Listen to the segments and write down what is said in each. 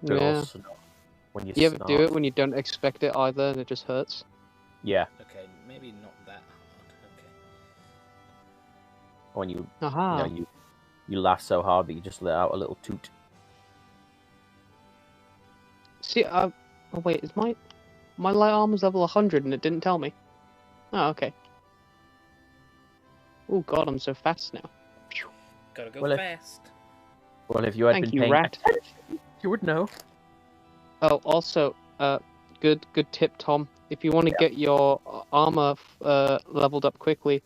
Yeah. When you ever do it when you don't expect it either, and it just hurts? Yeah. Okay, maybe not that hard. Okay. When you, Aha. you laugh so hard that you just let out a little toot. See, oh wait, is my light armor's level 100 and it didn't tell me? Oh, okay. Oh god, I'm so fast now. Gotta go fast. Well, if you had been paying attention, you would know. Oh, also, good tip, Tom. If you want to get your armor leveled up quickly,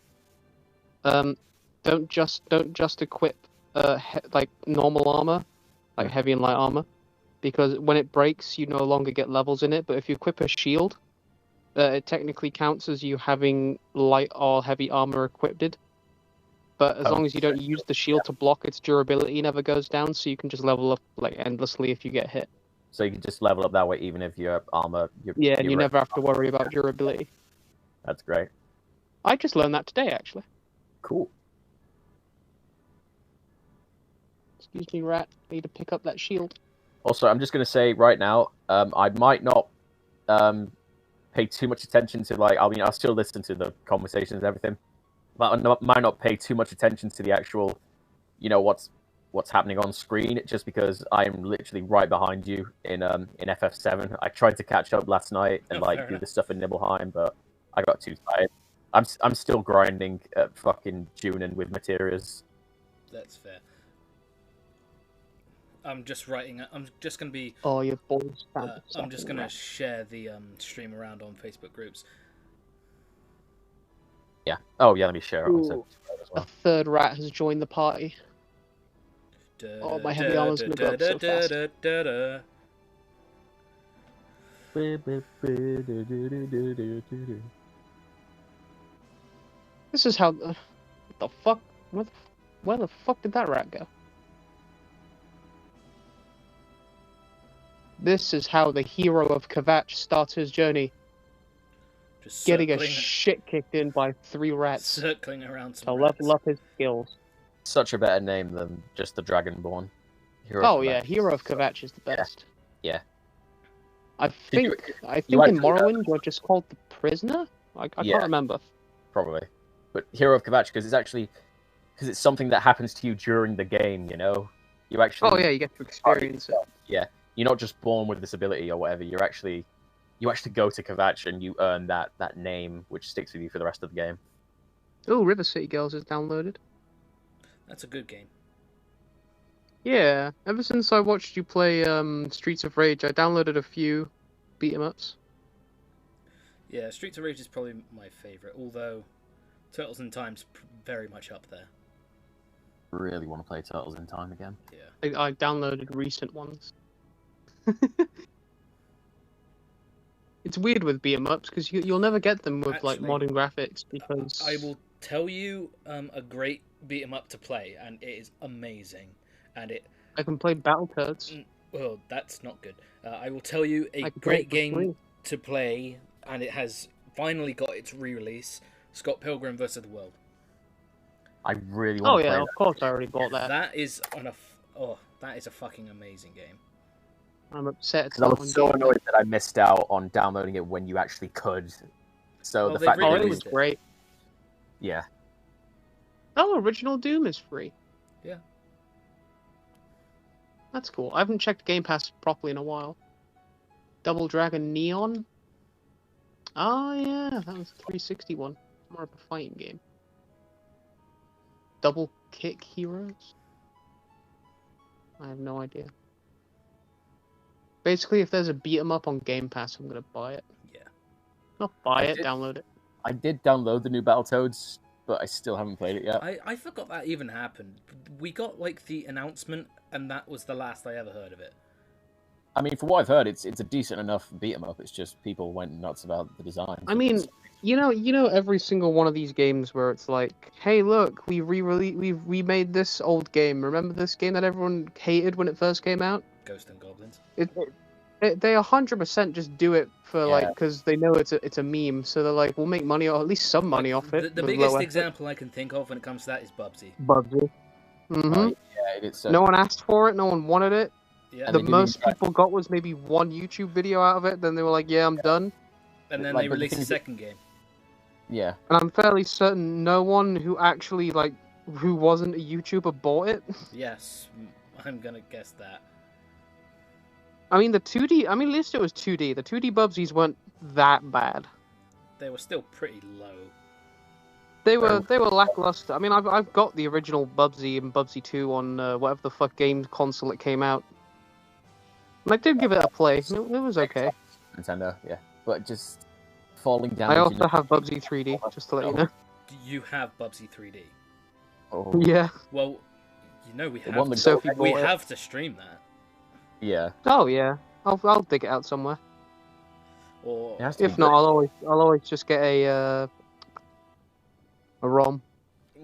don't just equip like normal armor, like heavy and light armor, because when it breaks, you no longer get levels in it. But if you equip a shield, it technically counts as you having light or heavy armor equipped. But as long as you don't use the shield to block, its durability never goes down, so you can just level up like endlessly if you get hit. So you can just level up that way, even if your armor... and you never have to worry about durability. That's great. I just learned that today, actually. Cool. Excuse me, rat. I need to pick up that shield. Also, I'm just going to say right now, I might not pay too much attention to, like, I mean, I'll still listen to the conversations and everything, but I might not pay too much attention to the actual, you know, what's happening on screen, just because I'm literally right behind you in FF7. I tried to catch up last night and do the stuff in Nibelheim, but I got too tired. I'm still grinding at fucking Junin with Materials. That's fair. I'm just writing. I'm just gonna be. Oh, your balls. I'm just gonna share the stream around on Facebook groups. Yeah. Oh yeah. Let me share it on Facebook as well. A third rat has joined the party. Oh, my heavy armor's gonna go up so fast. This is how. What the fuck? Where the fuck did that rat go? This is how the hero of Kvatch starts his journey. Just getting a shit kicked in by 3 rats. Circling around some to level up his skills. Such a better name than just the Dragonborn. Hero of Kvatch is the best. Yeah. I think in Morrowind you're just called the Prisoner? I can't remember. Probably. But Hero of Kvatch, because it's something that happens to you during the game, you know? You actually... Oh yeah, you get to experience it. Yeah. You're not just born with this ability or whatever, you actually go to Kvatch and you earn that name, which sticks with you for the rest of the game. Oh, River City Girls is downloaded. That's a good game. Yeah, ever since I watched you play Streets of Rage, I downloaded a few beat-em-ups. Yeah, Streets of Rage is probably my favourite, although Turtles in Time's very much up there. Really want to play Turtles in Time again. Yeah. I downloaded recent ones. It's weird with beat-em-ups because you'll never get them with like modern graphics because I will tell you a great beat-em-up to play, and it is amazing. And I can play Battletoads. Well, that's not good. I will tell you a great game to play, and it has finally got its re-release: Scott Pilgrim vs. the World. I really want to play that. Of course I already bought that. That is that is a fucking amazing game. I'm upset. Because I was so annoyed that I missed out on downloading it when you actually could. So the fact that it was great. Yeah. Oh, original Doom is free. Yeah. That's cool. I haven't checked Game Pass properly in a while. Double Dragon Neon? Oh yeah, that was 360 one. More of a fighting game. Double Kick Heroes? I have no idea. Basically, if there's a beat-em-up on Game Pass, I'm gonna buy it. Yeah. Not buy it, download it. I did download the new Battletoads, but I still haven't played it yet. I forgot that even happened. We got like the announcement, and that was the last I ever heard of it. I mean, from what I've heard, it's a decent enough beat-em-up. It's just people went nuts about the design. I mean, you know, every single one of these games where it's like, hey, look, we remade this old game. Remember this game that everyone hated when it first came out? Ghosts and Goblins. They 100% just do it for like because they know it's a meme, so they're like, we'll make money or at least some money off it. The biggest example I can think of when it comes to that is Bubsy. Bubsy. Mm-hmm. Yeah, it's no one asked for it. No one wanted it. Yeah. The most people got was maybe one YouTube video out of it. Then they were like, "Yeah, I'm done." And then Like, they but the released thing a is- second game. Yeah. And I'm fairly certain no one who actually who wasn't a YouTuber bought it. Yes, I'm gonna guess that. I mean, the 2D. I mean, at least it was 2D. The 2D Bubsies weren't that bad. They were still pretty low. They were lackluster. I mean, I've got the original Bubsy and Bubsy 2 on whatever the fuck game console it came out. And I did give it a play. It was okay. Nintendo, yeah. But just falling down. I also have Bubsy 3D, just to let you know. Do you have Bubsy 3D? Oh. Yeah. Well, you know we have. won the Sophie gold- We bought it. have to stream that. Yeah. Oh yeah. I'll dig it out somewhere. Or It has to If be not, I'll always just get a ROM.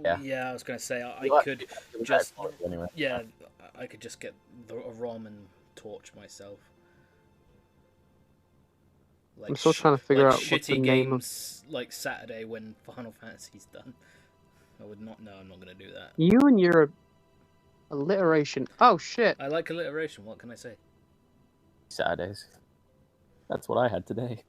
Yeah. I was gonna say I You'll could actually- just anyway. yeah, I could just get a ROM and torch myself. Like I'm still trying to figure out what the shitty name of. games like Saturday when Final Fantasy's done. I would not. No, I'm not gonna do that. You and your alliteration. Oh shit. I like alliteration. What can I say? Saturdays. That's what I had today.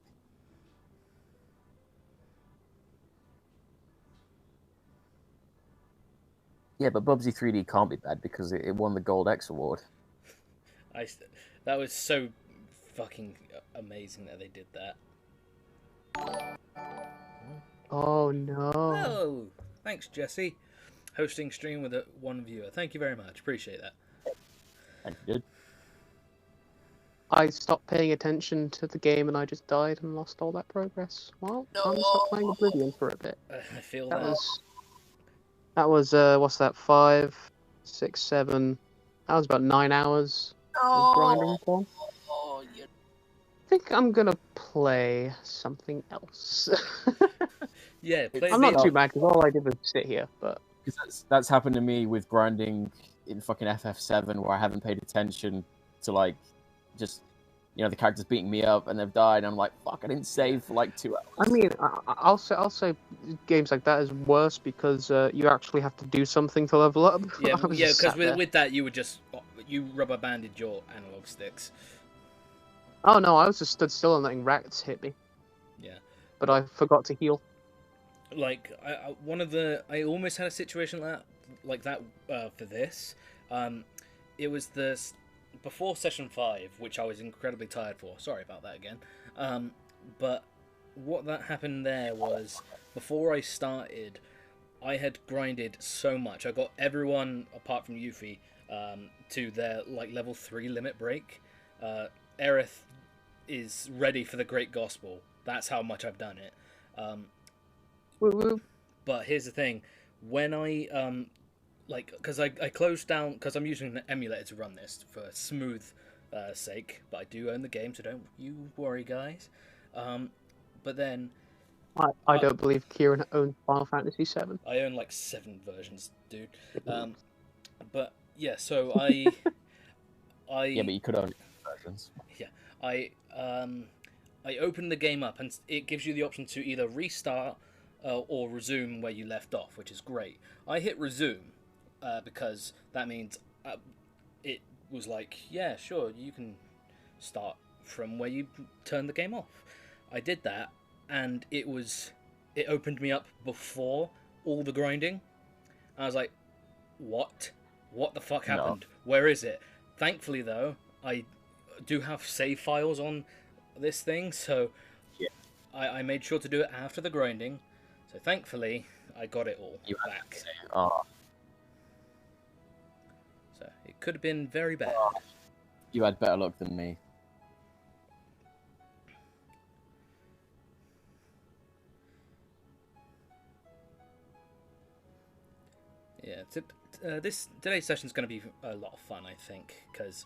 Yeah, but Bubsy 3D can't be bad because it won the Gold X award. That was so fucking amazing that they did that. Oh no. Oh, thanks, Jesse. Hosting stream with one viewer. Thank you very much. Appreciate that. Thank you, dude. I stopped paying attention to the game and I just died and lost all that progress. Well, I'm gonna stop playing Oblivion for a bit. I feel That that. was what's that? 5, 6, 7. That was about 9 hours of grinding for. I think I'm gonna play something else. Yeah, play I'm not too mad because all I did was sit here, but Because that's happened to me with grinding in fucking FF7 where I haven't paid attention to, like, just, you know, the characters beating me up and they've died and I'm like, fuck, I didn't save for like 2 hours. I mean, I'll say games like that is worse because you actually have to do something to level up. Yeah, I was yeah, just because sat there. with that you rubber banded your analog sticks. Oh no, I was just stood still and letting rats hit me. Yeah. But I forgot to heal. Like I almost had a situation like that for this. It was before session 5, which I was incredibly tired for. Sorry about that again. But what that happened there was before I started, I had grinded so much. I got everyone apart from Yuffie to their like level 3 limit break. Aerith is ready for the Great Gospel. That's how much I've done it. Woo woo. But here's the thing, when I because I closed down because I'm using an emulator to run this for smooth sake, but I do own the game, so don't you worry, guys. But then I don't believe Kieran owns Final Fantasy VII. I own like 7 versions, dude. But yeah, so I Yeah, but you could own versions. Yeah, I opened the game up and it gives you the option to either restart or resume where you left off, which is great. I hit resume because that means it was like, yeah, sure, you can start from where you turned the game off. I did that, and it opened me up before all the grinding. I was like, what? What the fuck happened? No. Where is it? Thankfully, though, I do have save files on this thing, so yeah. I made sure to do it after the grinding. So thankfully, I got it all back. Oh. So it could have been very bad. You had better luck than me. Yeah, today's session is going to be a lot of fun, I think, because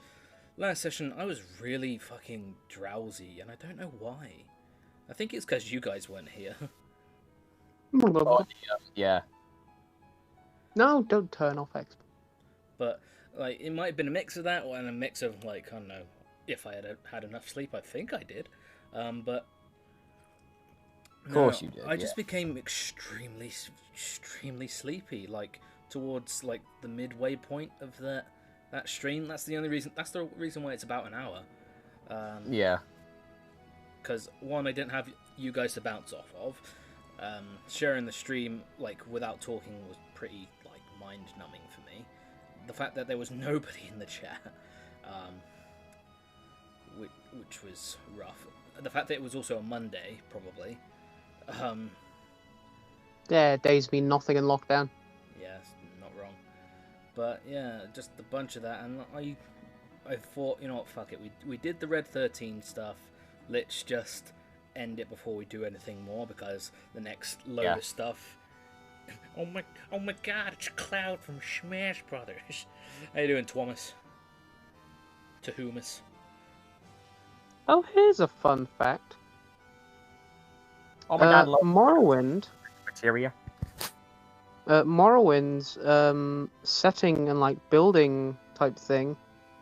last session I was really fucking drowsy, and I don't know why. I think it's because you guys weren't here. Oh, yeah. No, don't turn off Xbox. But like, it might have been a mix of that, and a mix of like, I don't know, if I had enough sleep. I think I did, but of course you did. I just became extremely sleepy, like towards like the midway point of that that stream. That's the only reason. That's the reason why it's about an hour. Yeah. Because one, I didn't have you guys to bounce off of. Sharing the stream like without talking was pretty like mind numbing for me. The fact that there was nobody in the chat, which was rough. The fact that it was also a Monday, probably. Yeah, days mean nothing in lockdown. Yeah, not wrong. But yeah, just a bunch of that, and I thought, you know what, fuck it. We did the Red 13 stuff. Let's just end it before we do anything more, because the next load of stuff. Oh my God! It's Cloud from Smash Brothers. How you doing, Thomas? Tahumas. Oh, here's a fun fact. Oh my God! Morrowind. Criteria. Morrowind's setting and like building type thing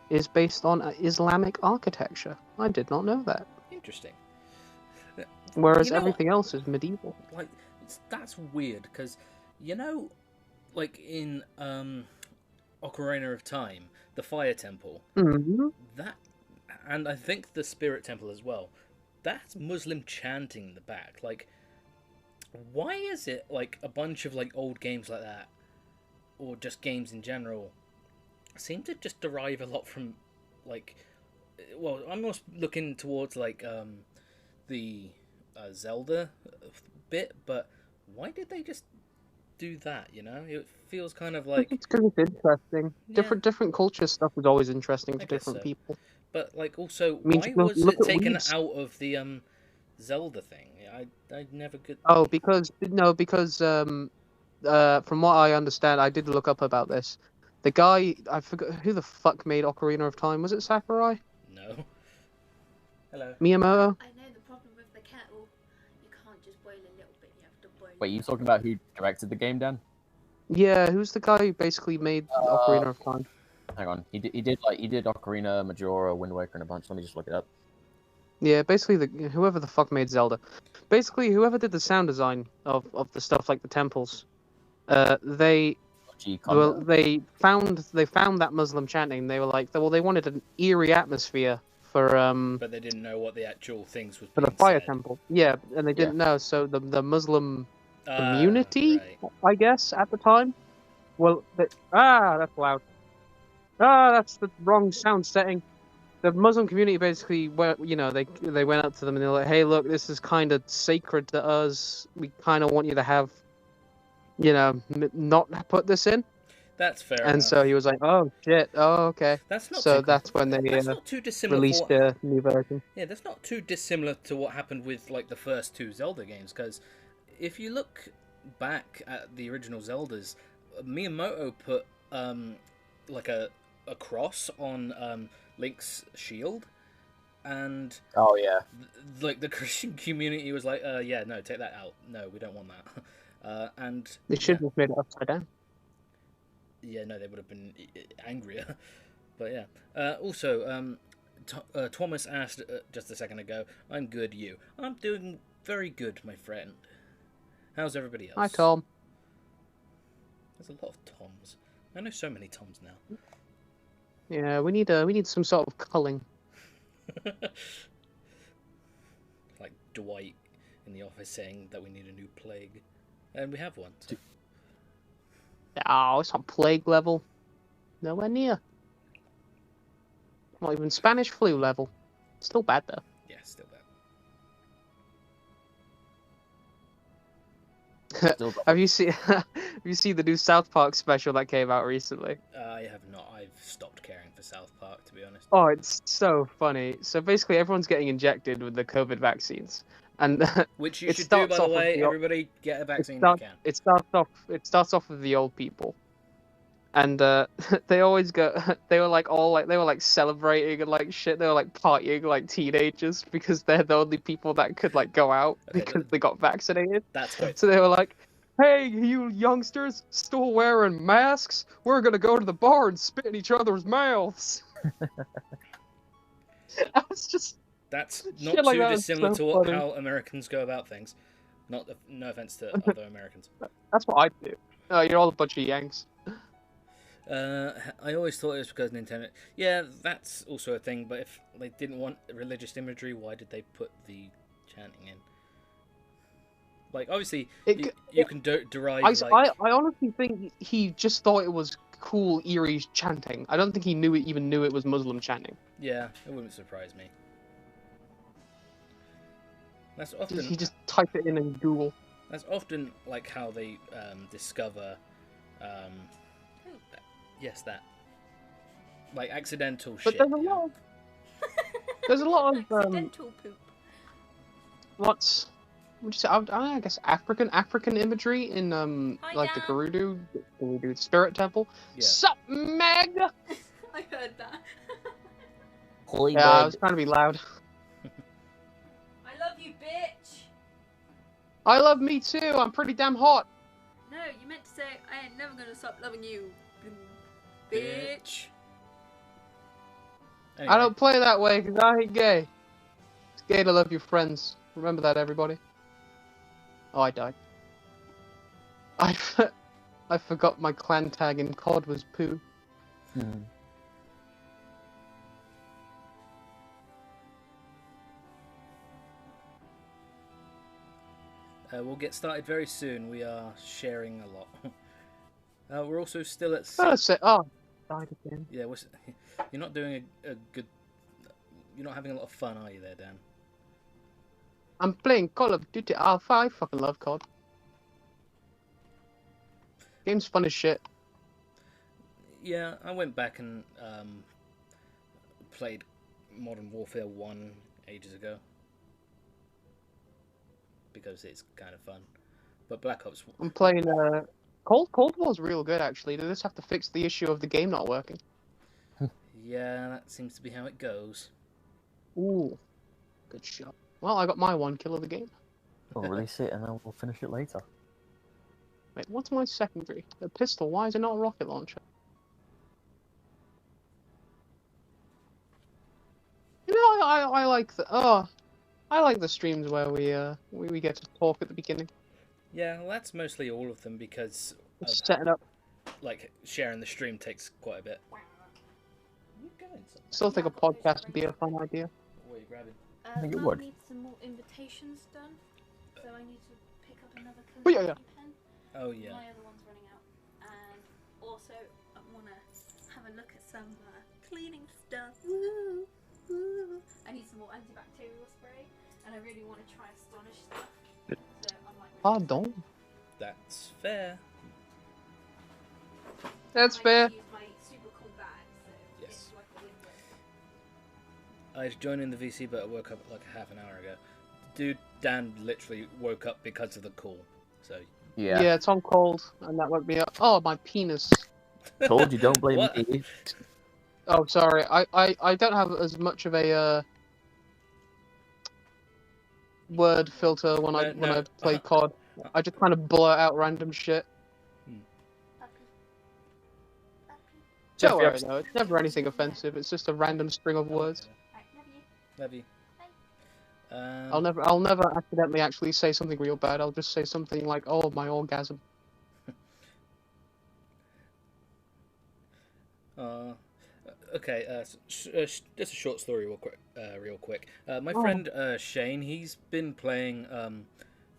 is based on Islamic architecture. I did not know that. Interesting. Whereas everything else is medieval. Like, that's weird, because, you know, like in Ocarina of Time, the Fire Temple, that, and I think the Spirit Temple as well, that's Muslim chanting in the back. Like, why is it, like, a bunch of, like, old games like that, or just games in general, seem to just derive a lot from, like, well, I'm almost looking towards, like, the Zelda bit, but why did they just do that, you know? It feels kind of like... It's because it's interesting. Yeah. Different culture stuff is always interesting to different so. people. But, like, also, I mean, why was it taken Weeds. out of the Zelda thing? I never could... Oh, because from what I understand, I did look up about this. The guy, I forgot who the fuck made Ocarina of Time. Was it Sakurai? No. Hello. Miyamoto? I know the problem with the kettle. You can't just boil a little bit. You have to boil. Wait, you talking about who directed the game, Dan? Yeah, who's the guy who basically made Ocarina of Time? Hang on, he did Ocarina, Majora, Wind Waker, and a bunch. Let me just look it up. Yeah, basically whoever the fuck made Zelda. Basically, whoever did the sound design of the stuff like the temples, they found that Muslim chanting. They were like, well, they wanted an eerie atmosphere for But they didn't know what the actual things was for the being fire said. temple. Yeah, and they didn't know. So the Muslim community, right. I guess, at the time. Well, that's loud. That's the wrong sound setting. The Muslim community basically, they went up to them and they were like, "Hey, look, this is kind of sacred to us. We kind of want you to have, not put this in." That's fair And enough. so he was like, "Oh shit, oh okay." That's not So too, that's when they that's not too dissimilar released a new version. Yeah, that's not too dissimilar to what happened with like the first two Zelda games. Because if you look back at the original Zeldas, Miyamoto put like a cross on Link's shield, and Oh yeah. like the Christian community was like, yeah, no, take that out. No, we don't want that. And They should have made it upside down. yeah, no, they would have been angrier. But yeah. Also, Thomas asked just a second ago, I'm good, you? I'm doing very good, my friend. How's everybody else? Hi, Tom. There's a lot of Toms. I know so many Toms now. Yeah, we need some sort of culling. Like Dwight in the office saying that we need a new plague. And we have one. So. Oh, it's not plague level. Nowhere near. Not even Spanish flu level. Still bad though. Yeah, still bad. Have you seen the new South Park special that came out recently? I have not. I've stopped caring for South Park, to be honest. Oh, it's so funny. So basically, everyone's getting injected with the COVID vaccines, and Which you it should do, starts by the off with way. the- Everybody get a vaccine start- if you can. It starts off with the old people, and they always go. They were like celebrating and like shit. They were like partying like teenagers because they're the only people that could like go out Okay, because they got vaccinated. That's quite. So they were like, "Hey, you youngsters, still wearing masks? We're gonna go to the bar and spit in each other's mouths." I was just. That's Shit not like too that is dissimilar so to funny. how Americans go about things. No offense to other Americans. That's what I do. You're all a bunch of Yanks. I always thought it was because Nintendo. Yeah, that's also a thing. But if they didn't want religious imagery, why did they put the chanting in? Like, obviously, you can derive. I honestly think he just thought it was cool, eerie chanting. I don't think he even knew it was Muslim chanting. Yeah, it wouldn't surprise me. That's often He just typed it in Google. That's often like how they discover. Yes, that. Like accidental But shit. there's a lot of accidental poop. What would you say? I guess African imagery in Hi, like Dan. the Gerudo Spirit Temple. Yeah. Sup, Meg? I heard that. Holy Yeah, I Meg. was trying to be loud. I love you, bitch. I love me too. I'm pretty damn hot. No, you meant to say I ain't never gonna stop loving you, bitch. Anyway, I don't play that way because I ain't gay. It's gay to love your friends. Remember that, everybody. Oh, I died. I forgot my clan tag in COD was poo. We'll get started very soon. We are sharing a lot. We're also still at. Died again. Yeah, you're not doing a good. You're not having a lot of fun, are you, there, Dan? I'm playing Call of Duty Alpha. I fucking love COD. Game's fun as shit. Yeah, I went back and played Modern Warfare 1 ages ago because it's kind of fun. But Black Ops. I'm playing Cold War's real good actually. They just have to fix the issue of the game not working. Yeah, that seems to be how it goes. Ooh, good shot. Well, I got my one kill of the game. We'll release it and then we'll finish it later. Wait, what's my secondary? A pistol. Why is it not a rocket launcher? You know, I like the streams where we get to talk at the beginning. Yeah, well, that's mostly all of them because Just setting up. like sharing the stream takes quite a bit. Still think a podcast would be a fun idea. What are you grabbing? I think it Mum would. needs some more invitations done, so I need to pick up another Oh, yeah, calligraphy pen. Oh yeah. My other one's running out, and also I want to have a look at some cleaning stuff. Woo, woo. I need some more antibacterial spray, and I really want to try Astonish stuff. So I'm like, Pardon. That's fair. That's I fair. use my super cool bag, so Yes. it's like a window. I joined in the VC, but I woke up like half an hour ago. Dude, Dan literally woke up because of the call. So. Yeah. Yeah, it's on cold, and that woke me up. Oh, my penis. Told you, don't blame What? me. Oh, sorry. I don't have as much of a word filter when I play COD. I just kind of blurt out random shit. Puppy. Puppy. Don't worry, though. It's never anything offensive. It's just a random string of words. Right, love you. Love you. I'll never accidentally actually say something real bad. I'll just say something like, "Oh, my orgasm." Okay, just a short story real quick. My friend Shane, he's been playing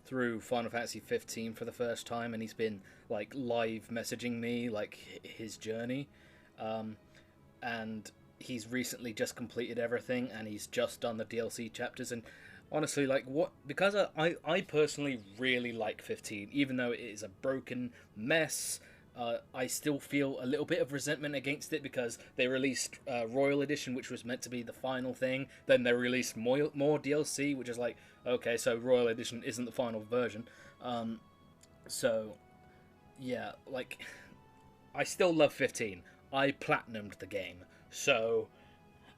through Final Fantasy 15 for the first time, and he's been like live messaging me like his journey, and he's recently just completed everything, and he's just done the DLC chapters. And honestly, like because I personally really like 15, even though it is a broken mess. I still feel a little bit of resentment against it because they released Royal Edition, which was meant to be the final thing. Then they released more DLC, which is like, okay, so Royal Edition isn't the final version. So, yeah, like, I still love 15. I platinumed the game, so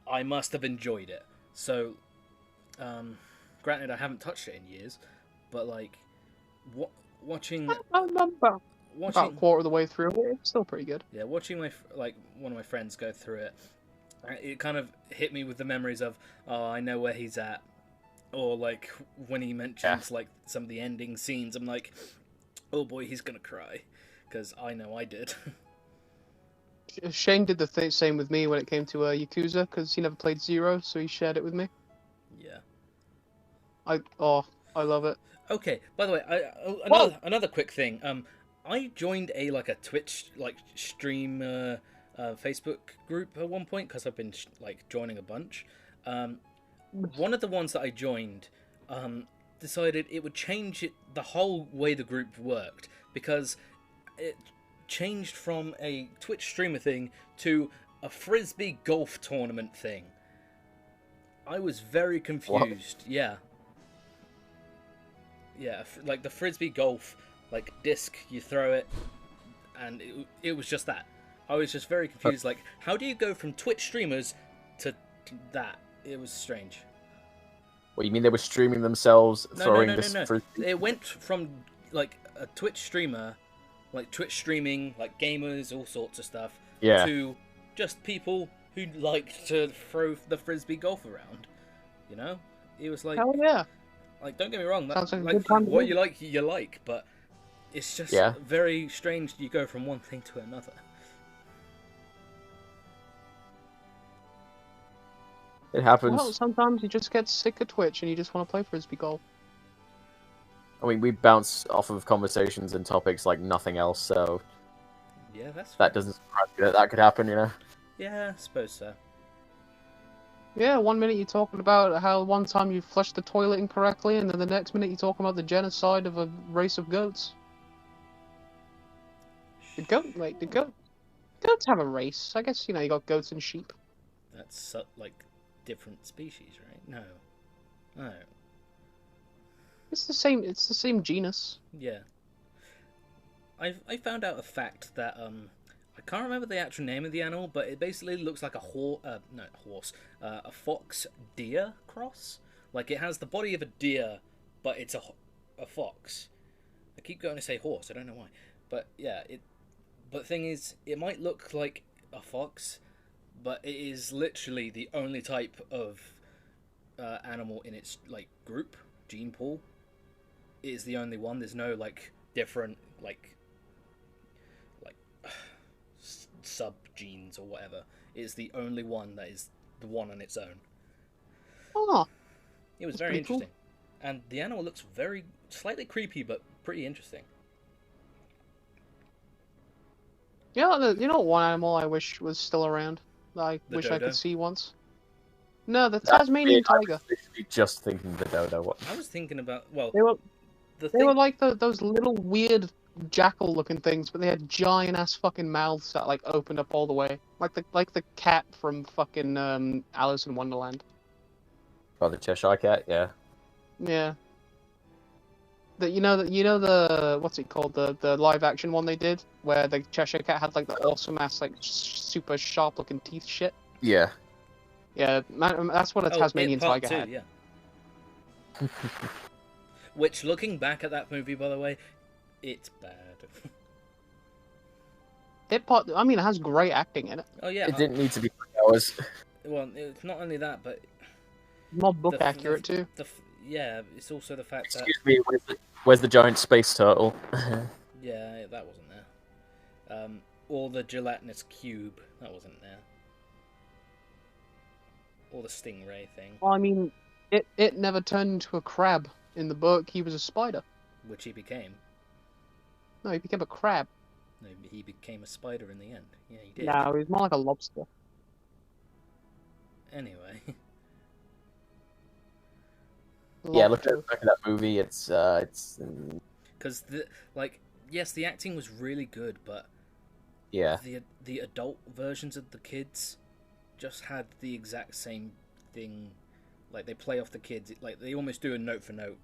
I must have enjoyed it. So, granted, I haven't touched it in years, but like, watching. About a quarter of the way through, it's still pretty good. Yeah, watching one of my friends go through it, it kind of hit me with the memories of, oh, I know where he's at, or like when he mentions like some of the ending scenes, I'm like, oh boy, he's gonna cry, because I know I did. Shane did the same with me when it came to Yakuza, because he never played Zero, so he shared it with me. Yeah. I love it. Okay. By the way, Whoa! another quick thing. I joined a Twitch stream Facebook group at one point because I've been joining a bunch. One of the ones that I joined decided it would change the whole way the group worked, because it changed from a Twitch streamer thing to a frisbee golf tournament thing. I was very confused. What? Yeah. Yeah, like the frisbee golf, disc, you throw it, and it was just that. I was just very confused. Like, how do you go from Twitch streamers to that? It was strange. What, you mean they were streaming themselves throwing No. frisbee? It went from a Twitch streamer, Twitch streaming, gamers, all sorts of stuff, to just people who like to throw the frisbee golf around. You know, it was like, hell yeah. Don't get me wrong, Sounds like a good time to what do. you like, but it's just Yeah. very strange. You go from one thing to another. It happens. Well, sometimes you just get sick of Twitch and you just want to play frisbee golf. I mean, we bounce off of conversations and topics like nothing else, so Yeah, that's that doesn't surprise me that could happen, you know? Yeah, I suppose so. Yeah, 1 minute you're talking about how one time you flushed the toilet incorrectly, and then the next minute you're talking about the genocide of a race of goats. Goats have a race. I guess, you got goats and sheep. That's different species, right? No. It's the same genus. Yeah. I found out a fact that I can't remember the actual name of the animal, but it basically looks like a a fox deer cross. Like, it has the body of a deer, but it's a fox. I keep going to say horse. I don't know why, but yeah. But the thing is, it might look like a fox, but it is literally the only type of animal in its group gene pool. It is the only one. There's no different sub genes or whatever. It is the only one that is the one on its own. Oh, It was that's very pretty cool. interesting, and the animal looks slightly creepy, but pretty interesting. you know one animal I wish was still around. I The wish I dodo? could see once. No, the That's Tasmanian I was tiger. literally just thinking the dodo. What? I was thinking about the They thing. were like those little weird jackal-looking things, but they had giant-ass fucking mouths that opened up all the way, like the cat from fucking Alice in Wonderland. Oh, the Cheshire Cat, yeah. Yeah. The what's it called, the live-action one they did, where the Cheshire Cat had the awesome-ass super sharp-looking teeth shit. Yeah. Yeah, that's what a Tasmanian Part tiger 2, had. yeah. Which, looking back at that movie, by the way, it's bad. It has great acting in it. Oh yeah. It didn't need to be 3 hours. Well, it's not only that, but More book the- accurate too. yeah, it's also the fact that Excuse me, where's the giant space turtle? yeah, that wasn't there. Or the gelatinous cube, that wasn't there. Or the stingray thing, Well, I mean, it never turned into a crab in the book. He was a spider. which he became. No, he became a crab. No, he became a spider in the end. Yeah, he did. No, he was more like a lobster. Anyway. Yeah, look Lobster. at that movie. It's Because yes, the acting was really good, but yeah. the adult versions of the kids just had the exact same thing. Like, they play off the kids. They almost do a note for note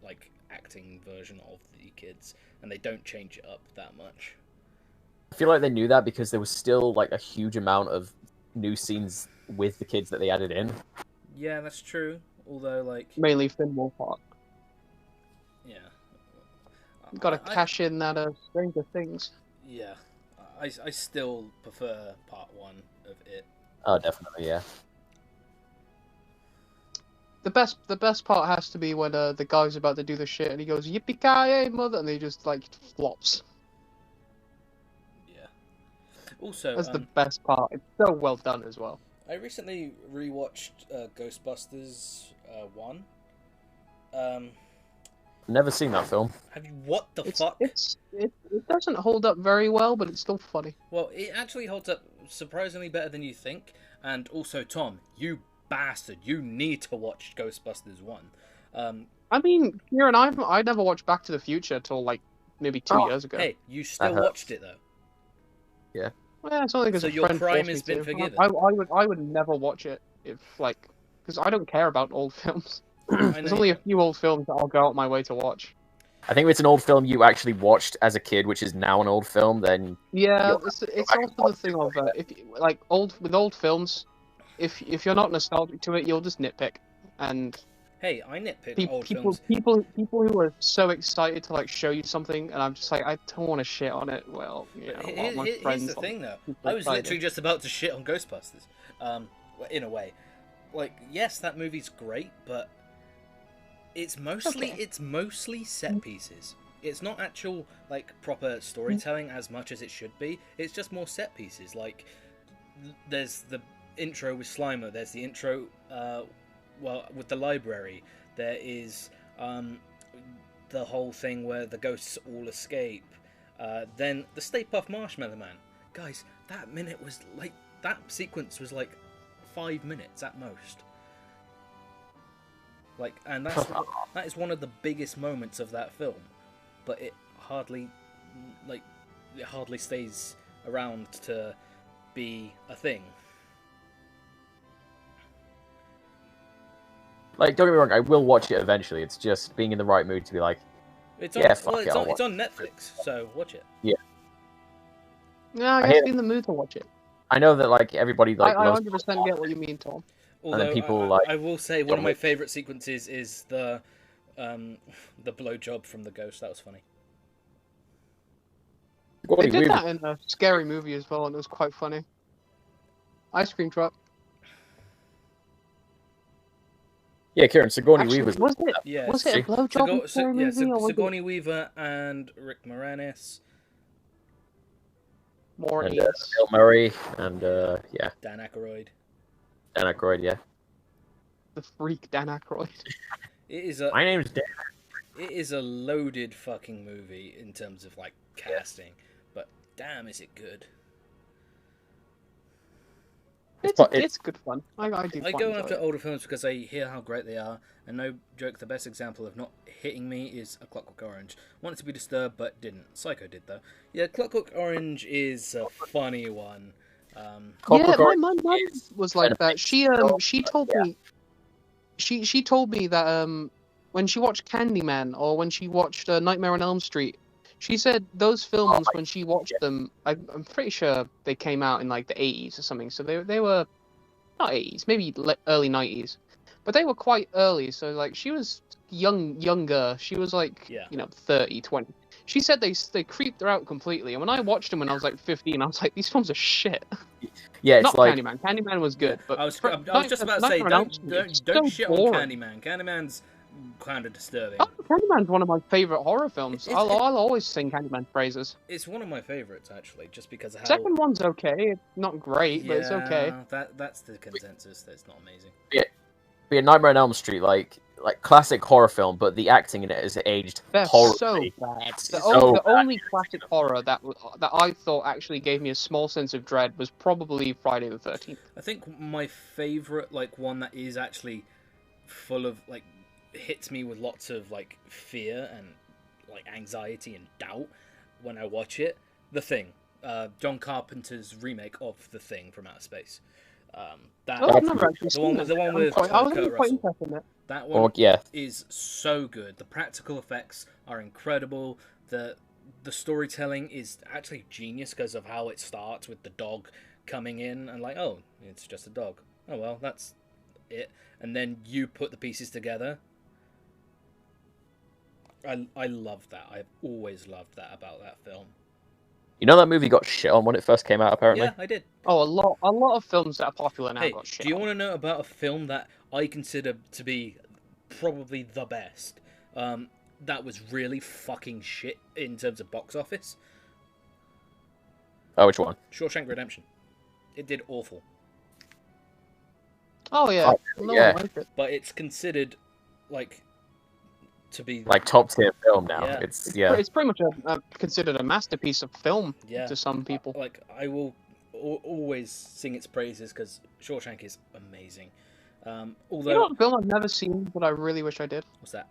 acting version of the kids, and they don't change it up that much. I feel like they knew that because there was still a huge amount of new scenes with the kids that they added in. Yeah, that's true. Although Mainly Finn Wolfhard. yeah, Got to I- cash in that Stranger Things. Yeah, I still prefer part 1 of it. Oh, definitely, yeah. The best part has to be when the guy's about to do the shit and he goes yippee-ki-yay, mother, and he just flops. Yeah. Also, That's the best part. It's so well done as well. I recently rewatched Ghostbusters 1. Never seen that film. Have you? What the fuck? It doesn't hold up very well, but it's still funny. Well, it actually holds up surprisingly better than you think. And also, Tom, you bastard, you need to watch Ghostbusters 1. I mean, Kieran, I never watched Back to the Future till like maybe 2 years ago. Hey, you still watched it though. Yeah. Well, it's only because So a your friend crime forced me has been to. forgiven. I would never watch it if like because I don't care about old films. There's only a few old films that I'll go out my way to watch. I think if it's an old film you actually watched as a kid, which is now an old film, then Yeah, it's also the thing of if like old films, if you're not nostalgic to it, you'll just nitpick. And Hey, I nitpick old people films. people who are so excited to like show you something, and I'm just like I don't want to shit on it. Well, you know, a lot of my friends. Here's the thing, though. super I was excited. literally just about to shit on Ghostbusters. In a way, like yes, that movie's great, but it's mostly set pieces. It's not actual like proper storytelling as much as it should be. It's just more set pieces. Like there's the intro with Slimer. There's the intro, with the library. There is the whole thing where the ghosts all escape. Then the Stay Puft Marshmallow Man. Guys, that sequence was like 5 minutes at most. Like, and that is one of the biggest moments of that film, but it hardly stays around to be a thing. like don't get me wrong, I will watch it eventually. It's just being in the right mood to be like, It's yeah, on, fuck well, it, it's I'll on, it's on Netflix, so watch it. Yeah. Yeah, I I guess hate be in the mood to watch it. I know that like everybody like I loves 100% get what you mean, Tom. Although people, like, I will say one of my favorite sequences is the blowjob from the ghost. That was funny. They did that in a scary movie as well, and it was quite funny. Ice cream truck. Yeah, Kieran, Sigourney Actually, Weaver's was it? Yeah, Was it a blowjob in a scary movie, or was it Sigourney Weaver and Rick Moranis, more and E's? Bill Murray and yeah, Dan Aykroyd. Dan Aykroyd, yeah. The freak Dan Aykroyd. It is a My name's Dan. It is a loaded fucking movie in terms of like casting, but damn, is it good? It's good fun. I do. I quite go enjoy after it. older films because I hear how great they are, and no joke, the best example of not hitting me is A Clockwork Orange. Wanted to be disturbed, but didn't. Psycho did though. Yeah, Clockwork Orange is a funny one. Yeah, my mum was like that. She told me she told me that when she watched Candyman or when she watched Nightmare on Elm Street, she said those films when she watched them, I'm pretty sure they came out in like the 80s or something. So they were not 80s, maybe early 90s, but they were quite early. So like she was younger. She was like 30, 20. She said they creeped her out completely. And when I watched them when I was like 15, I was like, these films are shit. Yeah, it's not like Candyman. Candyman was good, but I was just about to say, don't shit on Candyman. Candyman's kind of disturbing. Oh, Candyman's one of my favorite horror films. I'll always sing Candyman praises. It's one of my favorites actually, just because of how. Second one's okay. It's not great, but it's okay. That's the consensus. That it's not amazing. Yeah, Nightmare on Elm Street, like classic horror film, but the acting in it has aged They're horribly. so bad. It's The so only classic horror that I thought actually gave me a small sense of dread was probably Friday the 13th. I think my favorite, like one that is actually full of like hits me with lots of like fear and like anxiety and doubt when I watch it. The Thing, John Carpenter's remake of The Thing from Outer Space. I've never actually seen the one with I was Kurt quite Russell. interested in it. That one yeah. is so good. The practical effects are incredible. The storytelling is actually genius because of how it starts with the dog coming in and like, oh, it's just a dog. Oh well, that's it. And then you put the pieces together. I love that. I've always loved that about that film. You know that movie got shit on when it first came out, apparently? Yeah, I did. Oh, a lot of films that are popular now got shit. Do you want to know about a film that I consider to be probably the best? That was really fucking shit in terms of box office. Oh, which one? Shawshank Redemption. It did awful. Oh yeah, Oh, no yeah. one liked it. But it's considered, like, to be... Like top tier film now. Yeah. It's It's pretty much considered a masterpiece of film Yeah. to some people. Like, I will always sing its praises, because Shawshank is amazing. Although... You know what film I've never seen, but I really wish I did? What's that?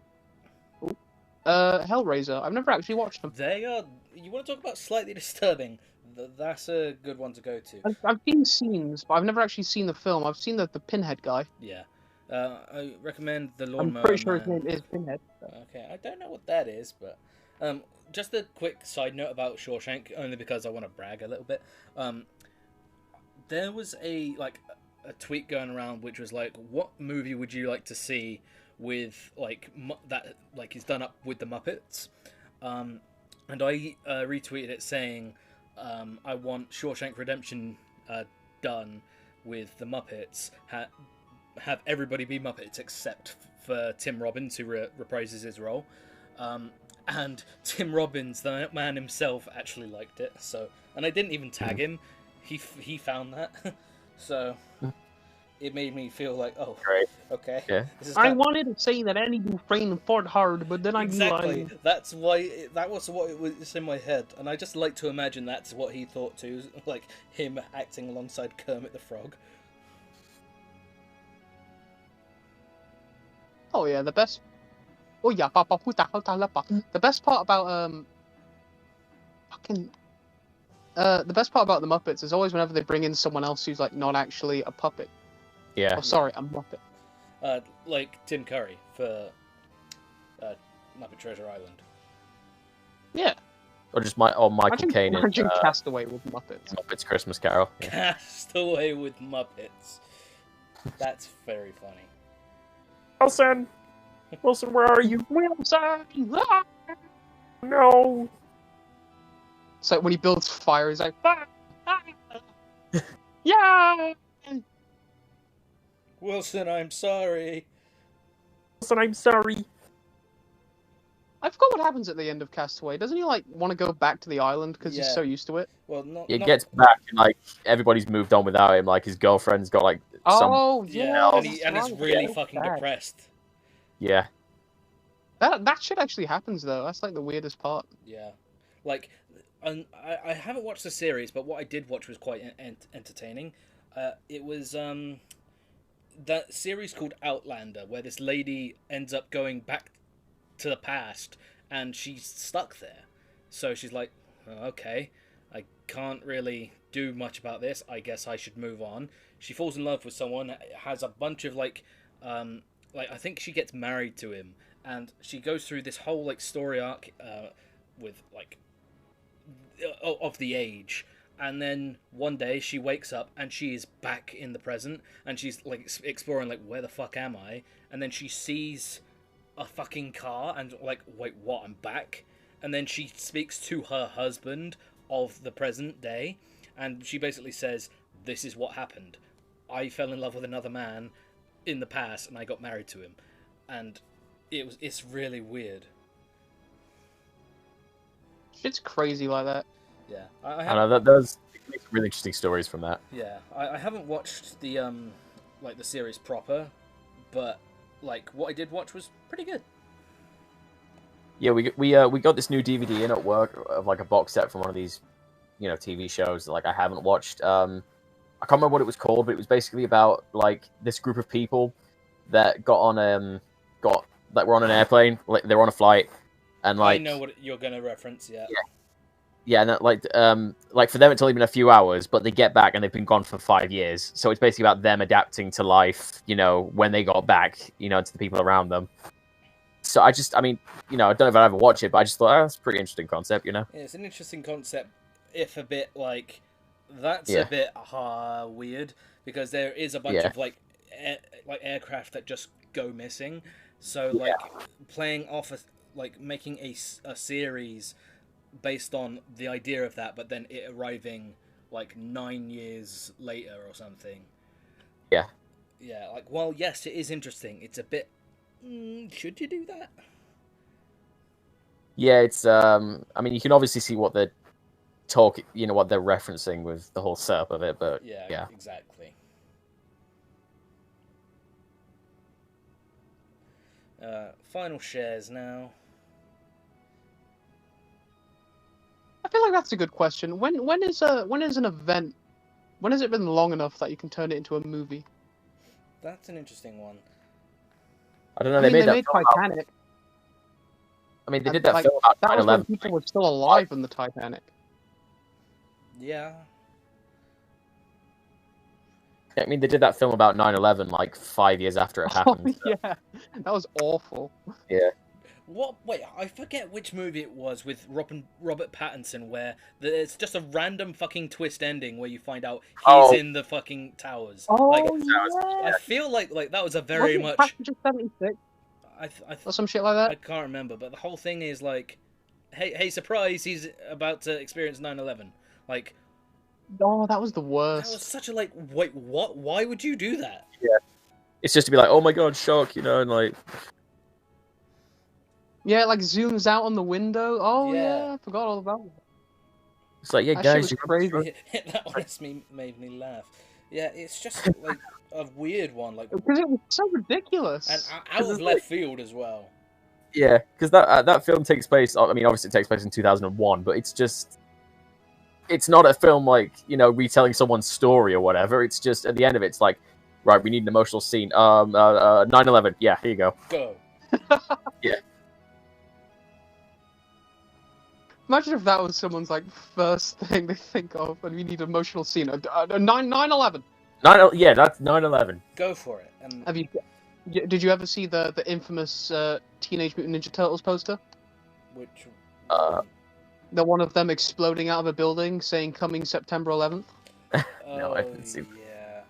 Hellraiser. I've never actually watched them. They are... You want to talk about slightly disturbing? That's a good one to go to. I've seen scenes, but I've never actually seen the film. I've seen the Pinhead guy. Yeah. I recommend The I'm Lawnmower pretty sure his Man. name is Pinhead. Okay, I don't know what that is, but just a quick side note about Shawshank, only because I want to brag a little bit. There was a tweet going around which was like, "What movie would you like to see with that is done up with the Muppets?" And I retweeted it saying, "I want Shawshank Redemption done with the Muppets. Have everybody be Muppets except for Tim Robbins, who reprises his role." And Tim Robbins, the man himself, actually liked it. So, and I didn't even tag him. He found that. So it made me feel like, oh, Great. okay. Yeah. I wanted to say that Andy Dufresne fought hard, but then I Exactly. lied. That's why that was what it was in my head, and I just like to imagine that's what he thought too, like him acting alongside Kermit the Frog. Oh yeah, the best. Oh yeah, papa puta hota lapa. The best part about the best part about the Muppets is always whenever they bring in someone else who's like not actually a puppet. Yeah. Oh, sorry, a Muppet. Like Tim Curry for Muppet Treasure Island. Yeah. Or just Michael Caine in Imagine Castaway with Muppets. Muppets Christmas Carol. Yeah. Castaway with Muppets. That's very funny. Wilson, where are you? Wilson! Ah! No. So when he builds fire, he's like, ah! Ah! Yeah! Wilson, I'm sorry. Wilson, I'm sorry. I forgot what happens at the end of Castaway. Doesn't he like want to go back to the island because he's Yeah. so used to it? Well, not. He gets back and like everybody's moved on without him. Like his girlfriend's got like some. Oh Yeah, yeah, and it's really fucking bad. depressed. Yeah. That shit actually happens though. That's like the weirdest part. Yeah, like, and I haven't watched the series, but what I did watch was quite entertaining. It was that series called Outlander, where this lady ends up going back to the past, and she's stuck there. So she's like, oh, okay, I can't really do much about this. I guess I should move on. She falls in love with someone, has a bunch of like I think she gets married to him, and she goes through this whole like story arc with like of the age, and then one day she wakes up and she is back in the present, and she's like exploring like, where the fuck am I? And then she sees a fucking car and like, wait, what? I'm back. And then she speaks to her husband of the present day, and she basically says, this is what happened. I fell in love with another man in the past and I got married to him. And it's really weird. Shit's crazy like that. Yeah. I know there's really interesting stories from that. Yeah. I haven't watched the the series proper, but like what I did watch was pretty good. Yeah, we got this new DVD in at work of like a box set from one of these, TV shows that like I haven't watched. I can't remember what it was called, but it was basically about like this group of people that got on were on an airplane, like they were on a flight, and like I know what you're gonna reference. Yeah. Yeah, and that, like for them it's only been a few hours, but they get back and they've been gone for 5 years. So it's basically about them adapting to life, when they got back, to the people around them. So I don't know if I'd ever watch it, but I just thought, that's a pretty interesting concept, Yeah, it's an interesting concept, if a bit like that's a bit weird, because there is a bunch of like aircraft that just go missing. So like playing off making a series based on the idea of that, but then it arriving like 9 years later or something. Yeah. Yeah, like, well, yes, it is interesting. It's a bit... should you do that? Yeah, it's... you can obviously see what talk, you know, what they're referencing with the whole setup of it. But Yeah, exactly. Final shares now. I feel like that's a good question. When is an event? When has it been long enough that you can turn it into a movie? That's an interesting one. I don't know. I They mean, made they that made film Titanic. I mean, they and, did that like, film about That was when 9/11. people were still alive in the Titanic. Yeah. I mean, they did that film about 9/11 like 5 years after it happened. Oh, yeah, that was awful. Yeah. What? Wait, I forget which movie it was with Robert Pattinson, where it's just a random fucking twist ending where you find out he's in the fucking towers. Like, Yeah. I feel like that was a very much. Passenger 76 or some shit like that. I can't remember, but the whole thing is like, hey, surprise! He's about to experience 9/11. Like, Oh, that was the that worst. was such a like. Wait, what? Why would you do that? Yeah. It's just to be like, oh my god, shock, you know, and like. Yeah, it, like zooms out on the window. Oh Yeah. yeah, I forgot all about it. It's like, yeah, That guys, shit was crazy. That honestly made me laugh. Yeah, it's just like a weird one, like, Because it was so ridiculous. and out of left field as well. Yeah, because that film takes place. I mean, obviously, it takes place in 2001, but it's not a film like, you know, retelling someone's story or whatever. It's just at the end of it, it's like, right, we need an emotional scene. 9/11. Yeah, here you go. Go. Yeah. Imagine if that was someone's like first thing they think of, and we need an emotional scene. 9/11. Yeah, that's 9/11. Go for it. And Have you? Did you ever see the infamous Teenage Mutant Ninja Turtles poster? which? The one of them exploding out of a building, saying "Coming September 11th." No, I didn't see. Yeah.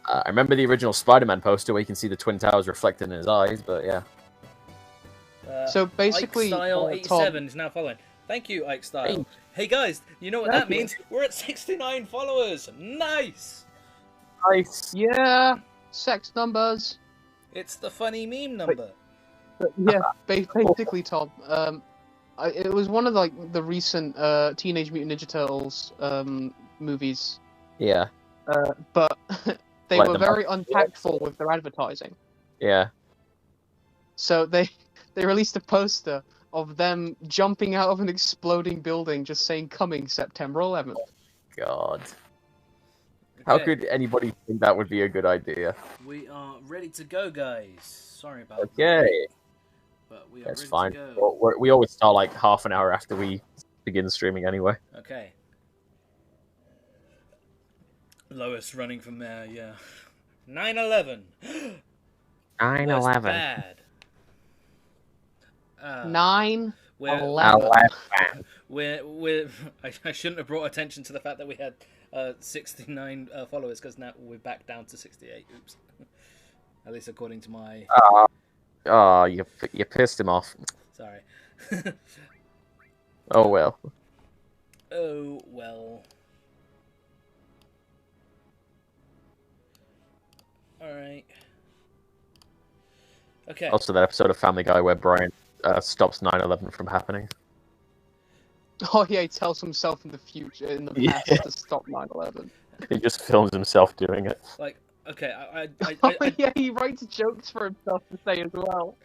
I remember the original Spider-Man poster where you can see the Twin Towers reflected in his eyes, but yeah. So basically, Ike Style Tom- 87 is now following. Thank you, Ike Style. Hey guys, you know what Thank that you. means? We're at 69 followers. Nice. Nice. Yeah, sex numbers. It's the funny meme number. But yeah, basically, Tom. It was one of like the recent Teenage Mutant Ninja Turtles movies, Yeah. but they Like were the very Muppets. untactful with their advertising. Yeah. So they released a poster of them jumping out of an exploding building, just saying "Coming September 11th." God. How Okay, could anybody think that would be a good idea? we are ready to go, guys. Sorry about that. Okay. But we are That's ready fine. to go. Well, we always start like half an hour after we begin streaming anyway. Okay. Lois running from there, yeah. 9/11. Was 9/11. bad. 9/11. We're I shouldn't have brought attention to the fact that we had 69 followers, because now we're back down to 68. Oops. At least according to my. Oh, you pissed him off. Sorry. Oh well. Oh well. All right. Okay. Also, that episode of Family Guy where Brian stops 9/11 from happening. Oh yeah, he tells himself in the future, in the past, Yeah. to stop 9/11. He just films himself doing it. Like, okay, Oh yeah, he writes jokes for himself to say as well.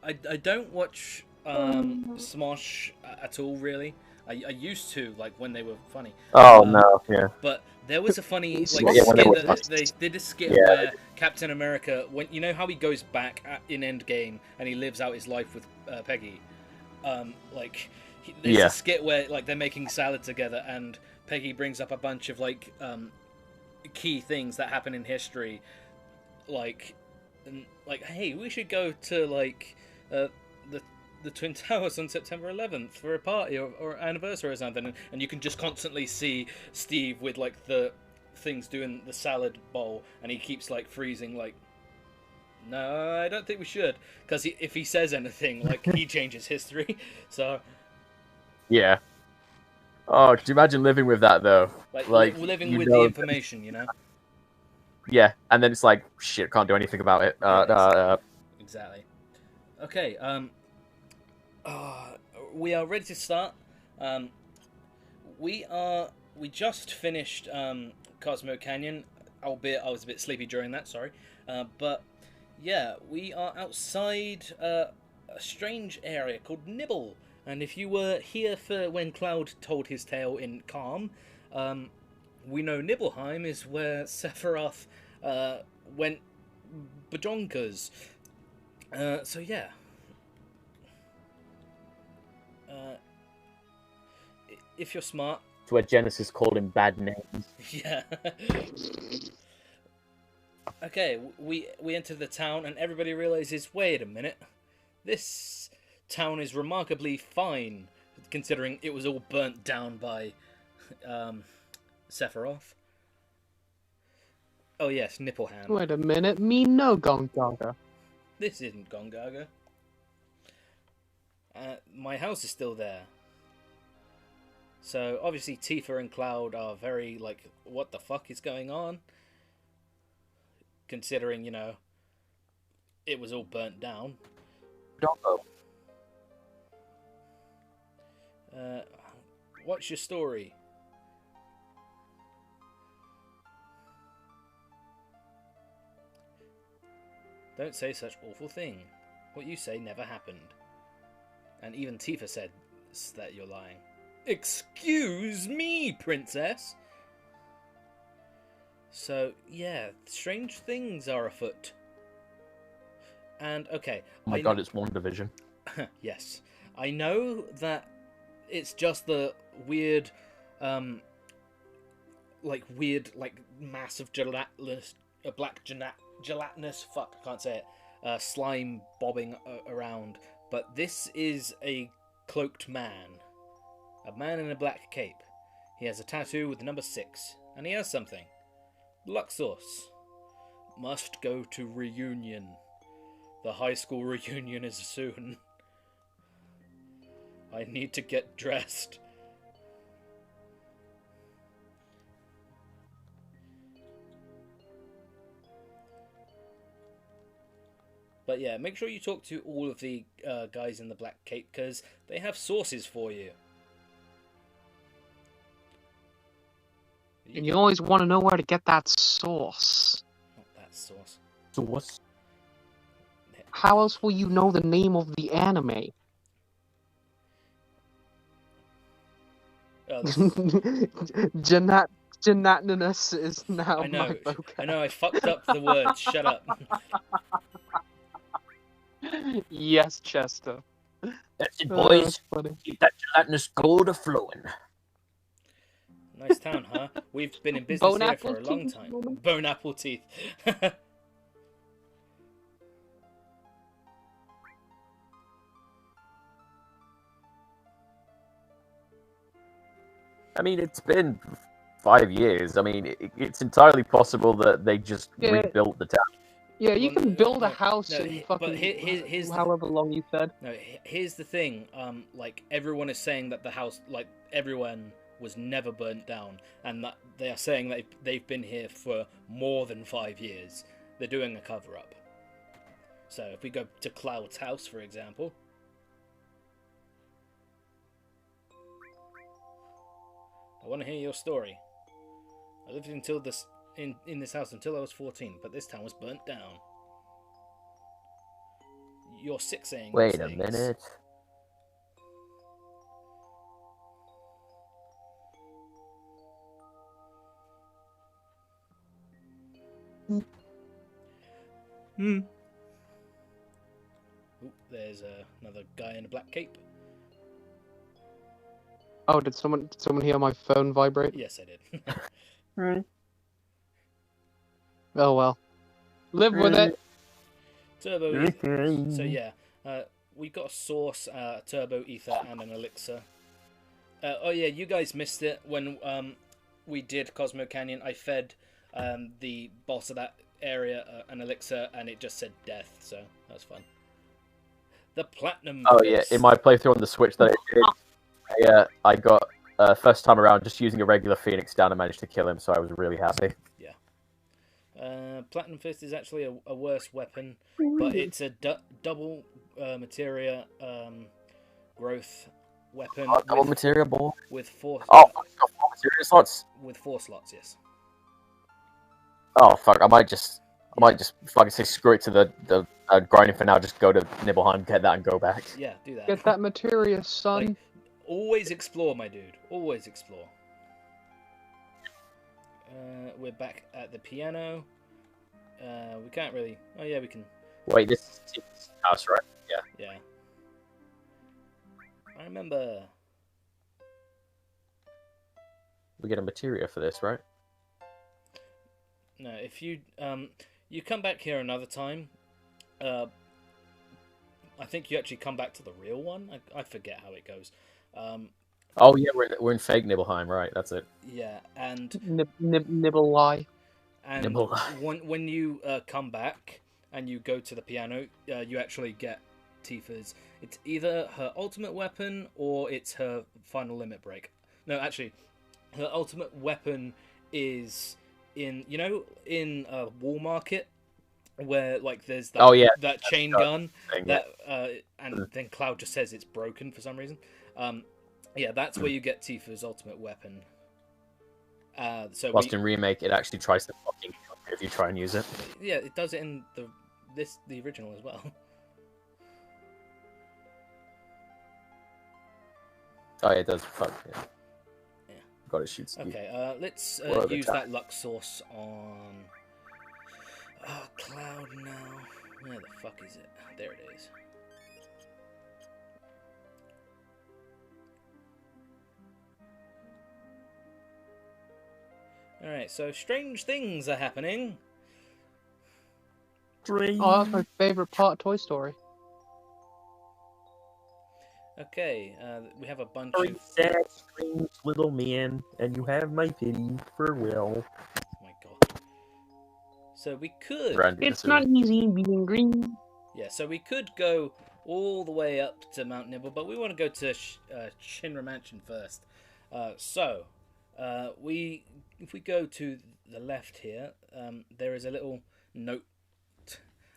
I don't watch Smosh at all, really. I used to, like, when they were funny. Oh no, yeah. But there was a funny like Yeah, when skit they that they did a skit Yeah. where Captain America, when you know how he goes back in Endgame and he lives out his life with Peggy, there's Yeah. a skit where like they're making salad together and Peggy brings up a bunch of like key things that happen in history, like hey, we should go to like the Twin Towers on September 11th for a party or anniversary or something, and you can just constantly see Steve with like the things doing the salad bowl, and he keeps like freezing, like, no, I don't think we should, because if he says anything, like, he changes history. So Yeah. Oh, could you imagine living with that though? like living you with know the information, you know. Yeah, and then it's like, shit, can't do anything about it. Exactly. Okay. We are ready to start. we just finished Cosmo Canyon, albeit I was a bit sleepy during that. Sorry, but yeah, we are outside a strange area called Nibble. And if you were here for when Cloud told his tale in Calm, we know Nibelheim is where Sephiroth went bajonkers. So yeah. If you're smart. It's where Genesis called him bad names. Yeah. Okay, we enter the town and everybody realizes, wait a minute, this town is remarkably fine, considering it was all burnt down by Sephiroth. Oh yes, Nipplehand. Wait a minute, me no Gongaga. This isn't Gongaga. My house is still there. So obviously Tifa and Cloud are very like, what the fuck is going on? Considering, you know, it was all burnt down. What's your story? Don't say such awful thing. What you say never happened. And even Tifa said that you're lying. Excuse me, princess! So, yeah, strange things are afoot. And, okay. Oh my god, it's WandaVision. Yes. I know that it's just the weird, mass of gelatinous, gelatinous, fuck, I can't say it, slime bobbing around. But this is a cloaked man. A man in a black cape. He has a tattoo with the number 6. And he has something. Luxus. Must go to reunion. The high school reunion is soon. I need to get dressed. But yeah, make sure you talk to all of the guys in the black cape, because they have sources for you. And you always want to know where to get that sauce. Not that sauce. Sauce? How else will you know the name of the anime? Gelatinous is now I know. my vocab. I know. I fucked up the words. Shut up. Yes, Chester. That's it, boys. That's funny. Keep that gelatinous gold a-flowing. Nice town, huh? We've been in business here for a long time. Bone apple teeth. I mean, it's been 5 years. I mean, it's entirely possible that they just rebuilt the town. Yeah, you Well, can build no, a house no, in fucking but here's the- however long you said. No, here's the thing. Like everyone is saying that the house, like everyone, was never burnt down, and that they are saying that they've been here for more than 5 years. They're doing a cover-up. So if we go to Cloud's house, for example. I want to hear your story. I lived until this in this house until I was 14, but this town was burnt down. You're sick saying Wait these a things. minute. Ooh, there's another guy in a black cape. Oh, did someone hear my phone vibrate? Yes, I did. Right. Oh well. Live with it. Turbo ether. So yeah, we got a source, turbo ether, and an elixir. Oh yeah, you guys missed it when we did Cosmo Canyon. I fed the boss of that area an elixir, and it just said death. So that was fun. The platinum. Oh yeah, in my playthrough on the Switch that I did, I got first time around just using a regular Phoenix down and managed to kill him, so I was really happy. Yeah. Platinum Fist is actually a worse weapon, but it's a double materia growth weapon Double materia ball. with 4 Oh, it's got 4 materia slots. with 4 slots. Yes. Oh fuck! I might just fucking say screw it to the grinding for now. Just go to Nibelheim, get that, and go back. Yeah, do that. Get that materia, son. Like, always explore, my dude. Always explore. We're back at the piano. We can't really... Oh, yeah, we can... Wait, this is Tim's house, right? Yeah. Yeah. I remember... We get a materia for this, right? No, if you... you come back here another time. I think you actually come back to the real one. I forget how it goes. Oh, yeah, we're in fake Nibelheim, right? That's it. Yeah, and... Nibble lie. And Nibble. when you come back and you go to the piano, you actually get Tifa's. It's either her ultimate weapon or it's her final limit break. No, actually, her ultimate weapon is in Wall Market, where like there's that that chain gun thing, that and then Cloud just says it's broken for some reason. Yeah, that's where you get Tifa's ultimate weapon. Whilst in remake, it actually tries to fucking kill you if you try and use it. Yeah, it does it in the original as well. Oh, yeah, it does. Fuck yeah. Yeah. Gotta shoot. Okay, let's use that luck source on Cloud now. Where the fuck is it? There it is. Alright, so strange things are happening. Oh, that's my favorite part of Toy Story. Okay, we have a bunch Very of... sad, strange little man, and you have my pity for Will. Oh my god. So we could... It's not easy being green. Yeah, so we could go all the way up to Mount Nibble, but we want to go to Shinra Mansion first. If we go to the left here, there is a little note.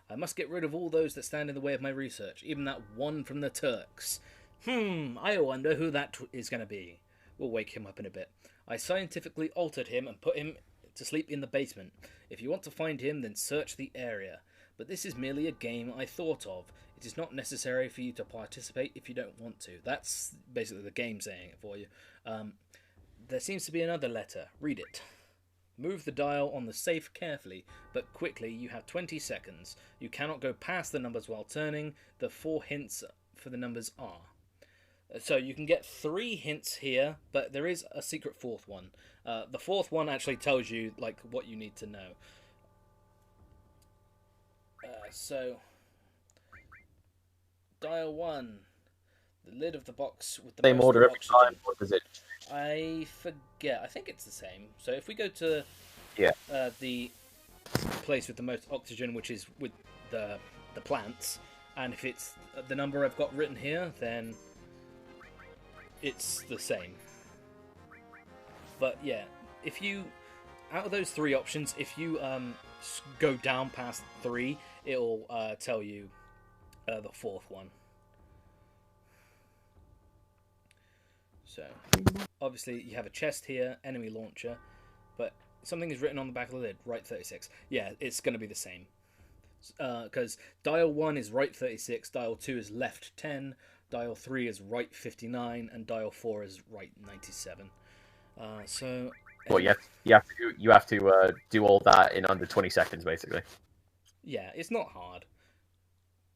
I must get rid of all those that stand in the way of my research, even that one from the Turks. I wonder who that is going to be. We'll wake him up in a bit. I scientifically altered him and put him to sleep in the basement. If you want to find him, then search the area. But this is merely a game I thought of. It is not necessary for you to participate if you don't want to. That's basically the game saying it for you. There seems to be another letter. Read it. Move the dial on the safe carefully, but quickly. You have 20 seconds. You cannot go past the numbers while turning. The 4 hints for the numbers are. So you can get 3 hints here, but there is a secret 4th one. The 4th one actually tells you like what you need to know. So dial 1. The lid of the box with the same most order every oxygen. time, or does it? I forget. I think it's the same. So if we go to the place with the most oxygen, which is with the plants, and if it's the number I've got written here, then it's the same. But yeah, if you out of those 3 options, if you go down past 3, it'll tell you the 4th one. So, obviously you have a chest here, enemy launcher, but something is written on the back of the lid, right 36. Yeah, it's going to be the same. Because dial 1 is right 36, dial 2 is left 10, dial 3 is right 59, and dial 4 is right 97. So... Well, you have to do all that in under 20 seconds, basically. Yeah, it's not hard.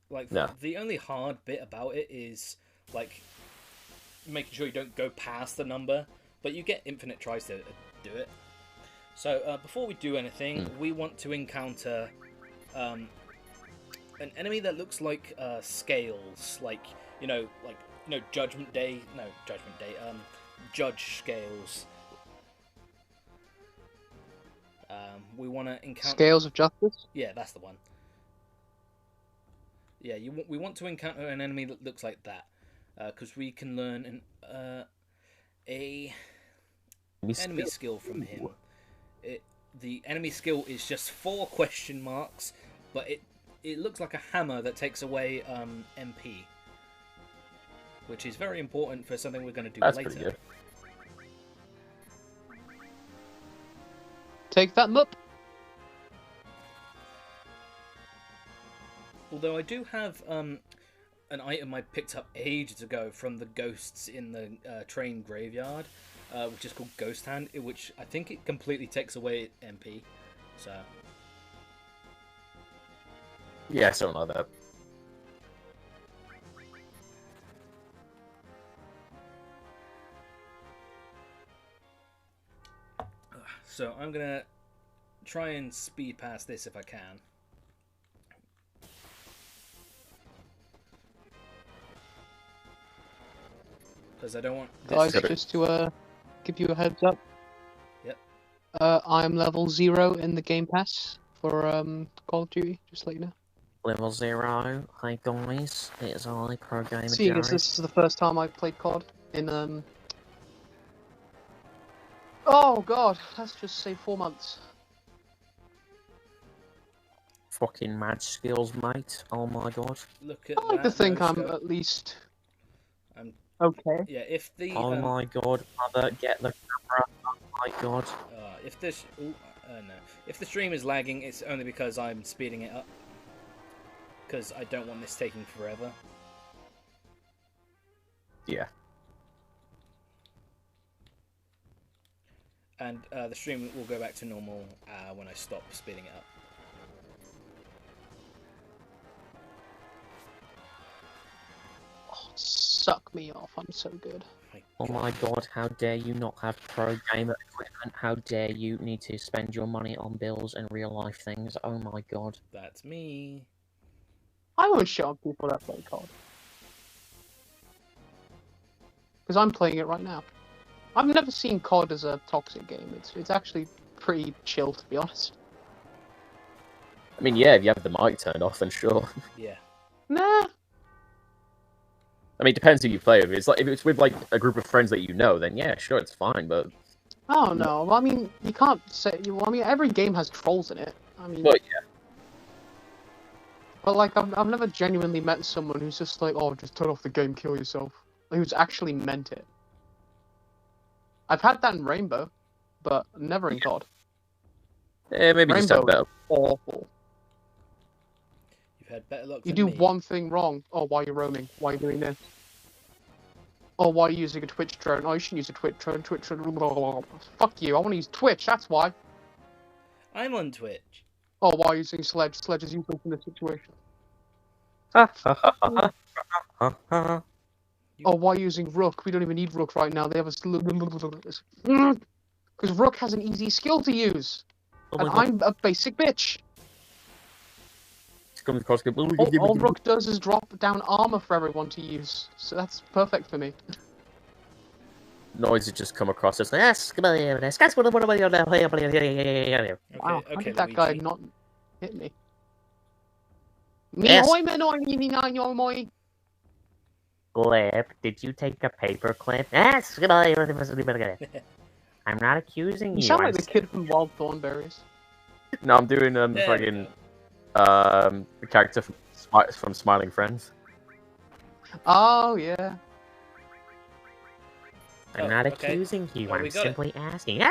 Like, no. The only hard bit about it is, like... making sure you don't go past the number, but you get infinite tries to do it. So before we do anything, we want to encounter an enemy that looks like scales, like Judgment Day, Judge scales. We want to encounter Scales of Justice. Yeah, that's the one. Yeah, we want to encounter an enemy that looks like that. Because we can learn a enemy skill from him. The enemy skill is just 4 question marks, but it looks like a hammer that takes away MP. which is very important for something we're going to do That's later. pretty good. Take that, Mup. Although I do have an item I picked up ages ago from the ghosts in the train graveyard, which is called Ghost Hand, which I think it completely takes away MP. So Yeah, something like that. So I'm gonna try and speed past this if I can. Because I don't want Guys, this. just to give you a heads up. Yep. I'm level 0 in the Game Pass for Call of Duty. Just to let you know. Level 0. Hi guys, it's I, Pro Gamer Seeing as Jerry. this is the first time I've played COD in oh god, let's just say 4 months. Fucking mad skills, mate. Oh my god. Look at I like to that, think no I'm scope. at least I'm- okay. Yeah, if the Oh my god, mother, get the camera. Oh my god. if this no, if the stream is lagging, it's only because I'm speeding it up. Because I don't want this taking forever. Yeah. And the stream will go back to normal when I stop speeding it up. Oh, suck me off, I'm so good. Oh my god, how dare you not have pro gamer equipment? How dare you need to spend your money on bills and real life things? Oh my god. That's me. I won't shit on people that play COD. Because I'm playing it right now. I've never seen COD as a toxic game. It's actually pretty chill, to be honest. I mean, yeah, if you have the mic turned off, then sure. Yeah. Nah. I mean, it depends who you play with. It's like if it's with like a group of friends that you know, then yeah, sure, it's fine. But Oh no. I mean, you can't say. I mean, every game has trolls in it. I mean, well, yeah, but like, I've never genuinely met someone who's just like, oh, just turn off the game, kill yourself. Like, who's actually meant it. I've had that in Rainbow, but never in COD. maybe just have Rainbow better. is awful. You've had better luck You than do me. one thing wrong. Oh, why are you roaming? Why are you doing this? Oh, why are you using a Twitch drone? Oh, you shouldn't use a Twitch drone. Twitch drone. Blah, blah, blah. Fuck you. I want to use Twitch. That's why. I'm on Twitch. Oh, why are you using Sledge? Sledge is useless in this situation. Oh, why are you using Rook? We don't even need Rook right now. They have a because Rook has an easy skill to use, and I'm a basic bitch. All Rook does is drop down armor for everyone to use, so that's perfect for me. Noise has just come across as yes. Wow, Okay, how did that guy not hit me? Yes. Clip, did you take a paper clip? Yes. I'm not accusing You you. sound like the kid from Wild Thornberries. No, I'm doing There we fucking go. the character from Smiling Friends. Oh yeah. I'm Oh, not okay. accusing you. Oh, we I'm got it. simply asking.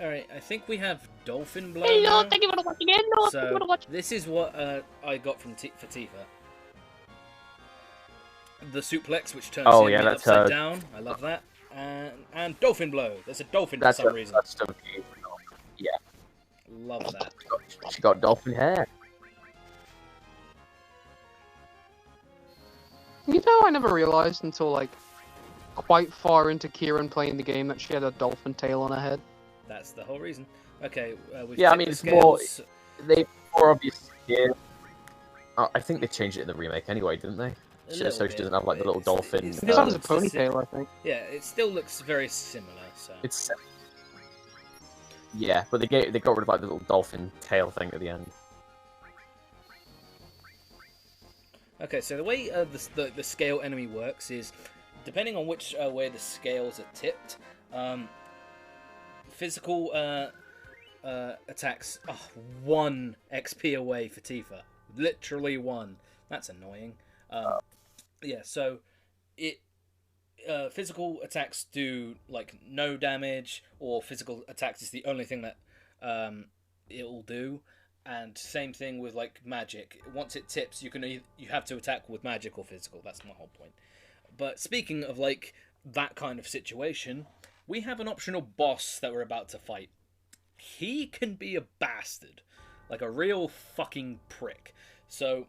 Alright, I think we have Dolphin Blow Hey, now. thank you for watching again. So, this is what I got from for Tifa. The suplex, which turns Oh, the yeah, enemy that's, upside down. I love that. And Dolphin Blow. There's a dolphin for some reason. That's still cute. Yeah. Love that. She got dolphin hair. You know, I never realized until like quite far into Kieran playing the game that she had a dolphin tail on her head. That's the whole reason. Okay, we've Yeah, I checked mean, the it's more- scales. They more obvious here. Oh, I think they changed it in the remake anyway, didn't they? A So little she bit, doesn't have like the but little dolphin. it's It just has a It's the ponytail, I think. Yeah, it still looks very similar. So It's yeah, but they got rid of like the little dolphin tail thing at the end. okay, so the way the scale enemy works is, depending on which way the scales are tipped, physical attacks are 1 XP away for Tifa. Literally 1. That's annoying. Yeah, so it physical attacks do like no damage, or physical attacks is the only thing that it'll do. And same thing with like magic. Once it tips, you have to attack with magic or physical. That's my whole point. But speaking of like that kind of situation, we have an optional boss that we're about to fight. He can be a bastard, like a real fucking prick. So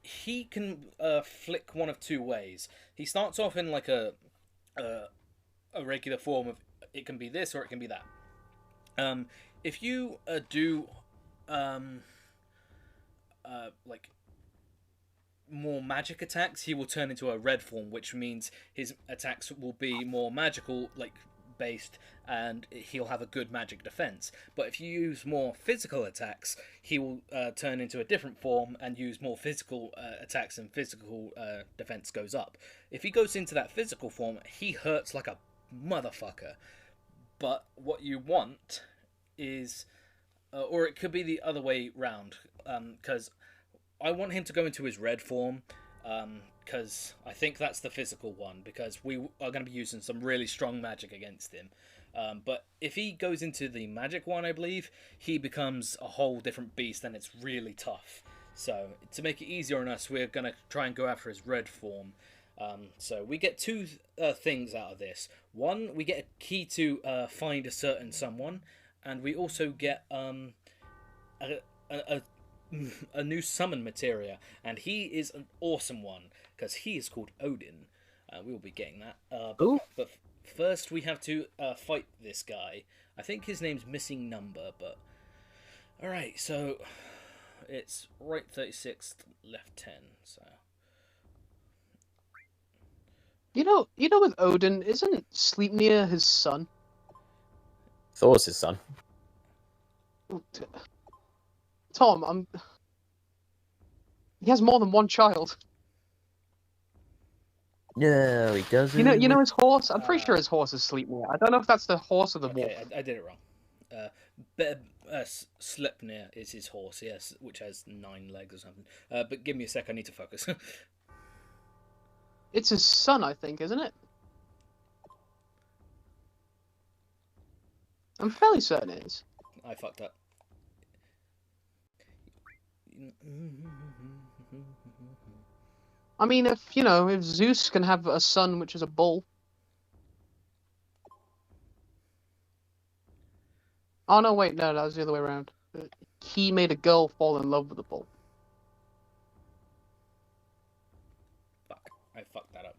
he can flick one of two ways. He starts off in like a regular form of, it can be this or it can be that. If you do like more magic attacks, he will turn into a red form, which means his attacks will be more magical, like based, and he'll have a good magic defense. But if you use more physical attacks, he will turn into a different form and use more physical attacks, and physical defense goes up. If he goes into that physical form, he hurts like a motherfucker. But what you want is, or it could be the other way round, because I want him to go into his red form, because I think that's the physical one, because we are going to be using some really strong magic against him. But if he goes into the magic one, I believe, he becomes a whole different beast, and it's really tough. So, to make it easier on us, we're going to try and go after his red form. So, we get two things out of this. One, we get a key to find a certain someone, and we also get a new summon materia, and he is an awesome one, because he is called Odin. We will be getting that. But first we have to fight this guy. I think his name's Missing Number, but... Alright, so... It's right 36th, left 10, so... You know, with Odin, isn't Sleipnir his son? Thor's his son. Tom, he has more than one child. No, he doesn't. You know his horse? I'm pretty sure his horse is Sleipnir. I don't know if that's the horse or the wolf. Okay, I did it wrong. Sleipnir is his horse, yes, which has 9 legs or something. But give me a sec, I need to focus. It's his son, I think, isn't it? I'm fairly certain it is. I fucked up. I mean, if Zeus can have a son which is a bull. Oh no, wait, no, that was the other way around. He made a girl fall in love with a bull. Fuck, I fucked that up.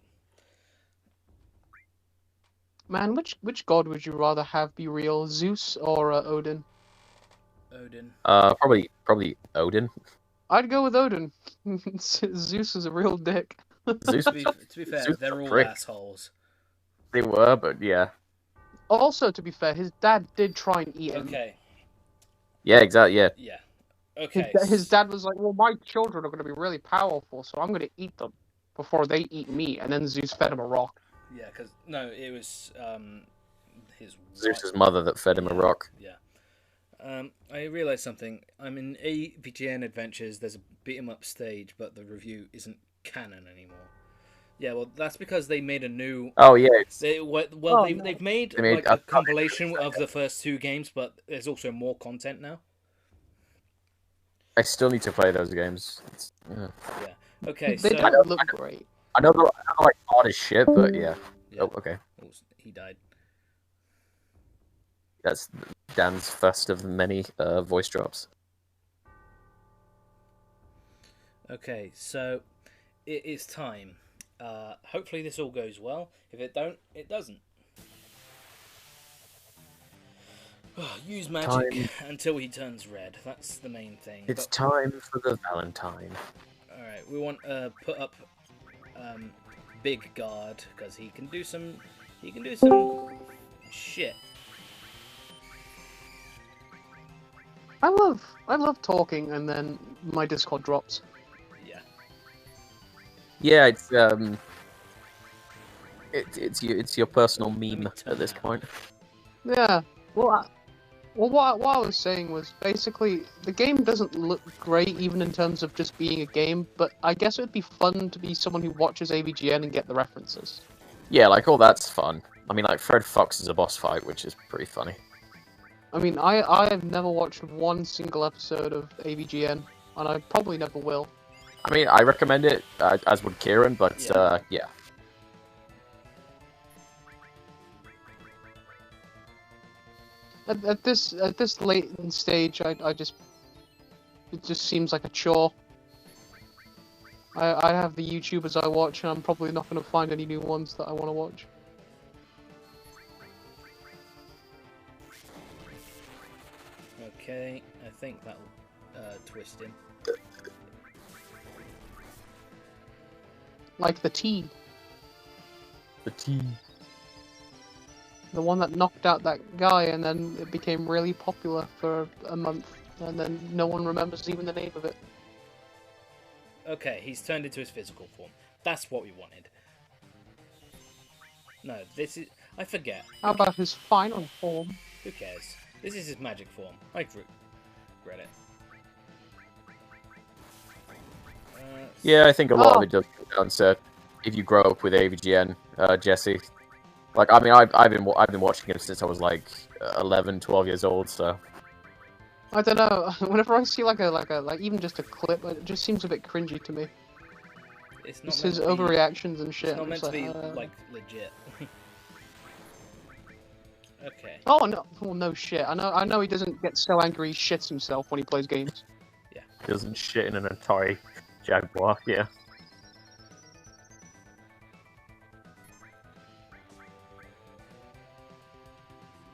Man, which god would you rather have be real, Zeus or Odin? Odin. Probably Odin. I'd go with Odin. Zeus is a real dick. Zeus, to be fair, Zeus they're all prick. assholes. They were, but yeah. Also, to be fair, his dad did try and eat him. Okay. Yeah, exactly, yeah. Yeah. Okay. His dad was like, well, my children are going to be really powerful, so I'm going to eat them before they eat me. And then Zeus fed him a rock. Yeah, because, no, it was his Zeus's mother that fed him a rock. Yeah. I realised something. I'm in AVGN Adventures, there's a beat-em-up stage, but the review isn't canon anymore. Yeah, well, that's because they made a new... Oh, yeah. They've made like a compilation of the first 2 games, but there's also more content now. I still need to play those games. Yeah. Okay, They so... don't look great. I know they're like odd as shit, but yeah. Yeah. Oh, okay. He died. That's Dan's first of many voice drops. Okay, so it is time. Hopefully this all goes well. If it don't, it doesn't. Use magic until he turns red. That's the main thing. It's time for the Valentine. Alright, we want to put up Big Guard, because he can do some shit. I love talking, and then my Discord drops. Yeah. Yeah, it's your personal meme at this point. Yeah. Well, Well, what I was saying was basically the game doesn't look great even in terms of just being a game, but I guess it would be fun to be someone who watches AVGN and get the references. Yeah, like all that's fun. I mean, like Fred Fox is a boss fight, which is pretty funny. I mean, I have never watched one single episode of AVGN, and I probably never will. I mean, I recommend it, as would Kieran, but yeah. At this late in stage, it just seems like a chore. I have the YouTubers I watch, and I'm probably not going to find any new ones that I want to watch. Okay, I think that'll twist him. Like the T. The T. The one that knocked out that guy, and then it became really popular for a month, and then no one remembers even the name of it. Okay, he's turned into his physical form. That's what we wanted. No, this is... I forget. How about his final form? Who cares? This is his magic form. I regret it. Yeah, I think a lot of it does come down to if you grow up with AVGN, Jesse. Like, I mean, I've been watching him since I was like 11, 12 years old. So I don't know. Whenever I see like even just a clip, it just seems a bit cringy to me. It's not Just his overreactions and shit. It's not meant to be like, like legit. Okay. Oh no! Well, no shit. I know he doesn't get so angry he shits himself when he plays games. Yeah. he doesn't shit in an Atari Jaguar. Yeah.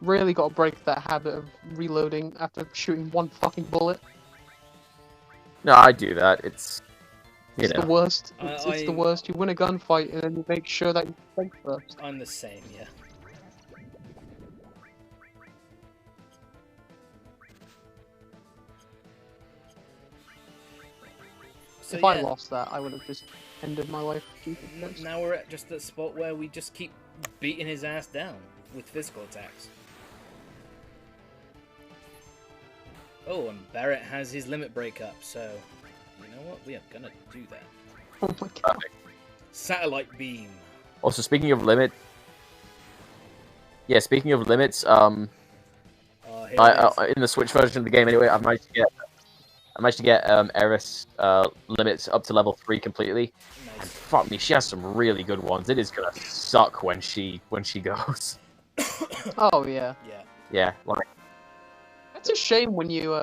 Really got to break that habit of reloading after shooting one fucking bullet. No, I do that. It's It's the worst. It's the I'm- worst. You win a gunfight and then you make sure that you think first. I'm the same, yeah. So, If I yeah, lost that, I would have just ended my life. now we're at just the spot where we just keep beating his ass down with physical attacks. Oh, and Barrett has his limit break up, so you know what? We are gonna do that. Oh my god. Satellite beam. Also, speaking of limits, Oh, here it is. in the Switch version of the game anyway, I managed to get Eris limits up to level 3 completely. And Nice. fuck me, she has some really good ones. It is gonna suck when she goes. Oh yeah. Yeah. Yeah, like It's a shame when you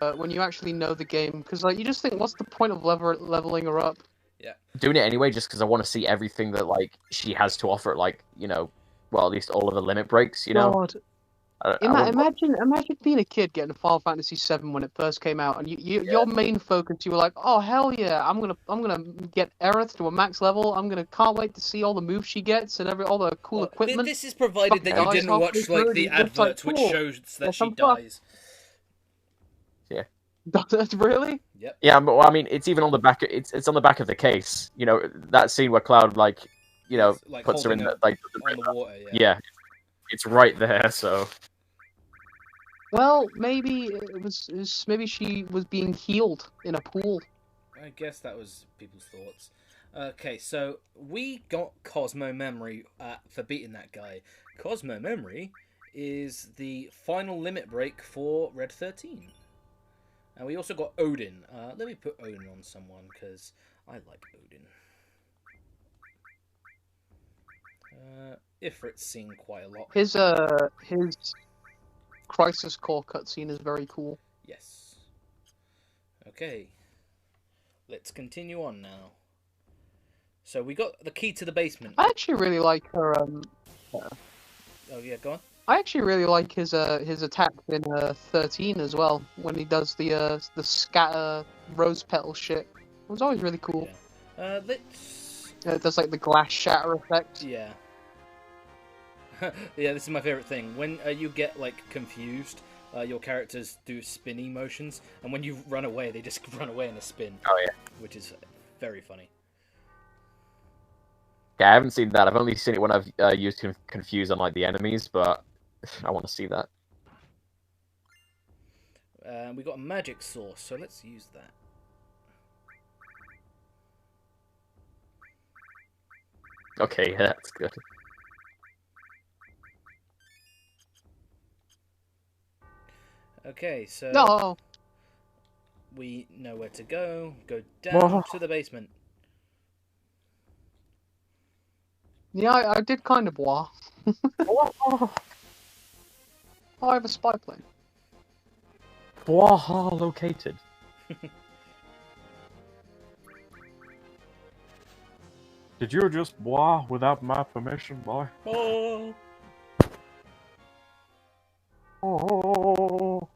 actually know the game, because like you just think, what's the point of leveling her up? doing it anyway just because I want to see everything that like she has to offer. Like, you know, well, at least all of the limit breaks. You know, God. I wouldn't- Imagine being a kid getting Final Fantasy VII when it first came out, and your main focus, you were like, oh hell yeah, I'm gonna get Aerith to a max level. Can't wait to see all the moves she gets and all the cool Oh, equipment. this is provided that you Fucking didn't dies watch halfway like through the and it's just like, advert which cool. shows that Well, she some fuck. dies. Really? Yep. Yeah, but well, I mean, it's even on the back. It's on the back of the case. You know, that scene where Cloud, like, you know, It's, like, puts her in holding the, her like, on the water. Yeah. yeah, it's right there. So Well, maybe maybe she was being healed in a pool. I guess that was people's thoughts. Okay, so we got Cosmo Memory for beating that guy. Cosmo Memory is the final limit break for Red 13. And we also got Odin. Let me put Odin on someone, because I like Odin. Ifrit's seen quite a lot. His Crisis Core cutscene is very cool. Yes. Okay. Let's continue on now. So we got the key to the basement. I actually really like her. Oh yeah, go on. I actually really like his attack in 13 as well, when he does the scatter rose petal shit. It was always really cool. Yeah. Let's. It does like the glass shatter effect. Yeah. Yeah, this is my favorite thing. When you get like confused, your characters do spinning motions, and when you run away, they just run away in a spin. Oh yeah, which is very funny. yeah, I haven't seen that. I've only seen it when I've used Confuse on like the enemies, but I want to see that. We got a magic source, so let's use that. Okay, yeah, that's good. Okay, so No. we know where to go. Go down to the basement. Yeah, I did kind of wah. Oh, I have a spy plane. Waha located. Did you just wah without my permission, boy? Oh. Oh.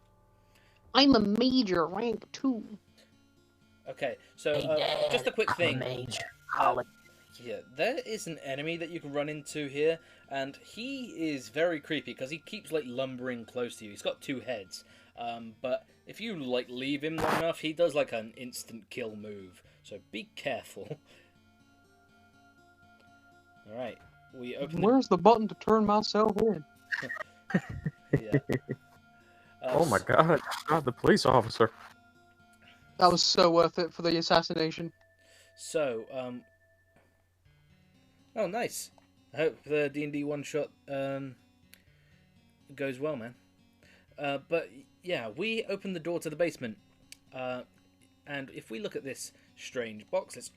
I'm a major, rank 2. Okay, so just a quick thing. Yeah, there is an enemy that you can run into here, and he is very creepy because he keeps like lumbering close to you. He's got 2 heads, but if you like leave him long enough, he does like an instant kill move. So be careful. All right, we open. Where's the button to turn myself in? Yeah. Oh my god, the police officer. That was so worth it for the assassination. So, oh, nice. I hope the D&D one-shot goes well, man. But, yeah, we open the door to the basement. And if we look at this strange box, let's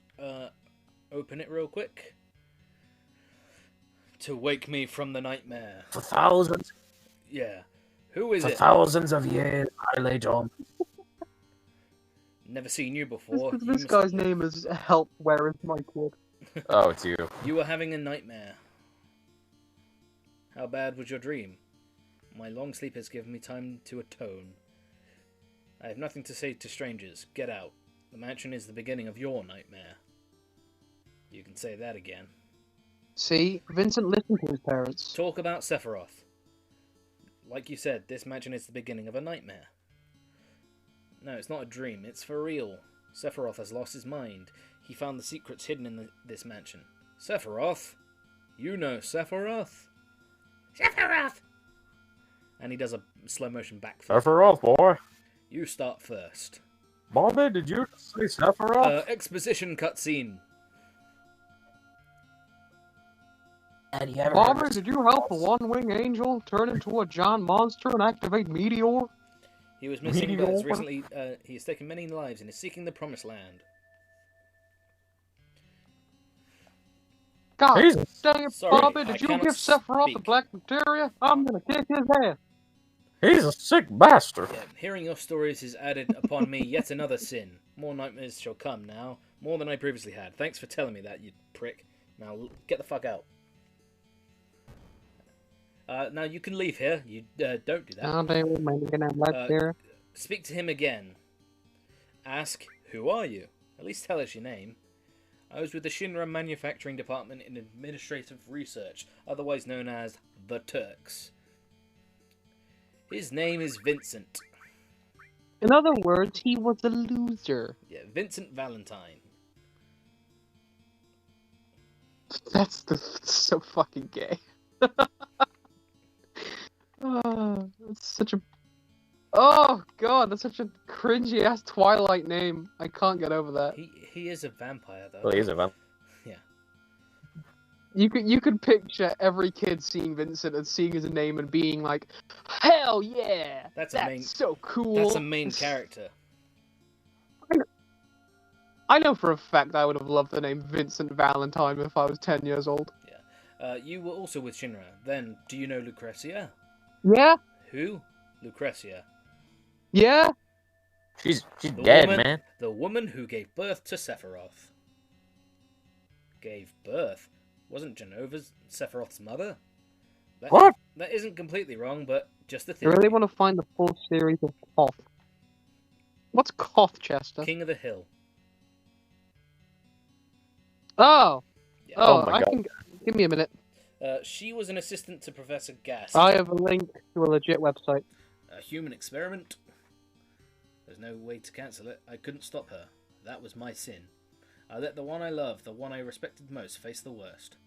open it real quick. To wake me from the nightmare. For thousands. Yeah. Who is For it? thousands of years, I lay dormant. Never seen you before. This guy's name is Help, Where is my kid? Oh, it's you. You were having a nightmare. How bad was your dream? My long sleep has given me time to atone. I have nothing to say to strangers. Get out. The mansion is the beginning of your nightmare. You can say that again. See, Vincent listened to his parents. Talk about Sephiroth. Like you said, this mansion is the beginning of a nightmare. No, it's not a dream. It's for real. Sephiroth has lost his mind. He found the secrets hidden in this mansion. Sephiroth? You know Sephiroth? Sephiroth! And he does a slow motion backflip. Sephiroth, boy. You start first. Bobby, did you say Sephiroth? Exposition cutscene. Bobby, did you help a one-winged angel turn into a giant monster and activate Meteor? He was missing, but has recently he has taken many lives and is seeking the promised land. God Jesus. dang it, Sorry, Bobby, I did you cannot give Sephiroth the speak. black materia? I'm gonna kick his ass. He's a sick bastard. Yeah, hearing your stories has added upon me yet another sin. More nightmares shall come now, more than I previously had. Thanks for telling me that, you prick. Now get the fuck out. Now you can leave here. You don't do that. Oh, they were making a black materia. Speak to him again. Ask, who are you? At least tell us your name. I was with the Shinra Manufacturing Department in Administrative Research, otherwise known as the Turks. His name is Vincent. In other words, he was a loser. Yeah, Vincent Valentine. That's so fucking gay. It's such a... Oh god, that's such a cringy ass Twilight name. I can't get over that. He is a vampire though. Well, he is a vampire. Yeah. You could picture every kid seeing Vincent and seeing his name and being like, hell yeah! That's so cool. That's a main character. I know for a fact I would have loved the name Vincent Valentine if I was 10 years old. Yeah. You were also with Shinra. Then, do you know Lucretia? Yeah? Who? Lucretia. Yeah? She's dead, woman, man. The woman who gave birth to Sephiroth. Gave birth? Wasn't Genova's Sephiroth's mother? What? That isn't completely wrong, but just a I theory. really want to find the full series of Koth. What's Koth, Chester? King of the Hill. Oh! Yeah. Oh, Oh my God. Give me a minute. She was an assistant to Professor Gas. I have a link to a legit website. A human experiment. There's no way to cancel it. I couldn't stop her. That was my sin. I let the one I loved, the one I respected most, face the worst.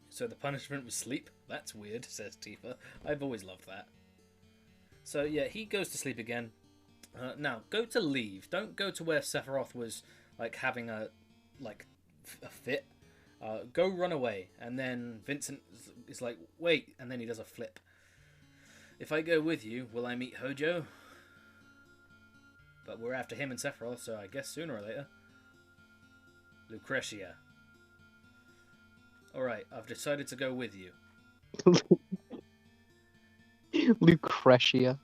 So the punishment was sleep? That's weird, says Tifa. I've always loved that. So yeah, he goes to sleep again. Now go to leave. Don't go to where Sephiroth was like having a fit. Go run away, and then Vincent is like, wait, and then he does a flip. If I go with you, will I meet Hojo? But we're after him and Sephiroth, so I guess sooner or later. Lucretia. Alright, I've decided to go with you. Lucretia.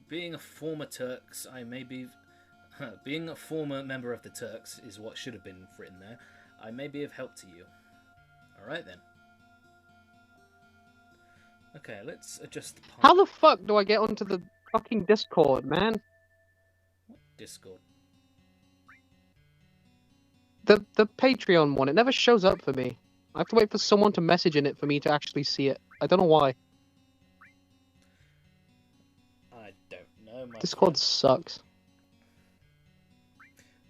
Being a former Turks, I may be... being a former member of the Turks is what should have been written there. I may be of help to you. Alright then. Okay, let's adjust the part. How the fuck do I get onto the fucking Discord, man? What Discord? The Patreon one, it never shows up for me. I have to wait for someone to message in it for me to actually see it. I don't know why. I don't know. Discord sucks.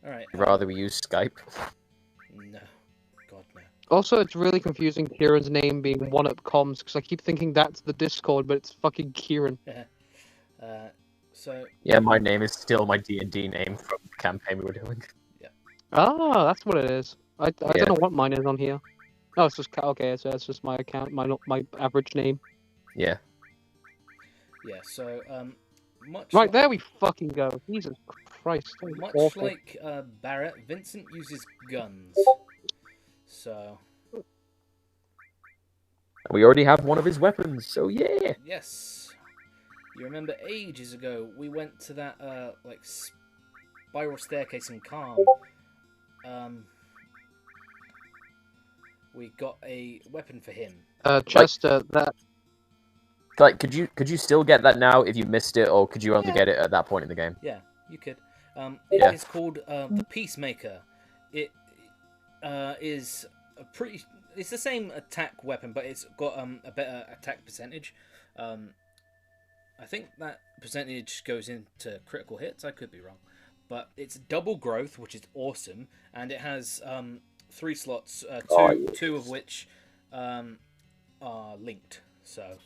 Alright. Rather we use Skype. No. God, no. Also, it's really confusing Kieran's name being One Up Comms, because I keep thinking that's the Discord, but it's fucking Kieran. So... Yeah, my name is still my D&D name from the campaign we were doing. Ah, that's what it is. I don't know what mine is on here. Oh, it's just okay. So it's just my account, my average name. Yeah. Yeah. So much Right, there we fucking go. Jesus Christ. Much awful. like Barrett, Vincent uses guns. So We already have one of his weapons, so yeah. yes, you remember ages ago we went to that like spiral staircase in Calm. We got a weapon for him. Chester, that. Like, could you still get that now if you missed it, or could you only get it at that point in the game? Yeah, you could. It is called the Peacemaker. It is a pretty. It's the same attack weapon, but it's got a better attack percentage. I think that percentage goes into critical hits. I could be wrong, but it's double growth, which is awesome, and it has 3 slots, two of which are linked. So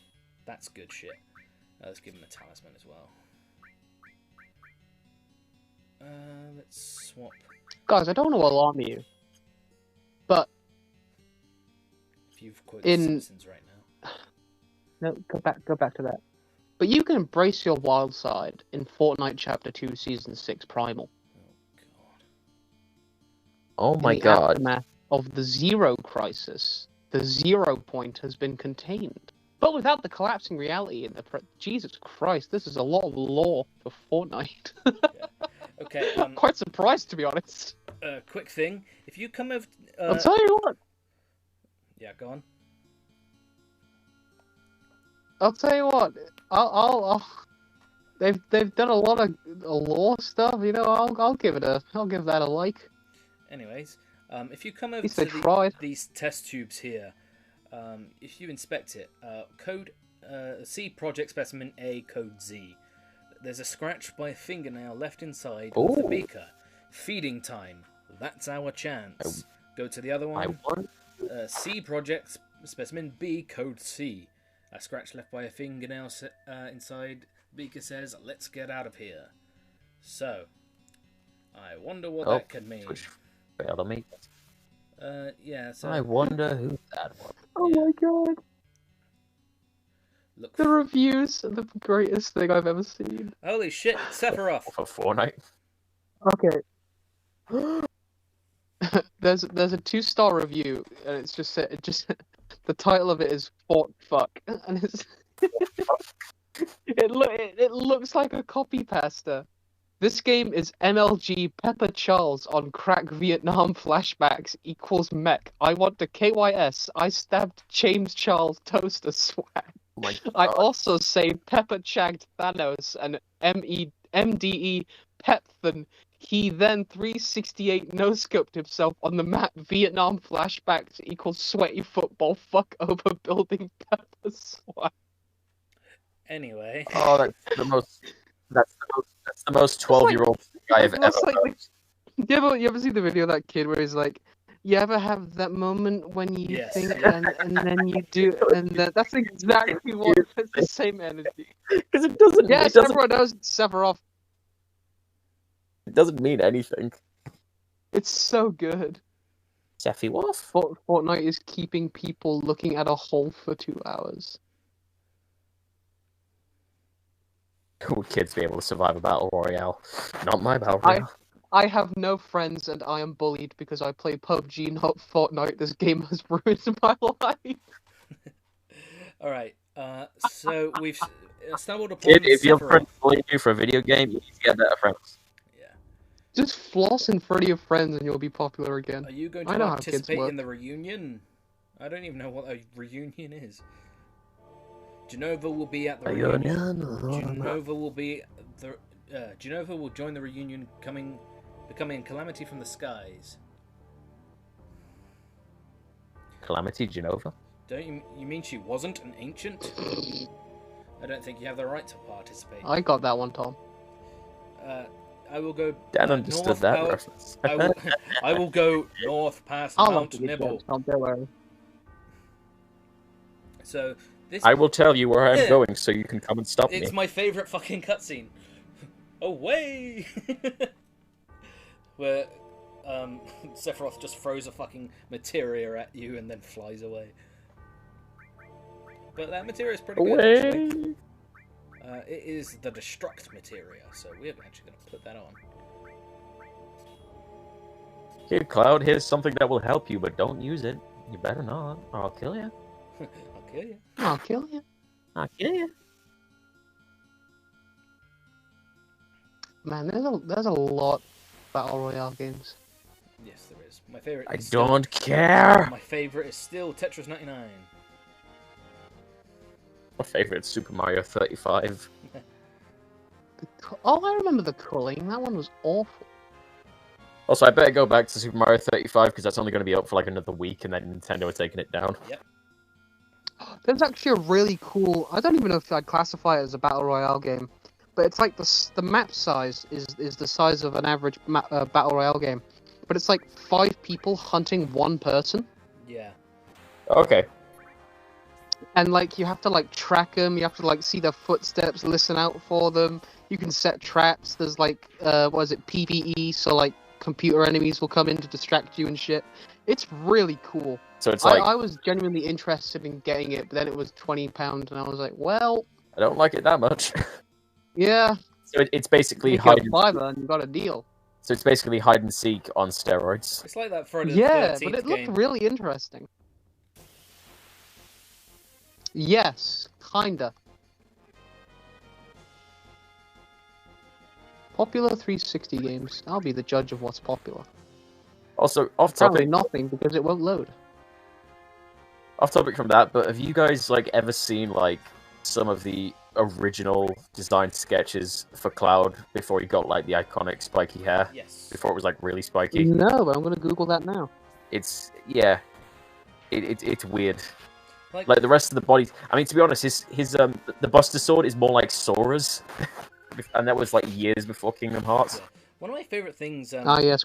that's good shit. Let's give him a talisman as well. Let's swap. Guys, I don't want to alarm you, but If you've quoted Citizens right now. no, go back to that. But you can embrace your wild side in Fortnite Chapter 2, Season 6 Primal. Oh my In the god. aftermath of the Zero Crisis, the 0 point has been contained. But without the collapsing reality in the... Jesus Christ, this is a lot of lore for Fortnite. Okay. I'm quite surprised, to be honest. Quick thing. If you come over... I'll tell you what. Yeah, go on. I'll tell you what. I'll they've done a lot of lore stuff. You know, I'll give that a like. Anyways, if you come over least to they tried. these test tubes here, if you inspect it, code C Project Specimen A code Z. There's a scratch by a fingernail left inside of the beaker. Feeding time. That's our chance. Go to the other one. C Project Specimen B code C. A scratch left by a fingernail inside the beaker says, "Let's get out of here." So, I wonder what that could mean. Failed on me. Yeah. So I wonder who that was. Oh my god. look. The reviews are the greatest thing I've ever seen. Holy shit, Sephiroth. For Fortnite. Okay. there's a 2-star review, and it's just the title of it is Fort Fuck, and it's it looks like a copy pasta. This game is MLG Pepper Charles on crack Vietnam flashbacks equals mech. I want the KYS. I stabbed James Charles toaster swag. Oh my I God. also say Pepper chagged Thanos and MDE Pepthan. He then 368 no-scoped himself on the map. Vietnam flashbacks equals sweaty football. Fuck over building Pepper swag. Anyway. Oh, that's the most 12-year-old thing I have ever heard. You ever see the video of that kid where he's like, you ever have that moment when you think and then you do, and that's exactly what it's the same energy. Because it doesn't. Yes, it doesn't. everyone knows it's Sephiroth. It doesn't mean anything. It's so good. Sephiroth. Fortnite is keeping people looking at a hole for 2 hours. Would kids be able to survive a battle royale? Not my battle royale. I have no friends and I am bullied because I play PUBG, not Fortnite. This game has ruined my life. Alright, so we've stumbled upon Kid, if your Sephiroth. friends bully you for a video game, you need to get better friends. Yeah. Just floss in front of your friends and you'll be popular again. Are you going I to know how kids participate work. in the reunion? I don't even know what a reunion is. Genova will be at the reunion. Genova will be the. Genova will join the reunion, becoming Calamity from the Skies. Calamity Genova? Don't you mean she wasn't an ancient? I don't think you have the right to participate. I got that one, Tom. I will go. Dan understood north that out- reference. I will go north past I'll Mount have to get Nibble. jokes, Tom, don't worry. So this. I will tell you where I'm Yeah. going so you can come and stop It's me. my favorite fucking cutscene. Away! Where Sephiroth just throws a fucking materia at you and then flies away. But that materia is pretty good, actually. Away! It is the destruct materia, so we're actually going to put that on. Here, Cloud, here's something that will help you, but don't use it. You better not, or I'll kill you. I'll kill you. I'll kill you. I'll kill you. Man, there's a lot of Battle Royale games. Yes, there is. My favorite. I is still- don't care. My favorite is still Tetris 99. My favorite is Super Mario 35. Oh, I remember the culling. That one was awful. Also, I better go back to Super Mario 35 because that's only going to be up for like another week, and then Nintendo are taking it down. Yep. There's actually a really cool. I don't even know if I'd classify it as a Battle Royale game, but it's like the map size is the size of an average Battle Royale game, but it's like 5 people hunting one person. Yeah. Okay. And like you have to like track them, you have to like see their footsteps, listen out for them. You can set traps. There's like what is it, PvE? So like computer enemies will come in to distract you and shit. It's really cool. So it's like I was genuinely interested in getting it, but then it was £20, and I was like, well, I don't like it that much. yeah. So it's basically You got hide. a $5 and you got a deal. So it's basically hide and seek on steroids. It's like that Friday the Yeah, 13th but it looked game. really interesting. Yes, kinda. Popular 360 games. I'll be the judge of what's popular. Also, off Probably topic, nothing because it won't load. off topic from that, but have you guys like ever seen like some of the original design sketches for Cloud before he got like the iconic spiky hair? Yes. Before it was like really spiky. No, but I'm gonna Google that now. It's it's weird. Like, Like the rest of the body. I mean, to be honest, his the Buster Sword is more like Sora's, and that was like years before Kingdom Hearts. yeah. One of my favorite things. Ah, yes,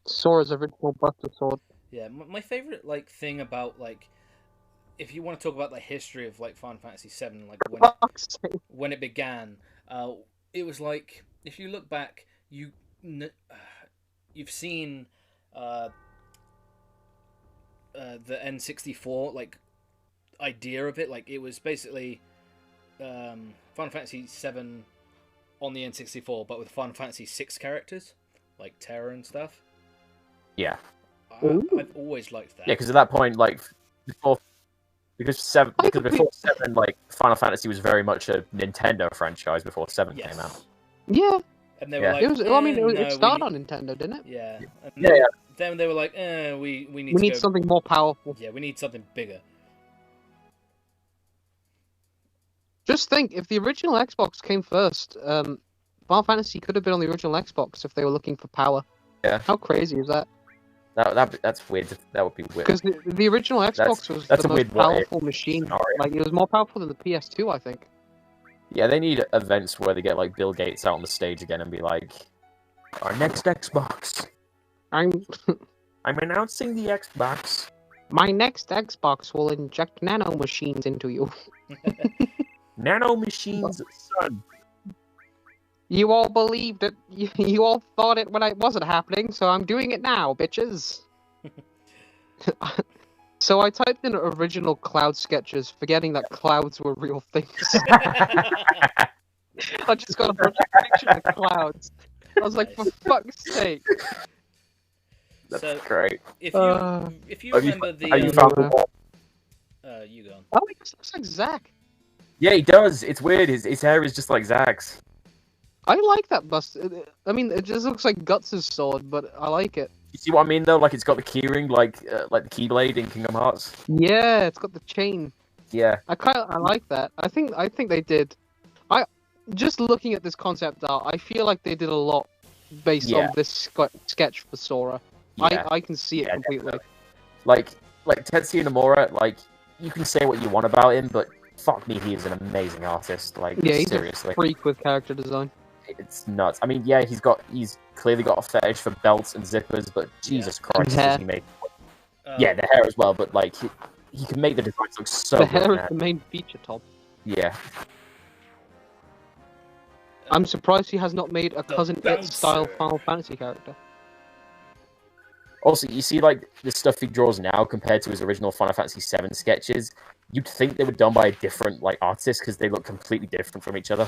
Sora's original Buster Sword. Yeah, my favorite like thing about like, if you want to talk about the history of like Final Fantasy VII, like when it began, it was like if you look back, you've seen the N64 like idea of it. Like it was basically Final Fantasy VII on the N64, but with Final Fantasy VI characters like Terra and stuff. Yeah, I've always liked that. yeah, because at that point, like before before 7, like Final Fantasy was very much a Nintendo franchise before 7 Yes. came out. Yeah, And they were Yeah. like, it was. I mean, no, it started on Nintendo, didn't it? Yeah. And Yeah, yeah. Then they were like, we need We to need go... something more powerful. Yeah, we need something bigger. Just think, if the original Xbox came first, Final Fantasy could have been on the original Xbox if they were looking for power. Yeah. How crazy is that? That's weird. That would be weird. Because the original Xbox was that's the a most weird what if powerful machine. scenario. Like, it was more powerful than the PS2, I think. Yeah, they need events where they get like Bill Gates out on the stage again and be like, "Our next Xbox. I'm announcing the Xbox." My next Xbox will inject nano machines into you. Nano machines, son. You all believed it. You all thought it when it wasn't happening, so I'm doing it now, bitches. So I typed in original cloud sketches, forgetting that clouds were real things. I just got a picture of clouds. I was like, for fuck's sake. That's So, great. If you remember the Have you found the wall? you go on. Oh, he just looks like Zack. Yeah, he does. It's weird. His hair is just like Zack's. I like that bust. I mean, it just looks like Guts' sword, but I like it. You see what I mean though? Like it's got the keyring, like the Keyblade in Kingdom Hearts. Yeah, it's got the chain. Yeah. I like that. I think they did. Just looking at this concept art, I feel like they did a lot based on this sketch for Sora. Yeah. I can see it completely. Definitely. Like Tetsuya Nomura, like you can say what you want about him, but fuck me, he is an amazing artist. Like Yeah, he's seriously, a freak with character design. it's nuts. I mean, yeah, he's clearly got a fetish for belts and zippers, but Jesus Christ, does he make? Yeah, the hair as well, but like he can make the designs look so. The hair good, is the main feature, Tom. Yeah. I'm surprised he has not made a Cousin It style Final Fantasy character. Also, you see, like, the stuff he draws now compared to his original Final Fantasy VII sketches, you'd think they were done by a different, like, artist, because they look completely different from each other.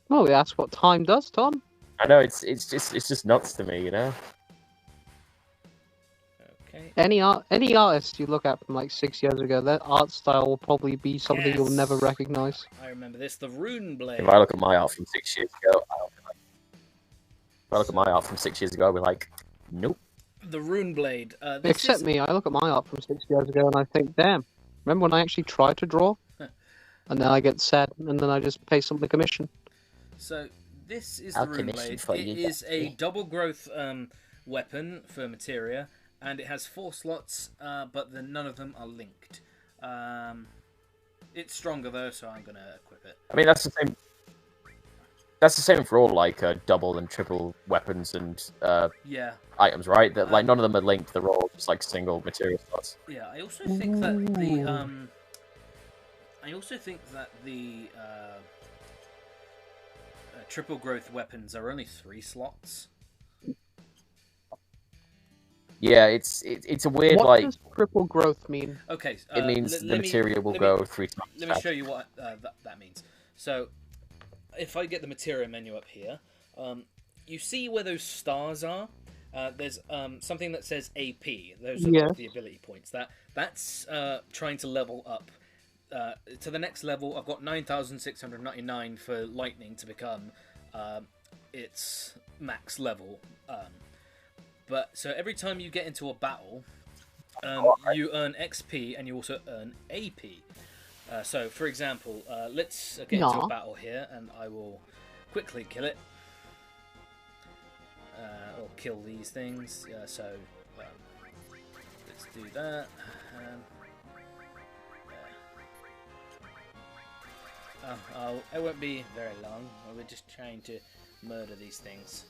Well, that's what time does, Tom. I know, it's just nuts to me, you know? Okay. Any artist you look at from, like, 6 years ago, their art style will probably be something you'll never recognize. I remember this, the Rune Blade. If I look at my art from 6 years ago, I'll be like, nope. The Rune Blade. Except me, I look at my art from 6 years ago and I think, damn, remember when I actually tried to draw? And then I get sad, and then I just pay something commission. So, this is the Rune Blade. It is a double growth weapon for materia, and it has 4 slots, but none of them are linked. It's stronger though, so I'm gonna equip it. I mean, that's the same. That's the same for all like double and triple weapons and items, right? That like none of them are linked; they're all just like single material slots. Yeah, I also think that the triple growth weapons are only 3 slots. Yeah, it's a weird what like. What does triple growth mean? Okay, it means the materia will go 3 times. Let me show you what that means. So, if I get the materia menu up here, you see where those stars are. There's something that says AP. Those are the ability points. That's trying to level up to the next level. I've got 9,699 for lightning to become its max level. But so every time you get into a battle, you earn XP and you also earn AP. So, for example, let's get into a battle here, and I will quickly kill it. Or kill these things. So, let's do that. It won't be very long. We're just trying to murder these things.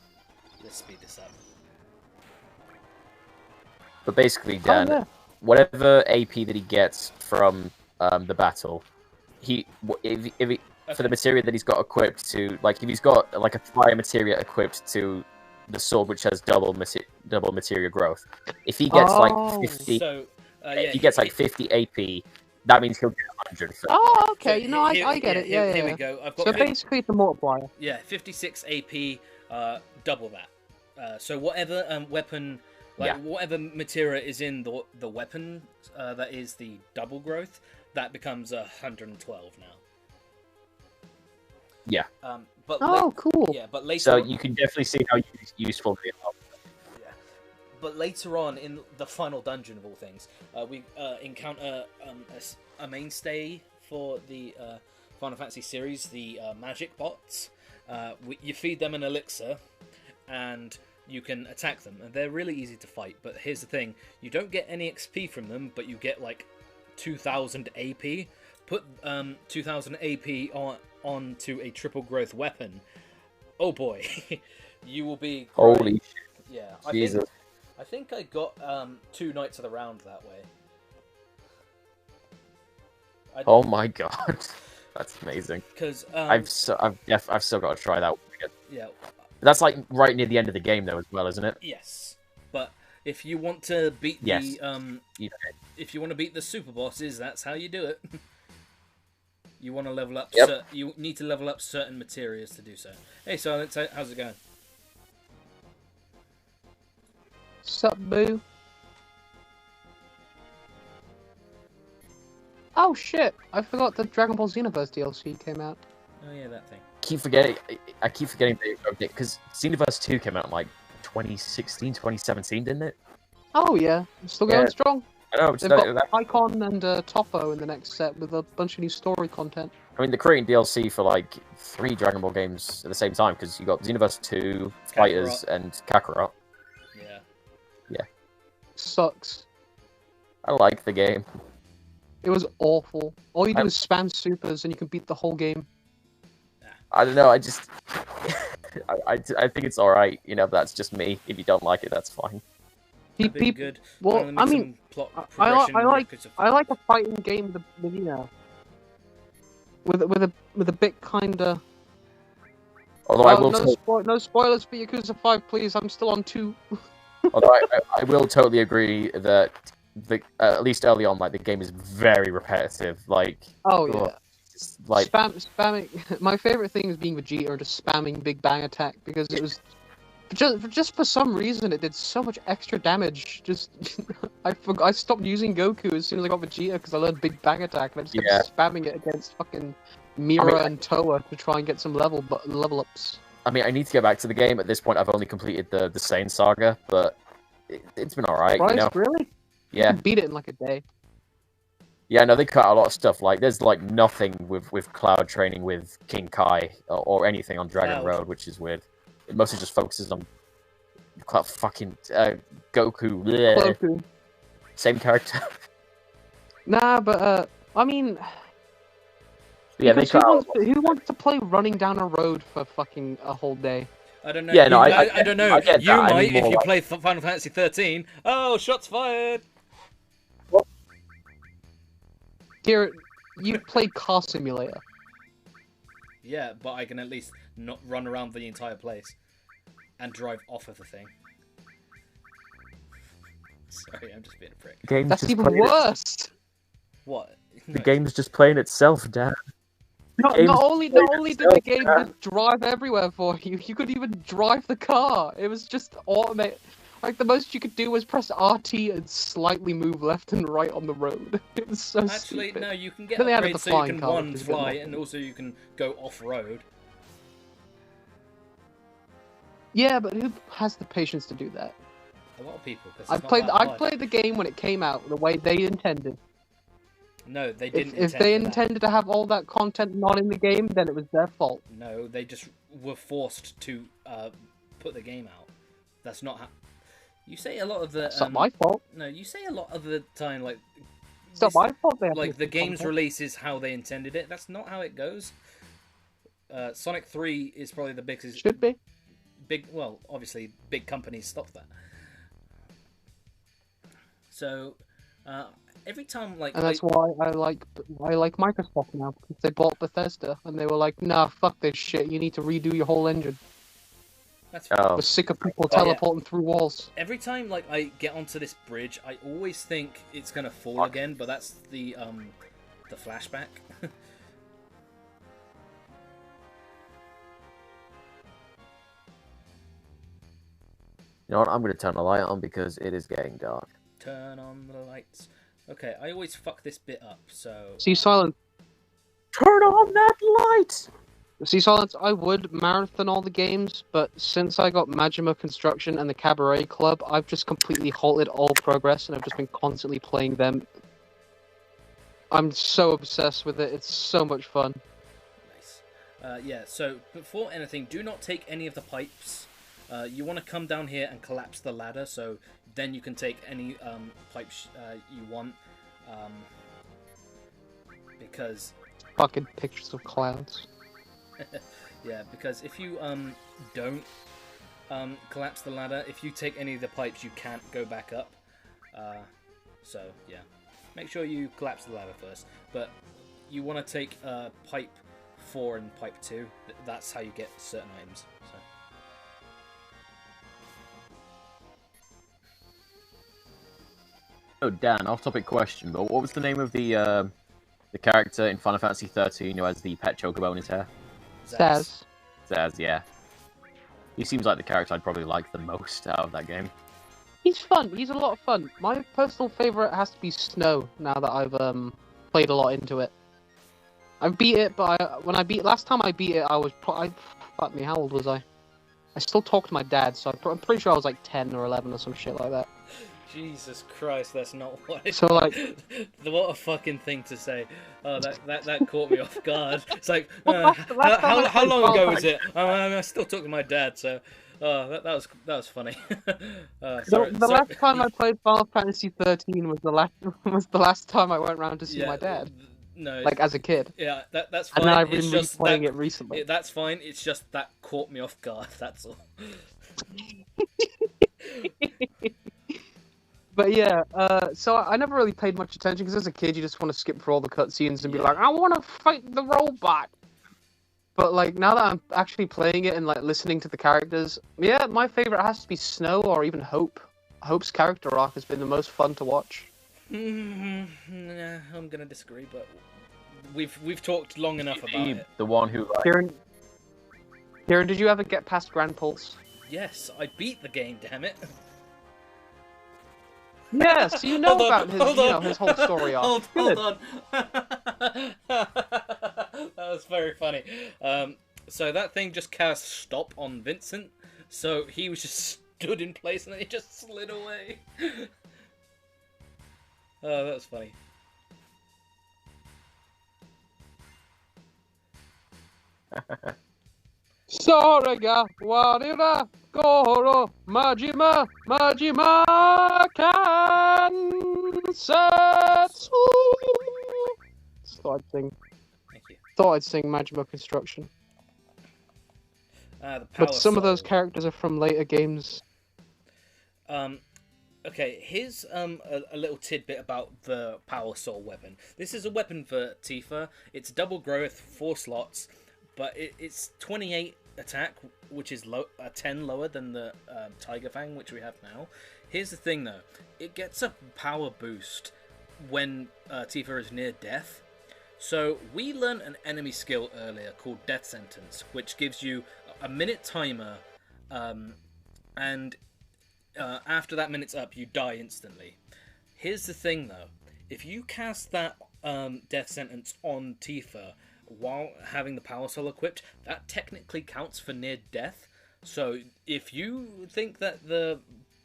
Let's speed this up. But basically, Dan, whatever AP that he gets from the battle, for the materia that he's got equipped to, like if he's got like a fire materia equipped to the sword which has double materia growth, if he gets like 50, if he gets like 50 AP, that means he'll get 100. Oh, okay. So I get it. Yeah, here we go. I've got so basically, it's a multiplier. Yeah, 56 AP, double that. So whatever weapon. Whatever materia is in the weapon that is the double growth, that becomes 112 now. Yeah. But cool. Yeah, but later. So you can definitely see how useful they are. Yeah. But later on in the final dungeon of all things, we encounter a mainstay for the Final Fantasy series, the magic bots. You feed them an elixir, and you can attack them, and they're really easy to fight. But here's the thing, you don't get any XP from them, but you get like 2,000 AP. Put 2,000 AP onto a triple growth weapon. Oh boy, you will be great. Holy shit. Yeah, Jesus. I think I got 2 Knights of the Round that way. Oh my god. That's amazing. Because I've still got to try that one again. yeah. That's like right near the end of the game though, as well, isn't it? Yes, but if you want to beat Yes. the if you want to beat the super bosses, that's how you do it. You want to level up. Yep. You need to level up certain materials to do so. Hey, Silence, how's it going? Sup, boo? Oh shit! I forgot the Dragon Ball Xenoverse DLC came out. Oh yeah, that thing. I keep forgetting because Xenoverse 2 came out in like 2016, 2017, didn't it? Oh yeah, it's still going Yeah. strong. I know. They've got Icon and Topo in the next set with a bunch of new story content. I mean, they're creating DLC for like 3 Dragon Ball games at the same time because you got Xenoverse 2, Fighters, and Kakarot. Yeah. Sucks. I like the game. It was awful. All you do is spam supers and you can beat the whole game. I don't know. I just, I think it's all right. You know, that's just me. If you don't like it, that's fine. Good. Well, I mean, I like a fighting game with you know, with a bit kinda. Although I will. No spoilers for Yakuza 5, please. I'm still on 2. Although I will totally agree that at least early on, like the game is very repetitive. Like like spamming. My favorite thing is being Vegeta or just spamming Big Bang Attack because it was just for some reason it did so much extra damage. Just I stopped using Goku as soon as I got Vegeta because I learned Big Bang Attack and I just kept spamming it against fucking Mira and Toa to try and get some level ups. I mean, I need to go back to the game. At this point, I've only completed the Saiyan saga, but it's been alright. You know? Really? Yeah. You can beat it in like a day. Yeah, no, they cut out a lot of stuff. Like, there's like nothing with Cloud training with King Kai or anything on Dragon Road, which is weird. It mostly just focuses on Cloud fucking Goku. Goku. Same character. Nah, but I mean, yeah, they cut who wants to play running down a road for fucking a whole day? I don't know. Yeah, no, I don't know. You might if you like... play Final Fantasy 13. Oh, shots fired! Garrett, you played Car Simulator. Yeah, but I can at least not run around the entire place and drive off of the thing. Sorry, I'm just being a prick. That's even worse. What? The game's just playing itself, Dad. Not only did the game just drive everywhere for you, you couldn't even drive the car. It was just automated. Like, the most you could do was press RT and slightly move left and right on the road. It was so stupid. No, you can get then upgrades so you can fly, and also you can go off-road. Yeah, but who has the patience to do that? A lot of people. I played the game when it came out the way they intended. No, they didn't. If they intended to have all that content not in the game, then it was their fault. No, they just were forced to put the game out. That's not how... You say a lot of the... It's not my fault. No, you say a lot of the time, like... It's not my fault. Like, the game's release is how they intended it. That's not how it goes. Sonic 3 is probably the biggest... Should be. Well, obviously, big companies stopped that. So, every time, like... And that's why I like Microsoft now, because they bought Bethesda, and they were like, nah, fuck this shit, you need to redo your whole engine. That's We're sick of people teleporting through walls. Every time, like, I get onto this bridge, I always think it's gonna fall again, but that's the flashback. You know what? I'm going to turn the light on because it is getting dark. Turn on the lights. Okay, I always fuck this bit up, so... See, Silence. Turn on that light! See, Silence, I would marathon all the games, but since I got Majima Construction and the Cabaret Club, I've just completely halted all progress, and I've just been constantly playing them. I'm so obsessed with it. It's so much fun. Nice. Yeah, so before anything, do not take any of the pipes. You want to come down here and collapse the ladder, so then you can take any pipes you want. Because... Fucking pictures of clouds. Yeah, because if you don't collapse the ladder, if you take any of the pipes, you can't go back up. So, yeah. Make sure you collapse the ladder first. But you want to take pipe 4 and pipe 2. That's how you get certain items. So. Oh, Dan, off-topic question, but what was the name of the character in Final Fantasy 13 who has the pet chocobo in his hair? Says. Zaz, yeah. He seems like the character I'd probably like the most out of that game. He's fun. He's a lot of fun. My personal favorite has to be Snow. Now that I've played a lot into it, I beat it, but last time I beat it, fuck me, how old was I? I still talk to my dad, so I'm pretty sure I was like 10 or 11 or some shit like that. Jesus Christ, that's not what I... So, like... What a fucking thing to say. Oh, that caught me off guard. It's like, last how long ago was it? I still talk to my dad, so... that was funny. The last time I played Final Fantasy 13 was the last time I went round to see my dad. No, like as a kid. Yeah, that's fine. And then I've been replaying it recently. That's fine. It's just that caught me off guard. That's all. But yeah, so I never really paid much attention because as a kid you just want to skip through all the cutscenes and be like, I want to fight the robot. But like now that I'm actually playing it and like listening to the characters, yeah, my favorite has to be Snow or even Hope. Hope's character arc has been the most fun to watch. Nah, I'm gonna disagree, but we've talked long enough about it. The one who Kieran, did you ever get past Grand Pulse? Yes, I beat the game. Damn it. Yes, you know about his whole story arc. Hold on. That was very funny. So that thing just cast stop on Vincent, so he was just stood in place and then he just slid away. Oh, that was funny. Sorega warira goro majima kansetsu. Thought I'd sing. Thank you. Thought I'd sing Majima Construction. But some of those characters are from later games. Okay, here's a little tidbit about the Power Soul weapon. This is a weapon for Tifa. It's double growth, 4 slots, but it's 28 attack, which is 10 lower than the Tiger Fang, which we have now. Here's the thing, though. It gets a power boost when Tifa is near death. So we learned an enemy skill earlier called Death Sentence, which gives you a minute timer, and after that minute's up, you die instantly. Here's the thing, though. If you cast that Death Sentence on Tifa while having the Power Soul equipped, that technically counts for near death. So if you think that the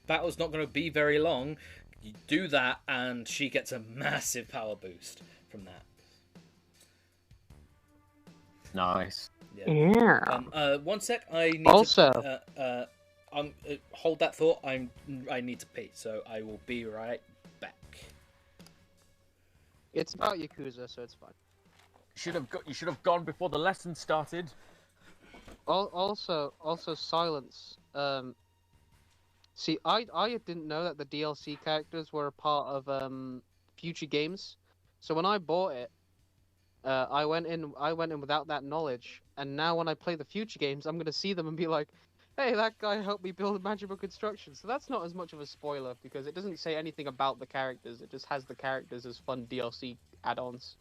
battle's not going to be very long, you do that and she gets a massive power boost from that. Nice. Yeah. One sec, I need also to... hold that thought. I need to pee, so I will be right back. It's about Yakuza, so it's fine. You should have gone before the lesson started. Also, silence. See, I didn't know that the DLC characters were a part of future games. So when I bought it, I went in without that knowledge, and now when I play the future games, I'm gonna see them and be like, hey, that guy helped me build Magical Construction. So that's not as much of a spoiler, because it doesn't say anything about the characters. It just has the characters as fun DLC add-ons.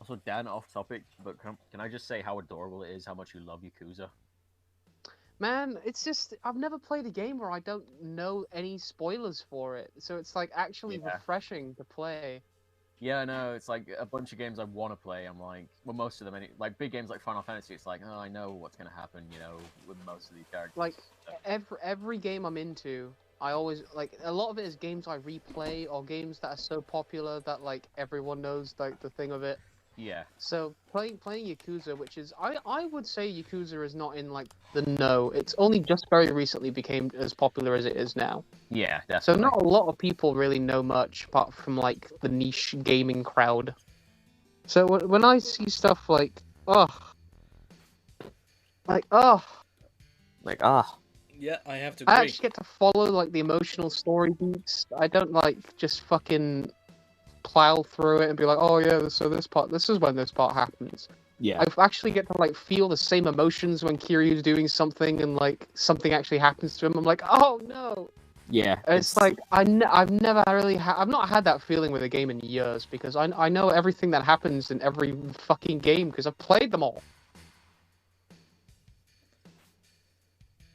Also, Dan, off topic, but can I just say how adorable it is, how much you love Yakuza? Man, it's just, I've never played a game where I don't know any spoilers for it. So it's like actually refreshing to play. Yeah, no, it's like a bunch of games I want to play. I'm like, well, most of them, like big games like Final Fantasy, it's like, oh, I know what's going to happen, you know, with most of these characters. Like, every game I'm into, I always, like, a lot of it is games I replay, or games that are so popular that, like, everyone knows, like, the thing of it. Yeah. So, playing Yakuza, which is, I would say Yakuza is not in, like, the know. It's only just very recently became as popular as it is now. Yeah, definitely. So not a lot of people really know much, apart from, like, the niche gaming crowd. So when I see stuff like, Yeah, I have to agree. I actually get to follow, like, the emotional story beats. I don't, like, just fucking plow through it and be like, oh yeah, so this is when this part happens. Yeah. I actually get to like feel the same emotions when Kiryu's doing something and like something actually happens to him. I'm like, oh no. Yeah. It's like I've never really I've not had that feeling with a game in years because I know everything that happens in every fucking game because I've played them all.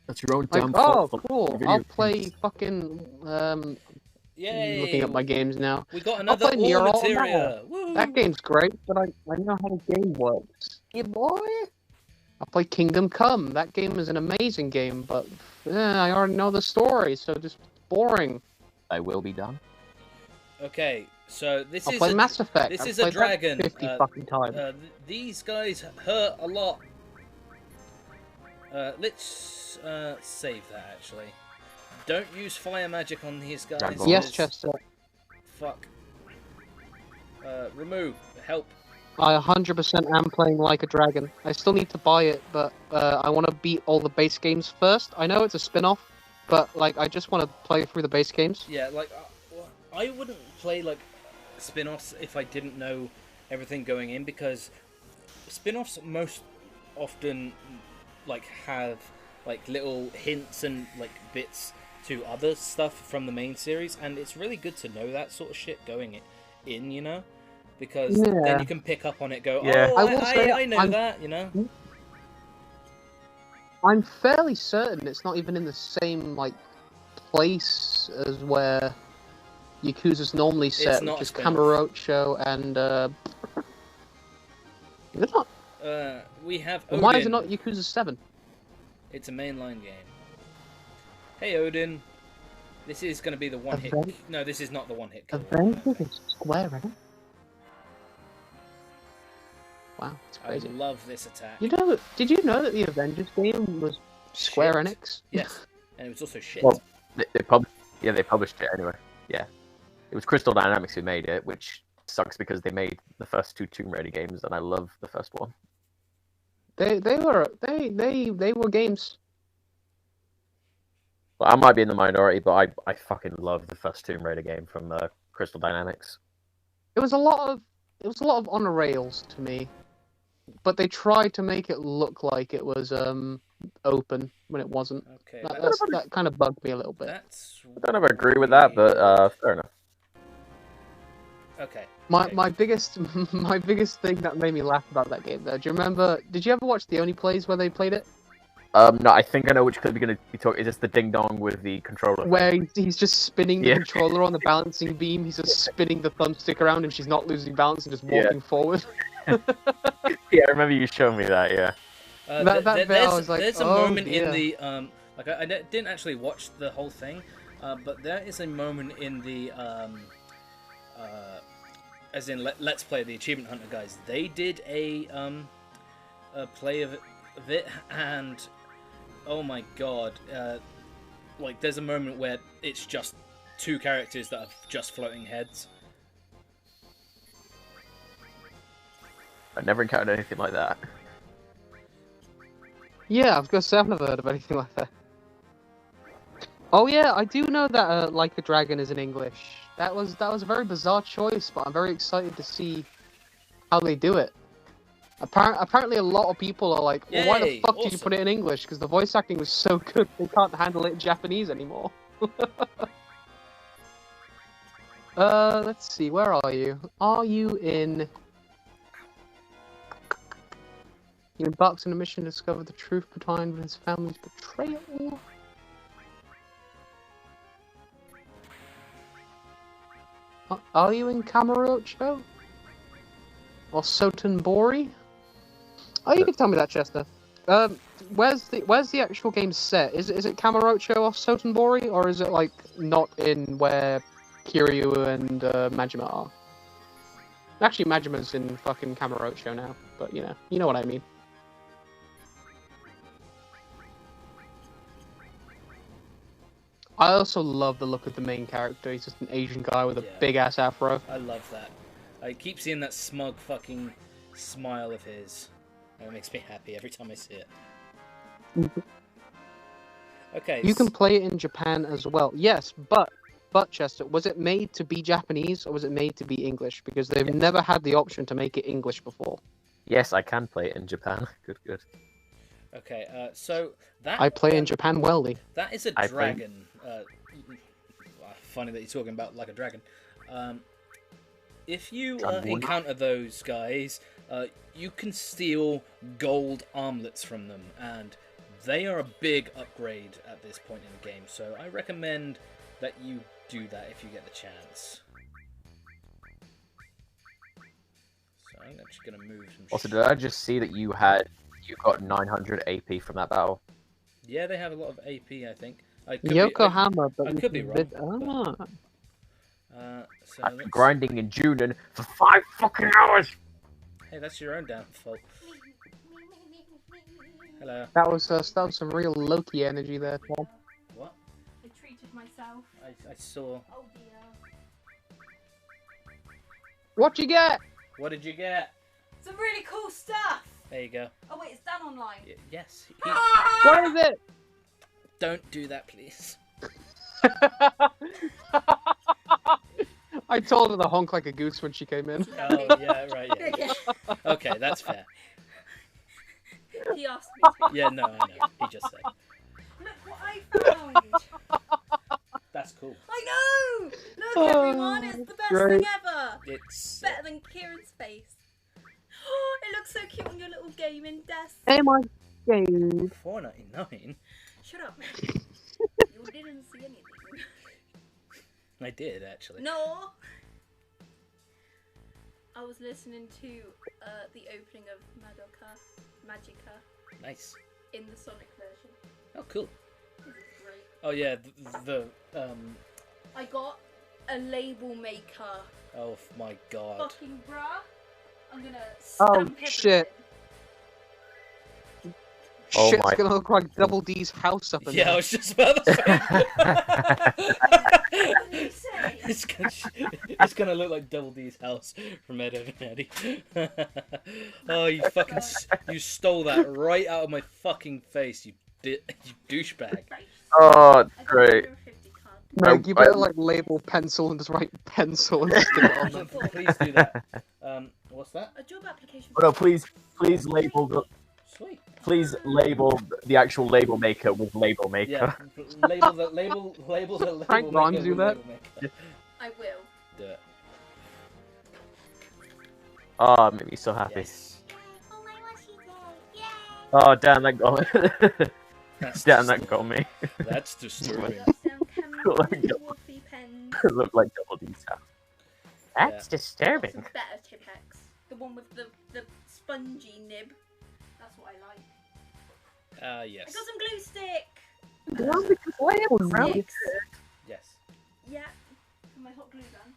That's your own Like, damn oh, fault. cool. I'll play fucking Yay! looking at my games now. We got another play Nier ore Automata. materia. Woo! That game's great, but I know how the game works. Yeah, boy. I play Kingdom Come. That game is an amazing game, but I already know the story, so just boring. I will be done. Okay, so this I'll is play Mass Effect. this I've is a played that dragon. 50 fucking times. These guys hurt a lot. Let's save that actually. Don't use fire magic on these guys. Dragon. Yes, Chester. Fuck. Remove. Help. I 100% am playing Like a Dragon. I still need to buy it, but I want to beat all the base games first. I know it's a spin-off, but like I just want to play through the base games. Yeah, like I wouldn't play like spin-offs if I didn't know everything going in, because spin-offs most often like have like little hints and like bits to other stuff from the main series, and it's really good to know that sort of shit going in, you know, because then you can pick up on it, go, Yeah. oh, I know that, you know. I'm fairly certain it's not even in the same like place as where Yakuza's normally set, not which is a spin-off. Kamurocho and is it not? We have Then Odin. why is it not Yakuza 7? It's a mainline game. Hey Odin, this is going to be the one-hit. No, this is not the one-hit kill. Avengers is Square Enix? Wow, it's I crazy. love this attack. Did you know that the Avengers game was Square Shit. Enix? Yes, and it was also shit. Well, they published it anyway. Yeah. It was Crystal Dynamics who made it, which sucks because they made the first two Tomb Raider games, and I love the first one. They were games. Well, I might be in the minority, but I fucking love the first Tomb Raider game from Crystal Dynamics. It was a lot of on rails to me, but they tried to make it look like it was open when it wasn't. Okay, That kind of bugged me a little bit. that's I don't ever agree with that, but fair enough. okay. My biggest thing that made me laugh about that game though. Do you remember? Did you ever watch the Only Plays where they played it? No, I think I know which clip you're going to be talking. Is this the ding dong with the controller? Where he's just spinning the Yeah. controller on the balancing beam. He's just spinning the thumbstick around, and she's not losing balance and just walking forward. Yeah, I remember you showing me that. Yeah. That bit, I was like, there's a oh, moment dear. in the like I didn't actually watch the whole thing, but there is a moment in the as in Let's Play, the Achievement Hunter guys. They did a play of it, and oh my god, like there's a moment where it's just two characters that are just floating heads. I've never encountered anything like that. Yeah, I was gonna say I've never heard of anything like that. Oh yeah, I do know that Like a Dragon is in English. That was a very bizarre choice, but I'm very excited to see how they do it. Apparently a lot of people are like, well, why the Yay, fuck did you awesome. put it in English? Because the voice acting was so good, they can't handle it in Japanese anymore. Let's see, where are you? Are you in... He embarks on a mission to discover the truth behind his family's betrayal. Are you in Kamurocho? Or Sotenbori? Oh, you can tell me that, Chester. Where's the actual game set? Is it Kamurocho or Sotenbori, or is it like not in where Kiryu and Majima are? Actually, Majima's in fucking Kamurocho now, but you know what I mean. I also love the look of the main character. He's just an Asian guy with a big ass afro. I love that. I keep seeing that smug fucking smile of his. And it makes me happy every time I see it. Okay. You can play it in Japan as well. Yes, but But Chester, was it made to be Japanese or was it made to be English? Because they've never had the option to make it English before. Yes, I can play it in Japan. Good. Okay, so that I play in Japan welly. that is a I play- dragon. Funny that you're talking about like a dragon. If you encounter those guys, you can steal gold armlets from them, and they are a big upgrade at this point in the game. So I recommend that you do that if you get the chance. So I'm actually gonna move some. Also, did I just see that you got 900 AP from that battle? Yeah, they have a lot of AP, I think. I could Yokohama, Be, but I we could be can wrong. vid- So I've been let's- grinding in Junin for 5 fucking hours! Hey, that's your own downfall. Hello. That was some real Loki energy there, Tom. What? I treated myself. I saw. Oh dear. What you get? What did you get? Some really cool stuff. There you go. Oh wait, it's done online. Yes. What is it? Don't do that, please. I told her to honk like a goose when she came in. Oh, yeah, right, yeah. Okay, that's fair. He asked me to. Yeah, no, I know. He just said. Look what I found. That's cool. I know. Look, everyone, it's the best great. thing ever. It's... Better than Kieran's face. Oh, it looks so cute on your little gaming desk. Hey, my game. $4.99? Shut up. You didn't see anything. I did, actually. No. I was listening to the opening of Magica Nice. in the Sonic version. Oh, cool. This is great. Oh, yeah, the I got a label maker. oh, my God. Fucking bruh. I'm gonna Oh, stamp shit. Oh Shit's my- gonna look like Double D's house up in Yeah, I there. was just about to say. What did you say? It's gonna look like Double D's house from Ed, Ed and Eddie. Oh, you fucking you stole that right out of my fucking face, you douchebag. Right. Oh, I got great. 150 card. Meg, you better like label pencil and just write pencil and stick it on them. Please do that. What's that? A job application. Oh, no, please label Sweet. Please label the actual label maker with label maker. Yeah. Label the label Frank maker Ron with do that? label maker. I will. Do it. Oh, it made me so happy. Yes. Oh my washi day! Yay! Oh, damn, that got me. That's Damn, that got me. That's disturbing. Look Look like Double D's house. That's Yeah. disturbing. Some better Tipex. The one with the spongy nib. That's what I like. I Yes. got some glue stick! Around Sticks. Yes. Yeah. For my hot glue gun.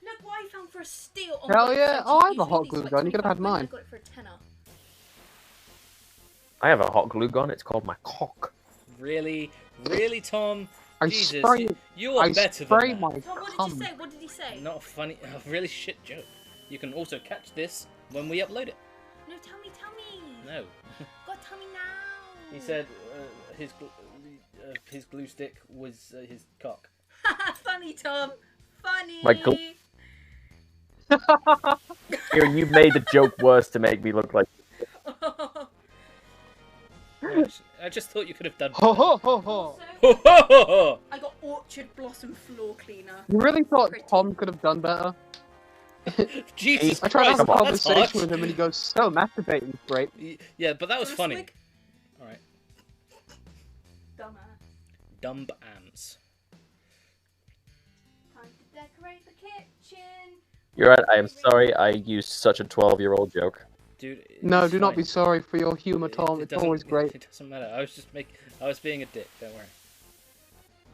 Look what I found for a steal. Oh, Hell my God, yeah. so Oh, I have a usually hot these glue are like gun. You could have had 25 quid, mine. I got it for a tenner. I have a hot glue gun. It's called my cock. Really, really, Tom. I Jesus, spray, you are I better spray than my that. Tom, what did cum. you say? What did he say? Not a funny, a really shit joke. You can also catch this when we upload it. No, tell me. No. God, tell me now. He said his glue stick was his cock. Funny, Tom. Funny. My Kieran, you made the joke worse to make me look like. I just thought you could have done. Ho ho ho ho! Also, I got Orchard Blossom floor cleaner. You really thought Pretty. Tom could have done better? Jesus I tried to Christ, have a that's conversation harsh. with him and he goes, so masturbating's great. Yeah, but that was First funny. wig. Alright. Dumbass. Dumb ants. Time to decorate the kitchen. You're right. I am sorry. I used such a 12-year-old joke. Dude. No, it's do not fine. be sorry for your humour, It- Tom. it It's doesn't- always great. It doesn't matter. I was being a dick, don't worry.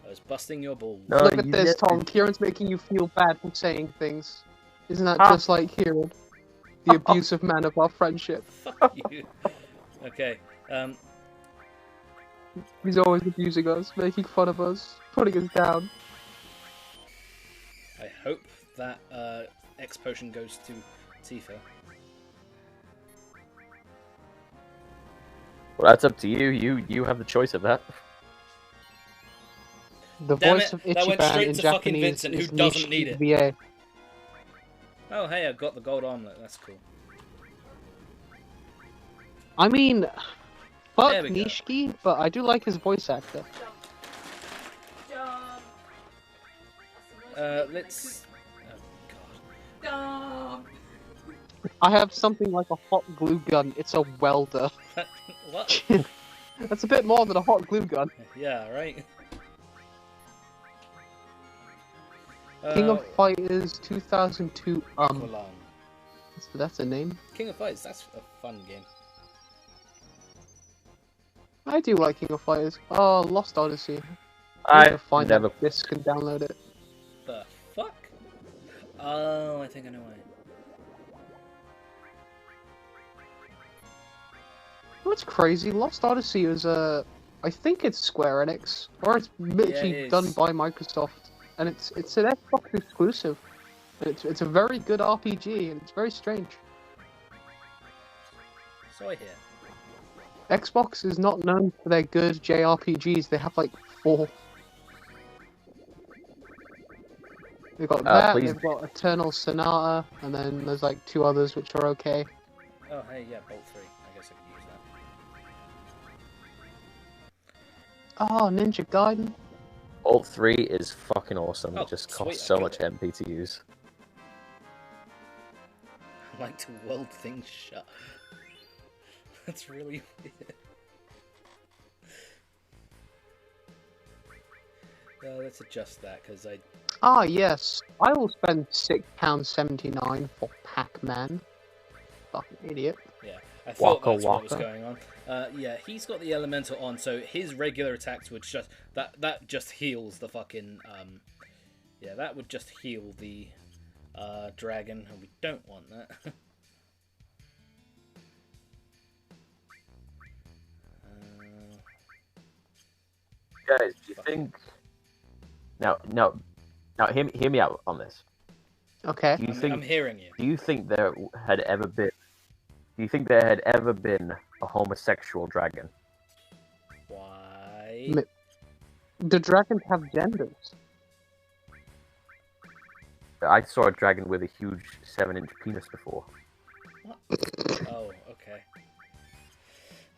I was busting your balls. No, Look at you this, did- Tom. Kieran's making you feel bad for saying things. Isn't that Huh? just like Kieran? The abusive man of our friendship. Fuck you. Okay. He's always abusing us, making fun of us, putting us down. I hope that X potion goes to Tifa. Well, that's up to you. You have the choice of that. The Damn voice it, of that went Ichiban straight in to fucking Japanese Vincent, who is doesn't need it. VA. Oh, hey, I got the gold armlet. That's cool. I mean, fuck There we go. Nishiki, but I do like his voice actor. Jump. That's the noise Let's. Oh god. Jump. I have something like a hot glue gun. It's a welder. What? That's a bit more than a hot glue gun. Yeah, right. King of Fighters 2002. Aqualung. That's a name. King of Fighters. That's a fun game. I do like King of Fighters. Oh, Lost Odyssey. I need to find never. that disc and download it. The fuck? Oh, I think I know why. What's crazy? Lost Odyssey is I think it's Square Enix, or it's literally it is. done by Microsoft, and it's an Xbox exclusive. It's a very good RPG, and it's very strange. So I hear. Xbox is not known for their good JRPGs. They have like 4. They've got that. please. They've got Eternal Sonata, and then there's like 2 others which are okay. Oh, hey, yeah, Bolt 3. I guess I could use that. Oh, Ninja Gaiden. Alt 3 is fucking awesome. Oh, It just sweet, costs I so got much it. MP to use. I like to weld things shut. That's really weird. Let's adjust that, because I... Ah, yes. I will spend £6.79 for Pac-Man. Fucking idiot. Yeah, I thought Waka that's what was waka. going on. Yeah, he's got the elemental on, so his regular attacks would just... That just heals the fucking... Yeah, that would just heal the dragon, and we don't want that. Guys, do you think? Now, hear me out on this. Okay. Do you I'm think? hearing you. Do you think there had ever been? Do you think there had ever been a homosexual dragon? Why? The dragons have genders. I saw a dragon with a huge 7-inch penis before. Oh, okay.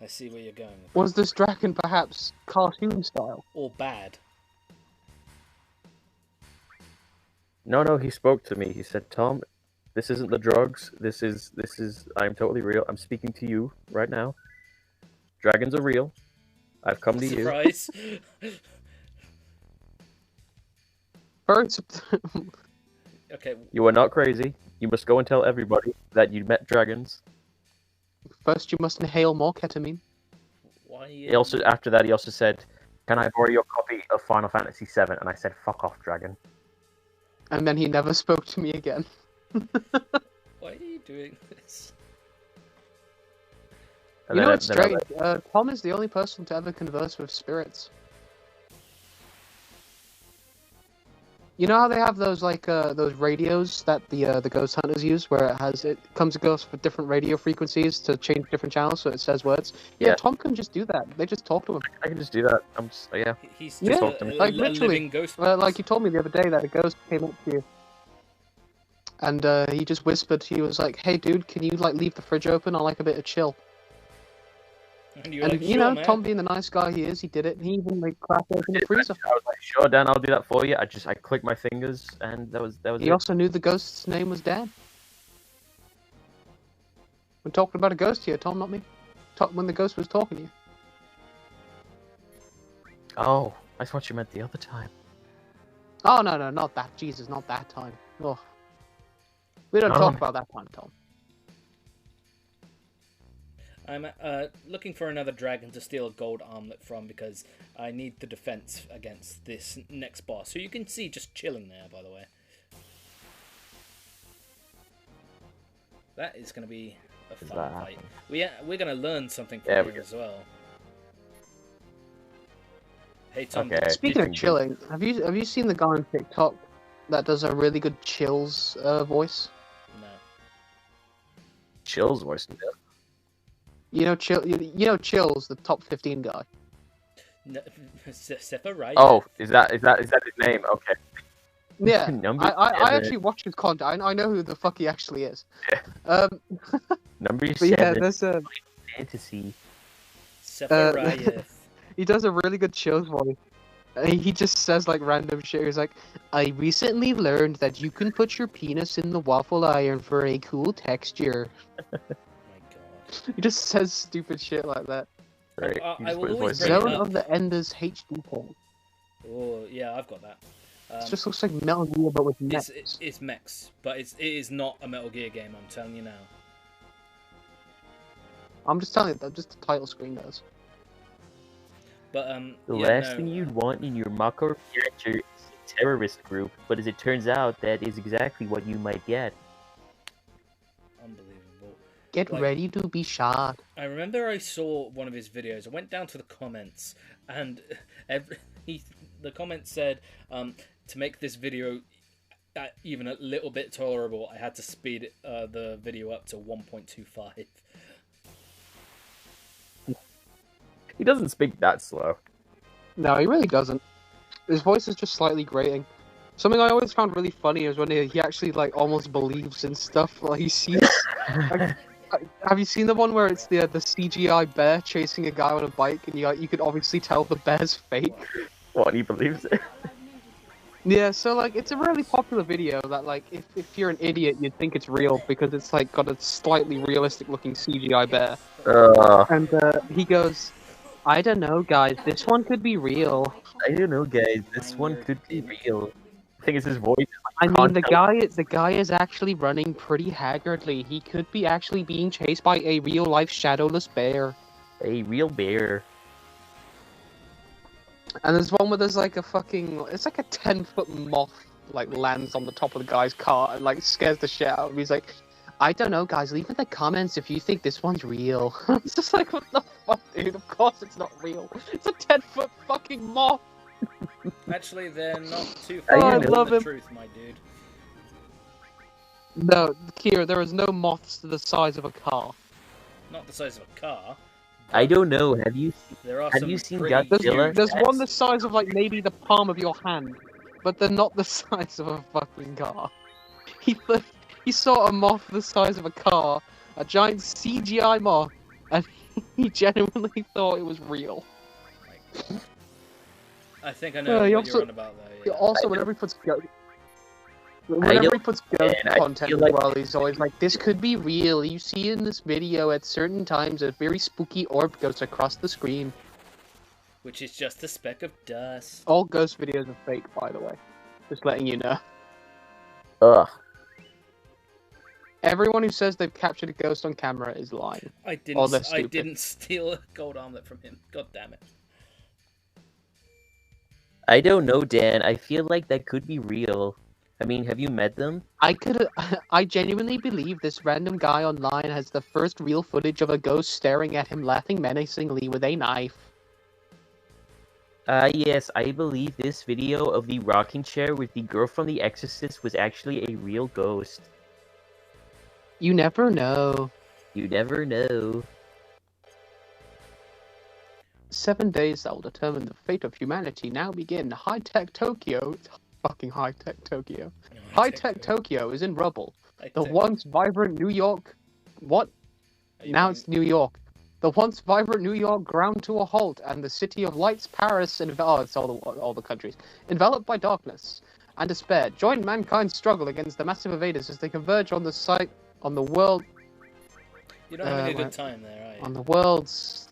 I see where you're going with Was this dragon perhaps cartoon style? Or bad. No, he spoke to me. He said, "Tom, this isn't the drugs. This is. I'm totally real. I'm speaking to you right now. Dragons are real. I've come to you." Surprise! Birds. Okay, You are not crazy. You must go and tell everybody that you met dragons. First, you must inhale more ketamine. why... He also, after that, he also said, "Can I borrow your copy of Final Fantasy VII?" And I said, "Fuck off, dragon." And then he never spoke to me again. Why are you doing this? And You know then- what's then I strange? Tom is the only person to ever converse with spirits. You know how they have those those radios that the ghost hunters use, where it comes and goes with different radio frequencies to change different channels, so it says words. Yeah, Yeah. Tom can just do that. They just talk to him. I can just do that. I'm just, yeah. He's Yeah, just like, a literally. living ghost. Like you told me the other day that a ghost came up to you, and he just whispered. He was like, "Hey, dude, can you like leave the fridge open? I like a bit of chill." And you're And like, you sure, know, man. Tom being the nice guy he is, he did it. And he even like cracked open the freezer. I was like, "Sure, Dan, I'll do that for you." I clicked my fingers, and that was He it. also knew the ghost's name was Dan. We're talking about a ghost here, Tom, not me. When the ghost was talking to you. Oh, I thought you meant the other time. Oh no, not that. Jesus, not that time. Oh, we don't Oh. talk about that time, Tom. I'm looking for another dragon to steal a gold armlet from because I need the defense against this next boss. So you can see just chilling there, by the way. That is going to be a Does fun that fight. happen? We're going to learn something from Yeah, we here do. as well. Hey Tom, Okay. Speaking of Different- chilling, have you seen the guy on TikTok that does a really good chills voice? no. Chill's voice. You know, Chills, the top 15 guy. No, Sephiroth. Oh, is that his name? Okay. Yeah, Number I 7. actually watched his content. I know who the fuck he actually is. Yeah. Number But 7. yeah, there's a Fantasy. Sephiroth. he does a really good chills voice. He just says like random shit. He's like, I recently learned that you can put your penis in the waffle iron for a cool texture. Oh my god. He just says stupid shit like that. Right. I you just will put his always voice bring in. it Zone up. of the Enders HD code. Oh yeah, I've got that. It just looks like Metal Gear, but with It's mechs. it's mechs, but it is not a Metal Gear game. I'm telling you now. I'm just telling you that just the title screen does. But The yeah, last no, thing you'd want in your Mako character is a terrorist group, but as it turns out, that is exactly what you might get. unbelievable. Get Like- ready to be shot. I remember I saw one of his videos. I went down to the comments, and the comments said, to make this video even a little bit tolerable, I had to speed the video up to 1.25. He doesn't speak that slow. No, he really doesn't. His voice is just slightly grating. Something I always found really funny is when he actually like almost believes in stuff. Like he sees. Like, have you seen the one where it's the CGI bear chasing a guy on a bike, and you could obviously tell the bear's fake? What, he believes it? Yeah, so like it's a really popular video that like if you're an idiot you'd think it's real because it's like got a slightly realistic looking CGI bear. And he goes, I don't know guys, this one could be real. I don't know, guys. This one could be real. I think it's his voice. I mean Can't the guy is actually running pretty haggardly. He could be actually being chased by a real life shadowless bear. A real bear. And there's one where there's like a fucking, it's like a 10-foot moth like lands on the top of the guy's car and like scares the shit out of him. He's like, I don't know guys, leave in the comments if you think this one's real. It's just like, what the fuck dude, of course it's not real. It's a 10-foot fucking moth. Actually, they're not too Oh, far I from love the him. truth, my dude. No, Kira, there is no moths to the size of a car. Not the size of a car. I don't know. Have you There are Have some you seen pretty Godzilla? huge There's ones. one the size of like maybe the palm of your hand, but they're not the size of a fucking car. He saw a moth the size of a car, a giant CGI moth, and he genuinely thought it was real. I think I know he what also- you're on about there. He Yeah. also, whenever he puts ghost I content feel as like- well, he's always like, this could be real. You see in this video at certain times a very spooky orb goes across the screen. Which is just a speck of dust. All ghost videos are fake, by the way. Just letting you know. Ugh. Everyone who says they've captured a ghost on camera is lying. I Oh, they're didn't. I stupid. didn't steal a gold armlet from him. God damn it. I don't know, Dan. I feel like that could be real. I mean, have you met them? I genuinely believe this random guy online has the first real footage of a ghost staring at him laughing menacingly with a knife. Yes, I believe this video of the rocking chair with the girl from The Exorcist was actually a real ghost. You never know. You never know. 7 days that will determine the fate of humanity now begin. High-tech Tokyo. Fucking high-tech Tokyo. High-tech Tokyo is in rubble. The once vibrant New York... What? Now it's New York. The once vibrant New York ground to a halt, and the city of lights, Paris, and it's all the countries, enveloped by darkness and despair. Join mankind's struggle against the massive invaders as they converge on the world. You're not having a where- good time there, are you? On the world's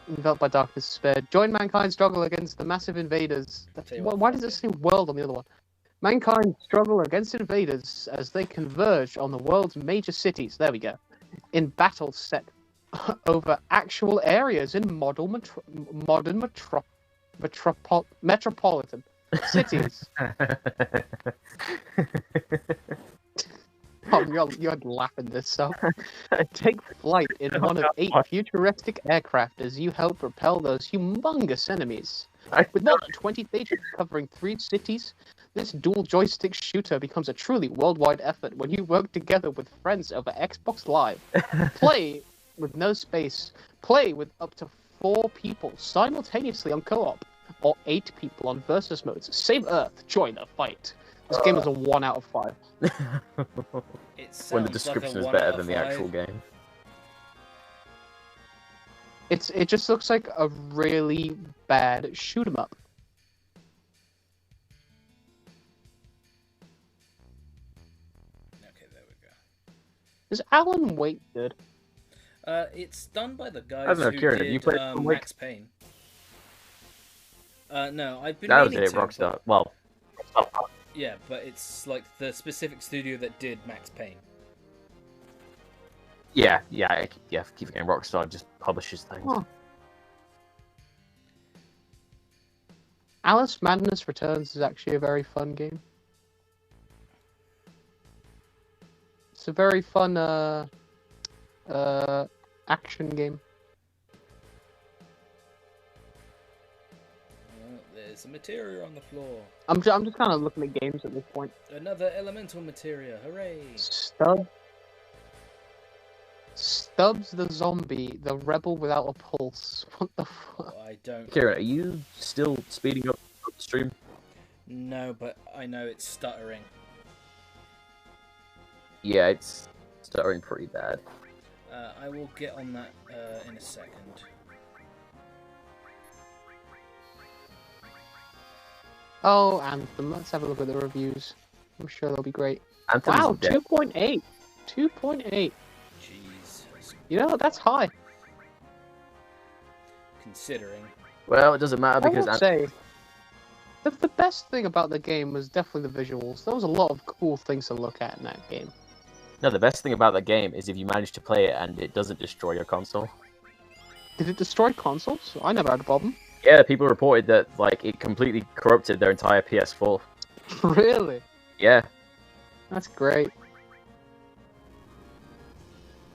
enveloped by darkness, despair. Join mankind's struggle against the massive invaders. Tell you what, Why does it say world on the other one? Mankind struggle against invaders as they converge on the world's major cities. There we go. In battles set over actual areas in modern metropolitan cities. You're laughing this so. Take flight in one of 8 futuristic aircraft as you help repel those humongous enemies. With more than 20 stations covering 3 cities, this dual joystick shooter becomes a truly worldwide effort when you work together with friends over Xbox Live. Play with no space. Play with up to 4 people simultaneously on co-op, or 8 people on versus modes. Save Earth, join the fight. This game is a 1 out of 5. When the description is better than the actual game. It just looks like a really bad shoot 'em up. Okay, there we go. Is Alan Wake good? It's done by the guys I don't know, who Kieran, did have you played Alan Wake? Max Payne. No, I've been That was meaning it, to, Rockstar. but- Well, Yeah, but it's like the specific studio that did Max Payne. yeah, keep forgetting Rockstar just publishes things. Oh. Alice Madness Returns is actually a very fun game. It's a very fun action game. There's a materia on the floor. I'm just kind of looking at games at this point. Another elemental materia, hooray! Stubbs the zombie, the rebel without a pulse. What the fuck? Oh, I don't. Kieran, are you still speeding up the stream? No, but I know it's stuttering. Yeah, it's stuttering pretty bad. I will get on that in a second. Oh, Anthem. Let's have a look at the reviews. I'm sure they'll be great. Anthem's Wow, dead. 2.8. 2.8. Jeez. You know, that's high. Considering. Well, it doesn't matter I because would say the best thing about the game was definitely the visuals. There was a lot of cool things to look at in that game. no, the best thing about that game is if you manage to play it and it doesn't destroy your console. Did it destroy consoles? I never had a problem. Yeah, people reported that like it completely corrupted their entire PS4. Really? Yeah, That's great.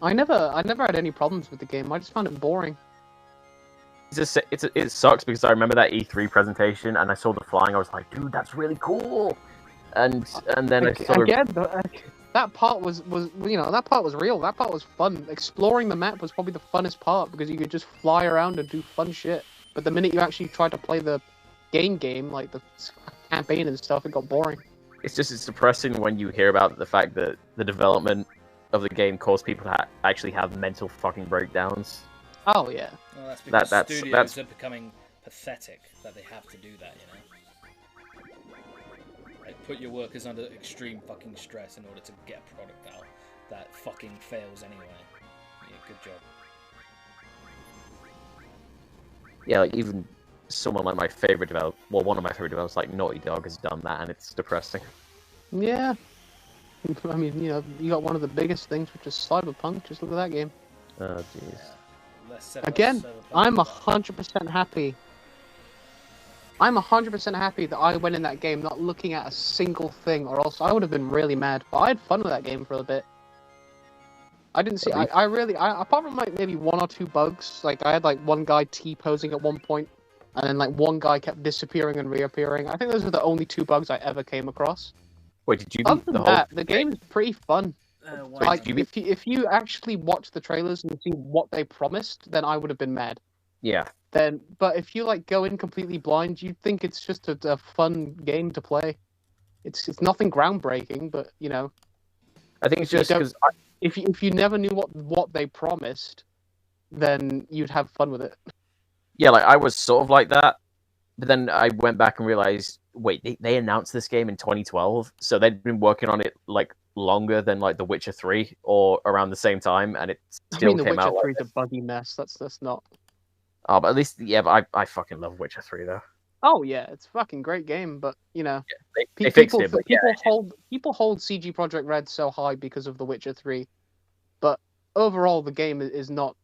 I never had any problems with the game. I just found it boring. it sucks because I remember that E3 presentation and I saw the flying. I was like, dude, that's really cool. And then I sort of Again, that part was that part was real. That part was fun. Exploring the map was probably the funnest part because you could just fly around and do fun shit. But the minute you actually tried to play the game, like the campaign and stuff, it got boring. it's depressing when you hear about the fact that the development of the game caused people to actually have mental fucking breakdowns. Oh yeah. Well, that's because That's- studios are becoming pathetic that they have to do that, you know? Like, put your workers under extreme fucking stress in order to get a product out that fucking fails anyway. Yeah, good job. Yeah, like even someone like my favorite developer, well, one of my favorite developers, like Naughty Dog, has done that, and it's depressing. Yeah. I mean, you got one of the biggest things, which is Cyberpunk. Just look at that game. Oh, jeez. Let's set up Again, Cyberpunk I'm for that. 100% happy. I'm 100% happy that I went in that game not looking at a single thing, or else I would have been really mad. But I had fun with that game for a bit. I didn't see. I really. Apart from like maybe 1 or 2 bugs, like I had like one guy T-posing at one point, and then like one guy kept disappearing and reappearing. I think those were the only 2 bugs I ever came across. Wait, did you Other beat than the whole? that, the game is pretty fun. Why Like not? if you actually watch the trailers and see what they promised, then I would have been mad. Yeah, But if you like go in completely blind, you'd think it's just a fun game to play. It's nothing groundbreaking, but I think it's You just don't- because if you never knew what they promised, then you'd have fun with it. yeah, like I was sort of like that, but then I went back and realized, wait, they announced this game in 2012, so they'd been working on it like longer than like The Witcher 3 or around the same time, and it I still mean, The came Witcher out like 3 is a buggy mess. That's not. Oh, but at least, yeah, but I fucking love Witcher 3 though. Oh yeah, it's a fucking great game, but They fixed it, but yeah, people hold CG Project Red so high because of The Witcher 3, but overall the game is not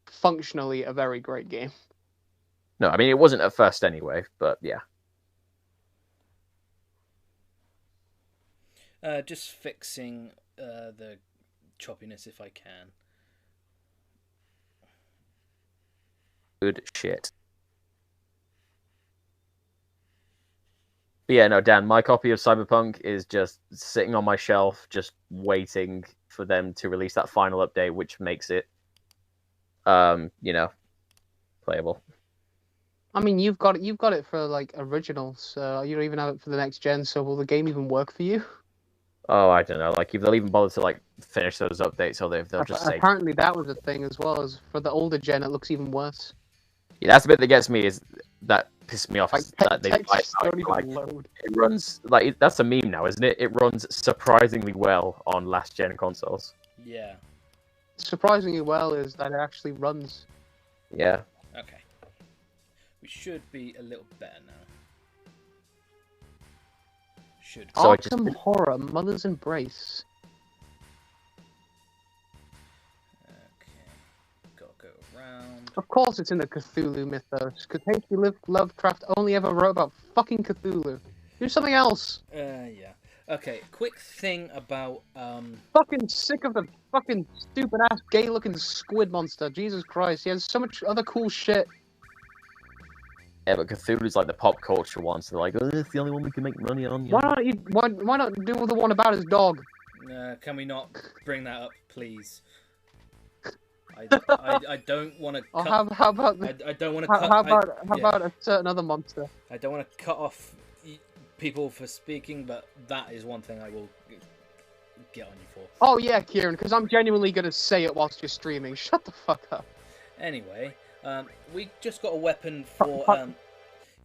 functionally a very great game. no, I mean it wasn't at first anyway, but yeah. Just fixing the choppiness if I can. Good shit. But yeah, no, Dan, my copy of Cyberpunk is just sitting on my shelf, just waiting for them to release that final update, which makes it you know, playable. I mean, you've got it for like originals. You don't even have it for the next gen. So will the game even work for you? Oh, I don't know. Like if they'll even bother to like finish those updates, or they'll just say. Apparently, that was a thing as well. As for the older gen, it looks even worse. Yeah, that's the bit that gets me. Is that pisses me off? Like Is that they textures don't even like load. it runs like that's a meme now, isn't it? It runs surprisingly well on last gen consoles. Yeah. Surprisingly well is that it actually runs. Yeah. Okay. We should be a little better now. Should. So I Arkham Horror, Mother's Embrace. Okay. Gotta go around. Of course, it's in the Cthulhu mythos. Because H.P. Lovecraft only ever wrote about fucking Cthulhu. Do something else. Yeah. Okay. Quick thing about Fucking sick of the fucking stupid ass gay looking squid monster. Jesus Christ, he has so much other cool shit. Yeah, but Cthulhu's like the pop culture one, so they're like, oh, it's the only one we can make money on. Why not do the one about his dog? Can we not bring that up, please? I don't want to. Or how about I don't want to. how about a certain other monster? I don't want to cut off people for speaking, but that is one thing I will get on you for. Oh yeah, Kieran, because I'm genuinely gonna say it whilst you're streaming. Shut the fuck up. Anyway, we just got a weapon for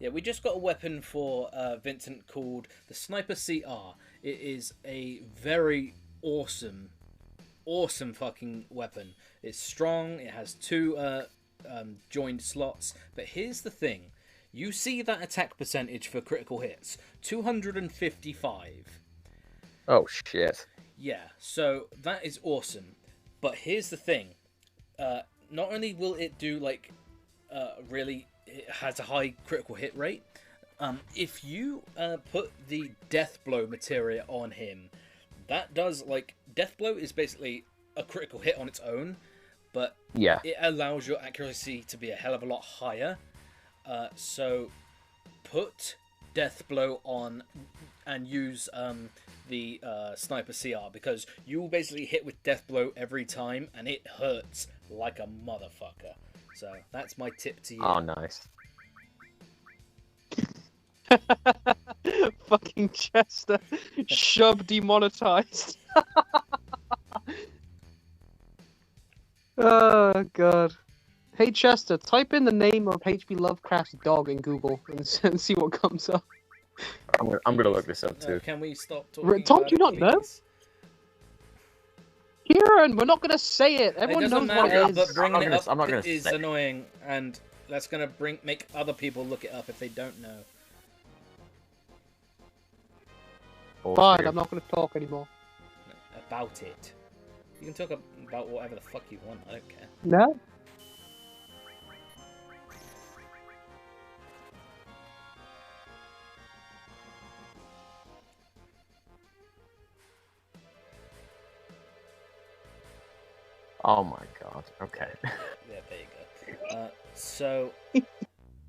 we just got a weapon for Vincent called the Sniper CR. It is a very awesome fucking weapon. It's strong. It has 2 joined slots. But here's the thing: you see that attack percentage for critical hits, 255. Oh shit. Yeah, so that is awesome. But here's the thing: not only will it do like really, it has a high critical hit rate. If you put the death blow materia on him, that does like death blow is basically a critical hit on its own, but Yeah. it allows your accuracy to be a hell of a lot higher. So put death blow on and use the Sniper CR, because you will basically hit with death blow every time and it hurts like a motherfucker. So that's my tip to you. Oh, nice. Fucking Chester. Shub demonetized. Oh god. Hey Chester, type in the name of H.P. Lovecraft's dog in Google and see what comes up. I'm gonna look this up too. Can we stop talking Tom, about do you not it, know? please? Kieran, we're not gonna say it. Everyone It doesn't knows what matter, it but is. bringing it I'm not up gonna is say it. annoying, and that's gonna make other people look it up if they don't know. Fine, I'm not gonna talk anymore. About it. You can talk about whatever the fuck you want, I don't care. No? Oh my god. Okay. Yeah, there you go. So,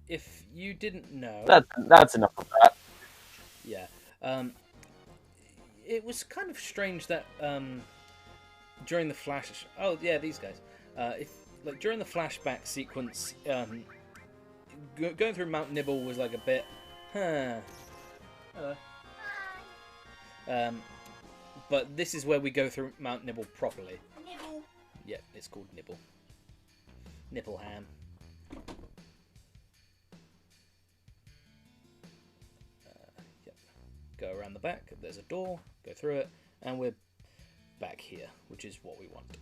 if you didn't know... That's enough of that. Yeah. It was kind of strange that during the flash... Oh, yeah, these guys. During the flashback sequence, going through Mount Nibble was like a bit... Hello. But this is where we go through Mount Nibble properly. Nibble. Yeah, it's called Nibble. Nibble ham. Yep. Go around the back, there's a door, go through it, and we're back here, which is what we want.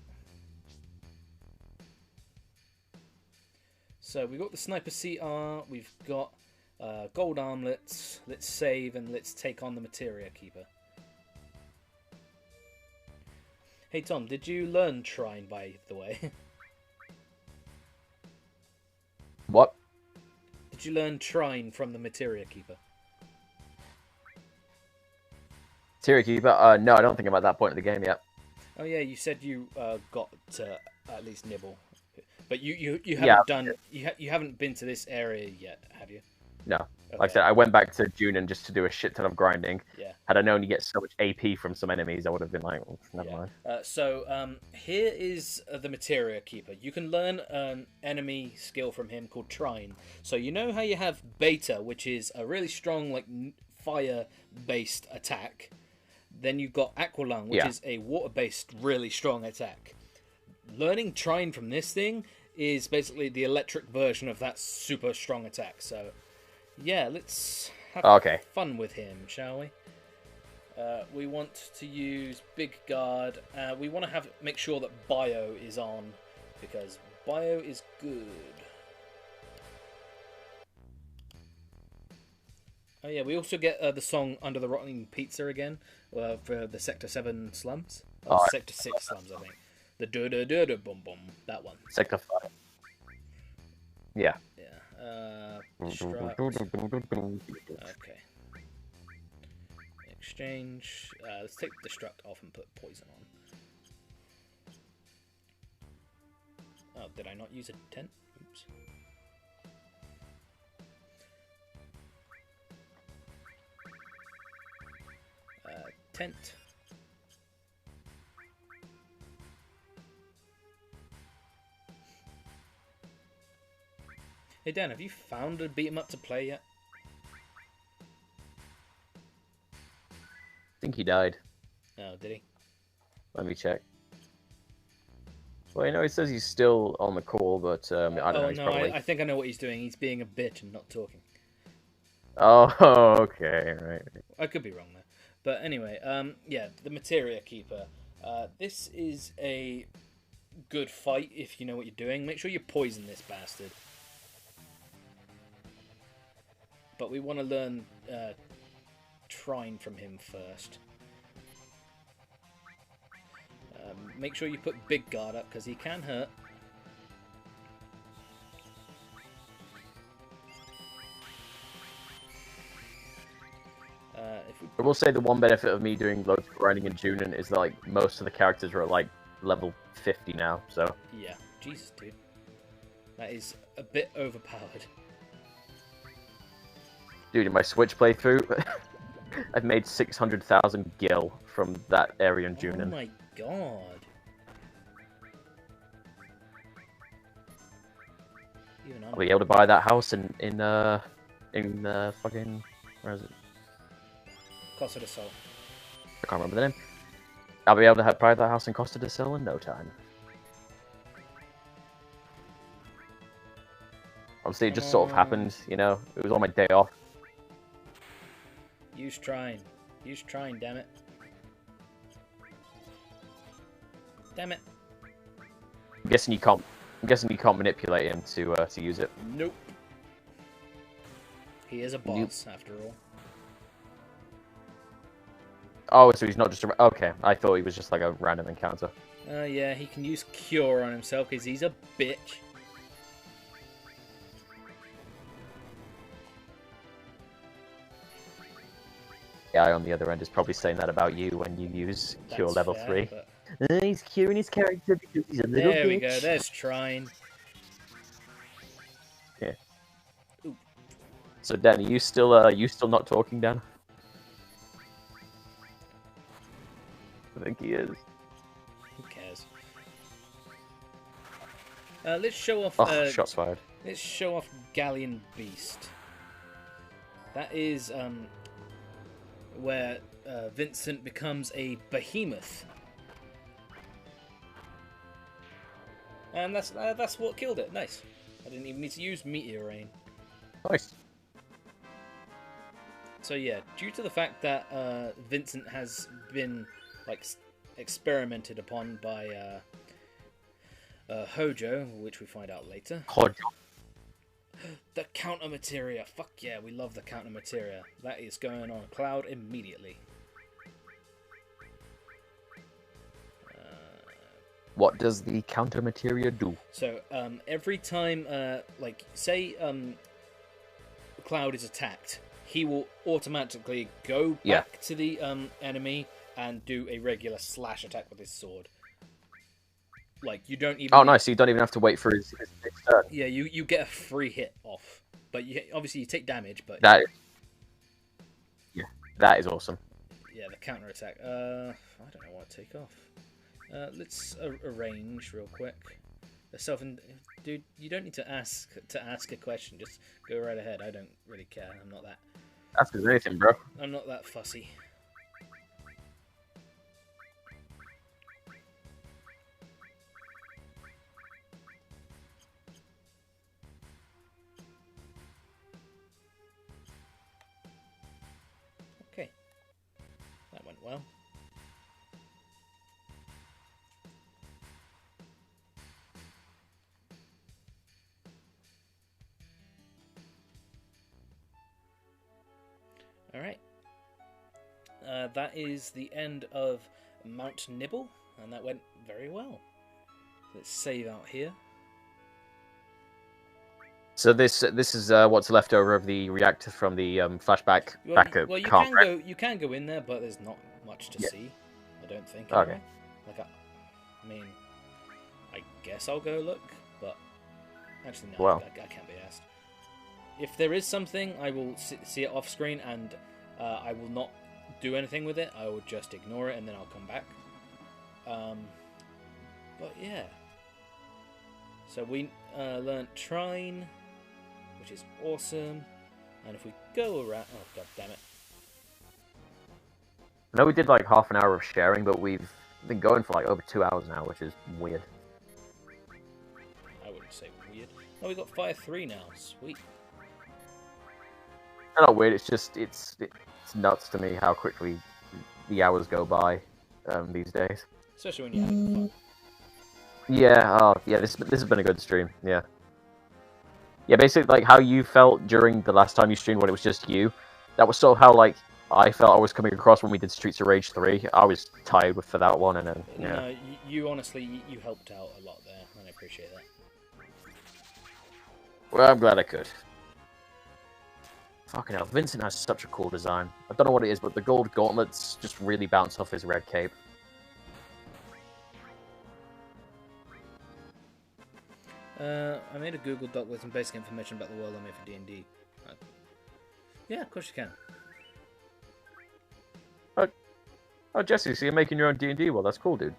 So we've got the Sniper CR, we've got gold armlets, let's save and let's take on the Materia Keeper. Hey Tom, did you learn Trine, by the way? What? Did you learn Trine from the Materia Keeper? Materia Keeper? No, I don't think I'm at that point of the game yet. Oh yeah, you said you got to at least Nibble, but you haven't done you haven't been to this area yet, have you? No. Okay. Like I said, I went back to Junin just to do a shit ton of grinding. Yeah. Had I known you get so much AP from some enemies, I would have been like, well, never mind. Here is the Materia Keeper. You can learn an enemy skill from him called Trine. So you know how you have Beta, which is a really strong like fire-based attack. Then you've got Aqualung, which is a water-based, really strong attack. Learning Trine from this thing is basically the electric version of that super strong attack. So, yeah, let's have fun with him, shall we? We want to use Big Guard. We want to make sure that Bio is on, because Bio is good. Oh yeah, we also get the song Under the Rotting Pizza again for the Sector 7 slums. Sector 6 slums, I think. The do-do-do-do-bum-bum, that one. Sector 5. Yeah. Yeah. Destruct. Okay. Exchange. Let's take Destruct off and put Poison on. Oh, did I not use a tent? Oops. Tent. Hey Dan, have you found a beat 'em up to play yet? I think he died. Oh, did he? Let me check. Well, you know, it says he's still on the call, but I don't know. He's probably... I think I know what he's doing. He's being a bitch and not talking. Oh, okay, right. I could be wrong there. But anyway, yeah, the Materia Keeper. This is a good fight if you know what you're doing. Make sure you poison this bastard. But we want to learn Trine from him first. Make sure you put Big Guard up, because he can hurt. I will say the one benefit of me doing loads of grinding in Junin is that, like, most of the characters are at, like, level 50 now, so... Yeah, Jesus, dude. That is a bit overpowered. Dude, in my Switch playthrough, I've made 600,000 gil from that area in Junin. Oh my god. I'll be able to buy that house in fucking... Where is it? Costa del Sol. I can't remember the name. I'll be able to buy that house in Costa del Sol in no time. Obviously, it just sort of happened, you know? It was on my day off. Use Trine. Use Trine, damn it. Damn it. I'm guessing you can't manipulate him to use it. Nope. He is a boss, after all. Oh, so he's not just a... Okay, I thought he was just like a random encounter. Yeah, he can use Cure on himself because he's a bitch. The guy on the other end is probably saying that about you when you use Cure That's level fair, 3. but... He's curing his character because he's a little bitch. There we go, there's Trine. Yeah. Ooh. So Dan, are you still not talking, Dan? I think he is. Who cares? Let's show off. Oh, shots fired. Let's show off Galleon Beast. That is where Vincent becomes a behemoth, and that's what killed it. Nice. I didn't even need to use Meteor Rain. Nice. So yeah, due to the fact that Vincent has been like experimented upon by Hojo, which we find out later. Hojo. The counter materia. Fuck yeah, we love the counter materia. That is going on Cloud immediately. What does the counter materia do? So every time, like say, Cloud is attacked, he will automatically go back to the enemy and do a regular slash attack with his sword. Like, you don't even... Oh, nice. So you don't even have to wait for his next turn. Yeah, you get a free hit off. But obviously you take damage. But That is awesome. yeah, the counter attack. I don't know what to take off. Let's arrange real quick. Dude, you don't need to ask a question. Just go right ahead. I don't really care. I'm not that. Ask us anything, bro. I'm not that fussy. Okay, that went well. Alright, that is the end of Mount Nibble, and that went very well. Let's save out here. So this is what's left over of the reactor from the flashback back at Well, camp, right? you can go in there, but there's not much to see. I don't think. Okay. Anyway. Like, I mean, I guess I'll go look, but actually no, Well. I can't be asked. If there is something, I will see it off screen, and I will not do anything with it. I will just ignore it, and then I'll come back. But yeah. So we learnt Trine, which is awesome. And if we go around... Oh, god damn it. I know we did like half an hour of sharing, but we've been going for like over 2 hours now, which is weird. I wouldn't say weird. Oh, we got Fire 3 now. Sweet. Not weird, it's just, it's nuts to me how quickly the hours go by these days. Especially when you're having fun. Yeah, this has been a good stream, yeah. Yeah, basically, like, how you felt during the last time you streamed when it was just you, that was sort of how, like, I felt I was coming across when we did Streets of Rage 3. I was tired for that one, and then, yeah. No, you honestly, you helped out a lot there, and I appreciate that. Well, I'm glad I could. Fucking hell, Vincent has such a cool design. I don't know what it is, but the gold gauntlets just really bounce off his red cape. I made a Google Doc with some basic information about the world I made for D&D. Yeah, of course you can. Oh, Jesse, so you're making your own D&D? Well, that's cool, dude.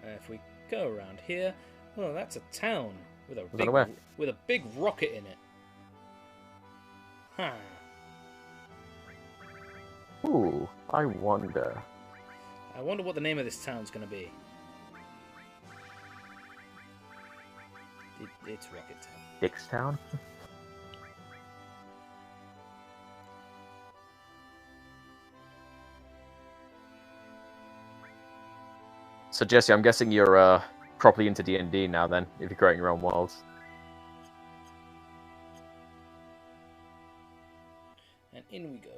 If we go around here, well, that's a town with a big rocket in it. Huh. Ooh, I wonder. I wonder what the name of this town's gonna be. It's Rocket Town. Dickstown? So Jesse, I'm guessing you're properly into D&D now then, if you're creating your own worlds. And in we go.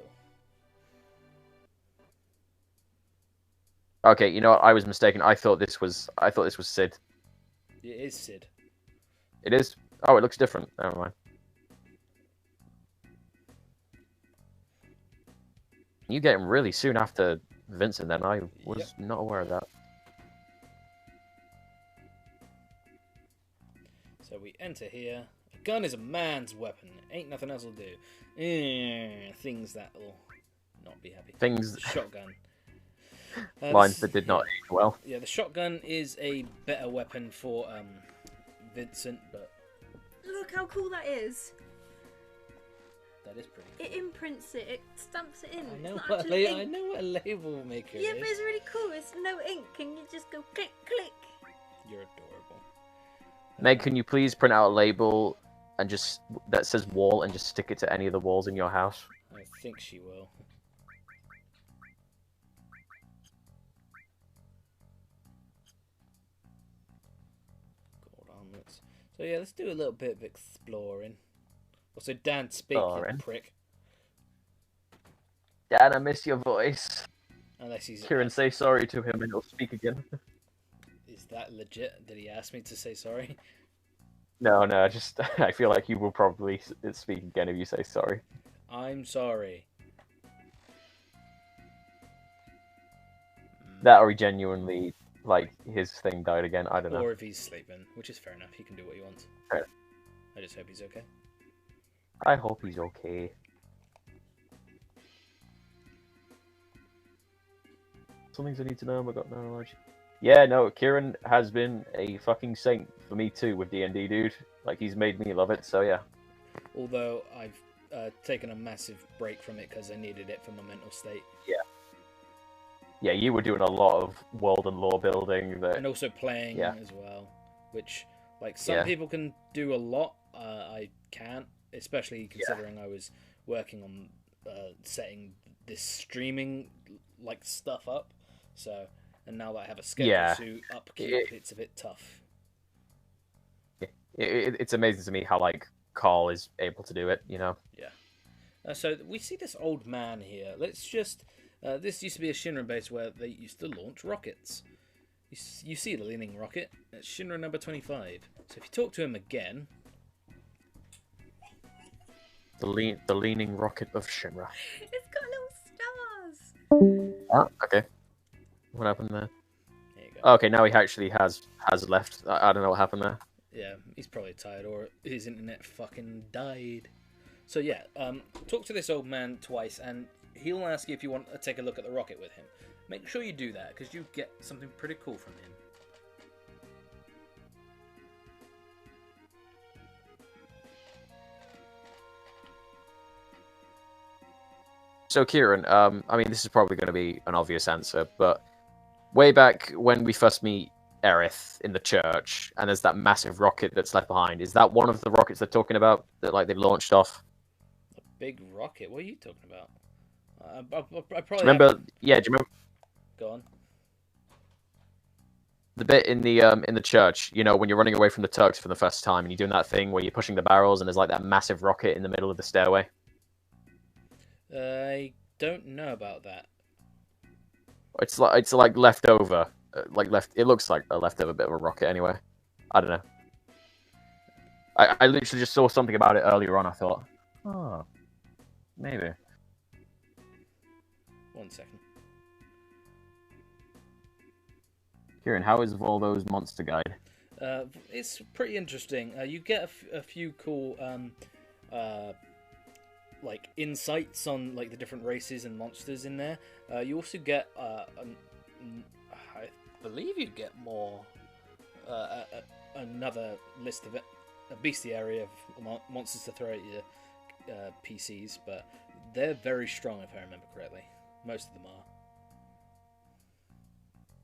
Okay, you know what? I was mistaken. I thought this was Sid. It is Sid. It is? Oh, it looks different. Never mind. You get him really soon after Vincent then. I was not aware of that. So we enter here. A gun is a man's weapon. Ain't nothing else will do. Things that will not be happy. Things... Shotgun. Lines that did not age well. Yeah, the shotgun is a better weapon for Vincent, but... Look how cool that is. That is pretty cool. It imprints it. It stamps it in. I know, It's not actually ink. I know what a label maker Yeah, is. but it's really cool. It's no ink, and you just go click, click. You're adorable. Meg, can you please print out a label and just that says wall and just stick it to any of the walls in your house? I think she will. Gold armlets. So yeah, let's do a little bit of exploring. Also, Dan, speak, you prick. Dan, I miss your voice. Unless he's... Kieran, say sorry to him and he'll speak again. Is that legit? Did he ask me to say sorry? No, just I feel like you will probably speak again if you say sorry. I'm sorry. That or he genuinely, like, his thing died again. I don't know. Or if he's sleeping, which is fair enough. He can do what he wants. Fair. I just hope he's okay. I hope he's okay. Some things I need to know, but got no knowledge. Yeah, no, Kieran has been a fucking saint for me too with D&D, dude. Like, he's made me love it, so yeah. Although I've taken a massive break from it because I needed it for my mental state. Yeah. Yeah, you were doing a lot of world and lore building. And also playing as well, which, like, some people can do a lot. I can't, especially considering I was working on setting this streaming, like, stuff up. So, and now that I have a schedule to upkeep, it's a bit tough. It's amazing to me how, like, Carl is able to do it, you know? Yeah. So we see this old man here. Let's just... this used to be a Shinra base where they used to launch rockets. You see the leaning rocket. It's Shinra number 25. So if you talk to him again... The leaning rocket of Shinra. It's got little stars! Ah, okay. What happened there? There you go. Okay, now he actually has left. I don't know what happened there. Yeah, he's probably tired, or his internet fucking died. So yeah, talk to this old man twice, and he'll ask you if you want to take a look at the rocket with him. Make sure you do that, because you get something pretty cool from him. So Kieran, I mean, this is probably going to be an obvious answer, but way back when we first meet Aerith in the church, and there's that massive rocket that's left behind, is that one of the rockets they're talking about that, like, they've launched off? A big rocket? What are you talking about? I probably remember. Yeah, do you remember? Go on. The bit in the church, you know, when you're running away from the Turks for the first time, and you're doing that thing where you're pushing the barrels, and there's like that massive rocket in the middle of the stairway. I don't know about that. It's like leftover, It looks like a leftover bit of a rocket anyway. I don't know. I literally just saw something about it earlier on. I thought, oh, maybe. 1 second. Kieran, how is all those monster guide? It's pretty interesting. You get a few cool like insights on like the different races and monsters in there. You also get I believe you get more another list of a bestiary of monsters to throw at your PCs, but they're very strong if I remember correctly. Most of them are.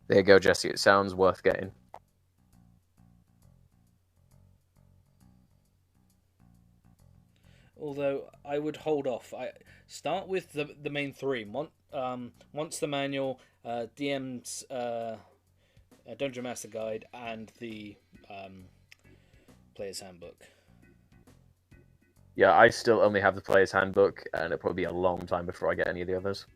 There you go, Jesse. It sounds worth getting. Although I would hold off. I start with the main three: Monster Manual, DM's Dungeon Master Guide, and the Player's Handbook. Yeah, I still only have the Player's Handbook, and it'll probably be a long time before I get any of the others.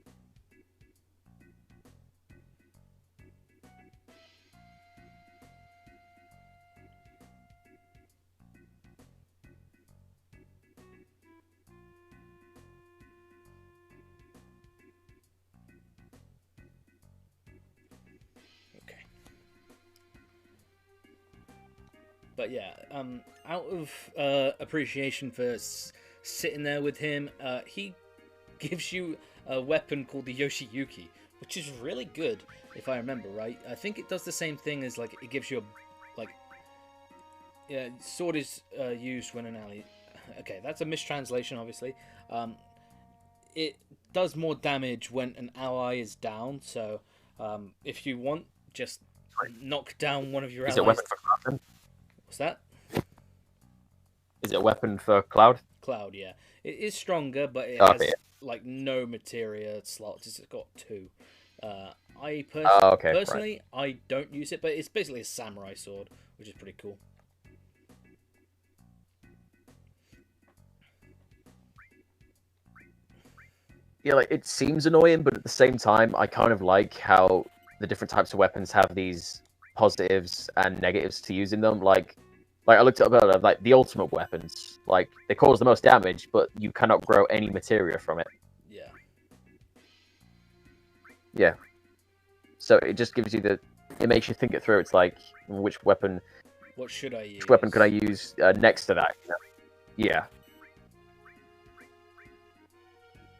But yeah, out of appreciation for sitting there with him, he gives you a weapon called the Yoshiyuki, which is really good, if I remember right. I think it does the same thing as, like, it gives you a, sword is used when an ally... Okay, that's a mistranslation, obviously. It does more damage when an ally is down, so if you want, just knock down one of your allies. Is it a weapon for Cloud? What's that? Is it a weapon for Cloud? Cloud, yeah. It is stronger, but it has like no materia slots. It's got 2. Personally, I don't use it, but it's basically a samurai sword, which is pretty cool. Yeah, like, it seems annoying, but at the same time, I kind of like how the different types of weapons have these positives and negatives to using them. Like I looked up earlier, like the ultimate weapons, like they cause the most damage, but you cannot grow any materia from it. Yeah. Yeah. So it just gives you it makes you think it through. It's like, which weapon? What should I use? Which weapon could I use next to that? You know? Yeah.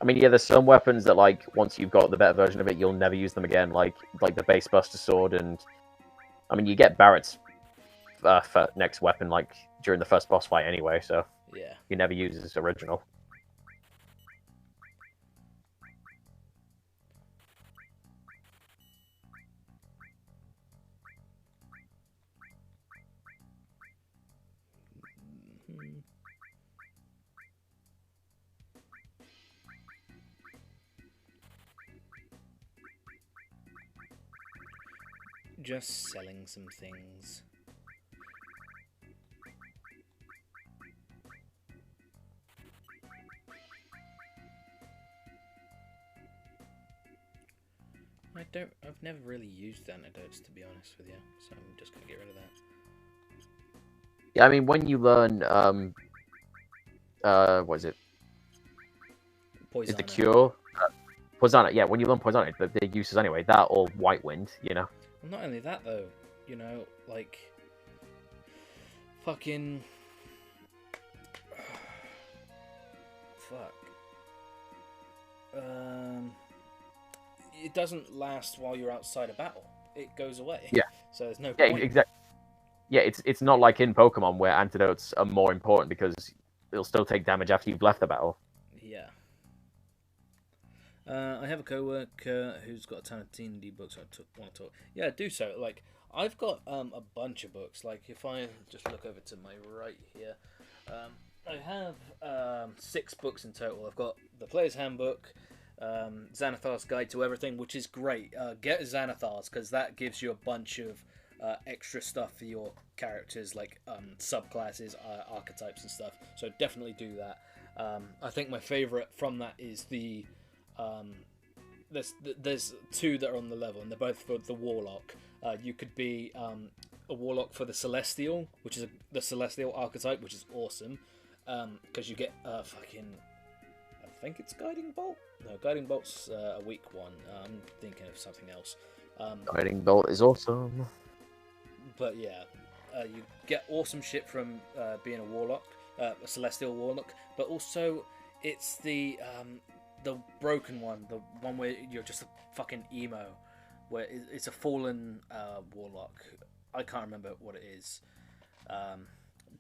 I mean, yeah, there's some weapons that, like, once you've got the better version of it, you'll never use them again, like the Base Buster Sword, and... I mean, you get Barrett's for next weapon, like, during the first boss fight anyway, so... Yeah. You never use his original. Just selling some things. I've never really used antidotes, to be honest with you, so I'm just gonna get rid of that. Yeah, I mean, when you learn, what is it? Poison. Is the cure? Poisana, yeah, when you learn Poisana, the uses anyway, that or White Wind, you know? Well, not only that, though, you know, like... Fucking... Fuck. It doesn't last while you're outside a battle. It goes away. Yeah. So there's no Yeah, point. exactly. Yeah, it's not like in Pokemon where antidotes are more important because it'll still take damage after you've left the battle. Yeah. I have a coworker who's got a ton of D&D books I want to talk. Yeah, do so. Like, I've got a bunch of books. Like, if I just look over to my right here, I have 6 books in total. I've got the Player's Handbook, Xanathar's Guide to Everything, which is great. Get Xanathar's, because that gives you a bunch of extra stuff for your characters, like subclasses, archetypes and stuff. So definitely do that. I think my favourite from that is the... there's 2 that are on the level, and they're both for the Warlock. You could be a Warlock for the Celestial, which is the Celestial archetype, which is awesome, because you get fucking... I think it's Guiding Bolt? No, Guiding Bolt's a weak one. I'm thinking of something else. Guiding Bolt is awesome. But yeah, you get awesome shit from being a Warlock, a Celestial Warlock, but also it's the broken one, the one where you're just a fucking emo, where it's a fallen Warlock. I can't remember what it is.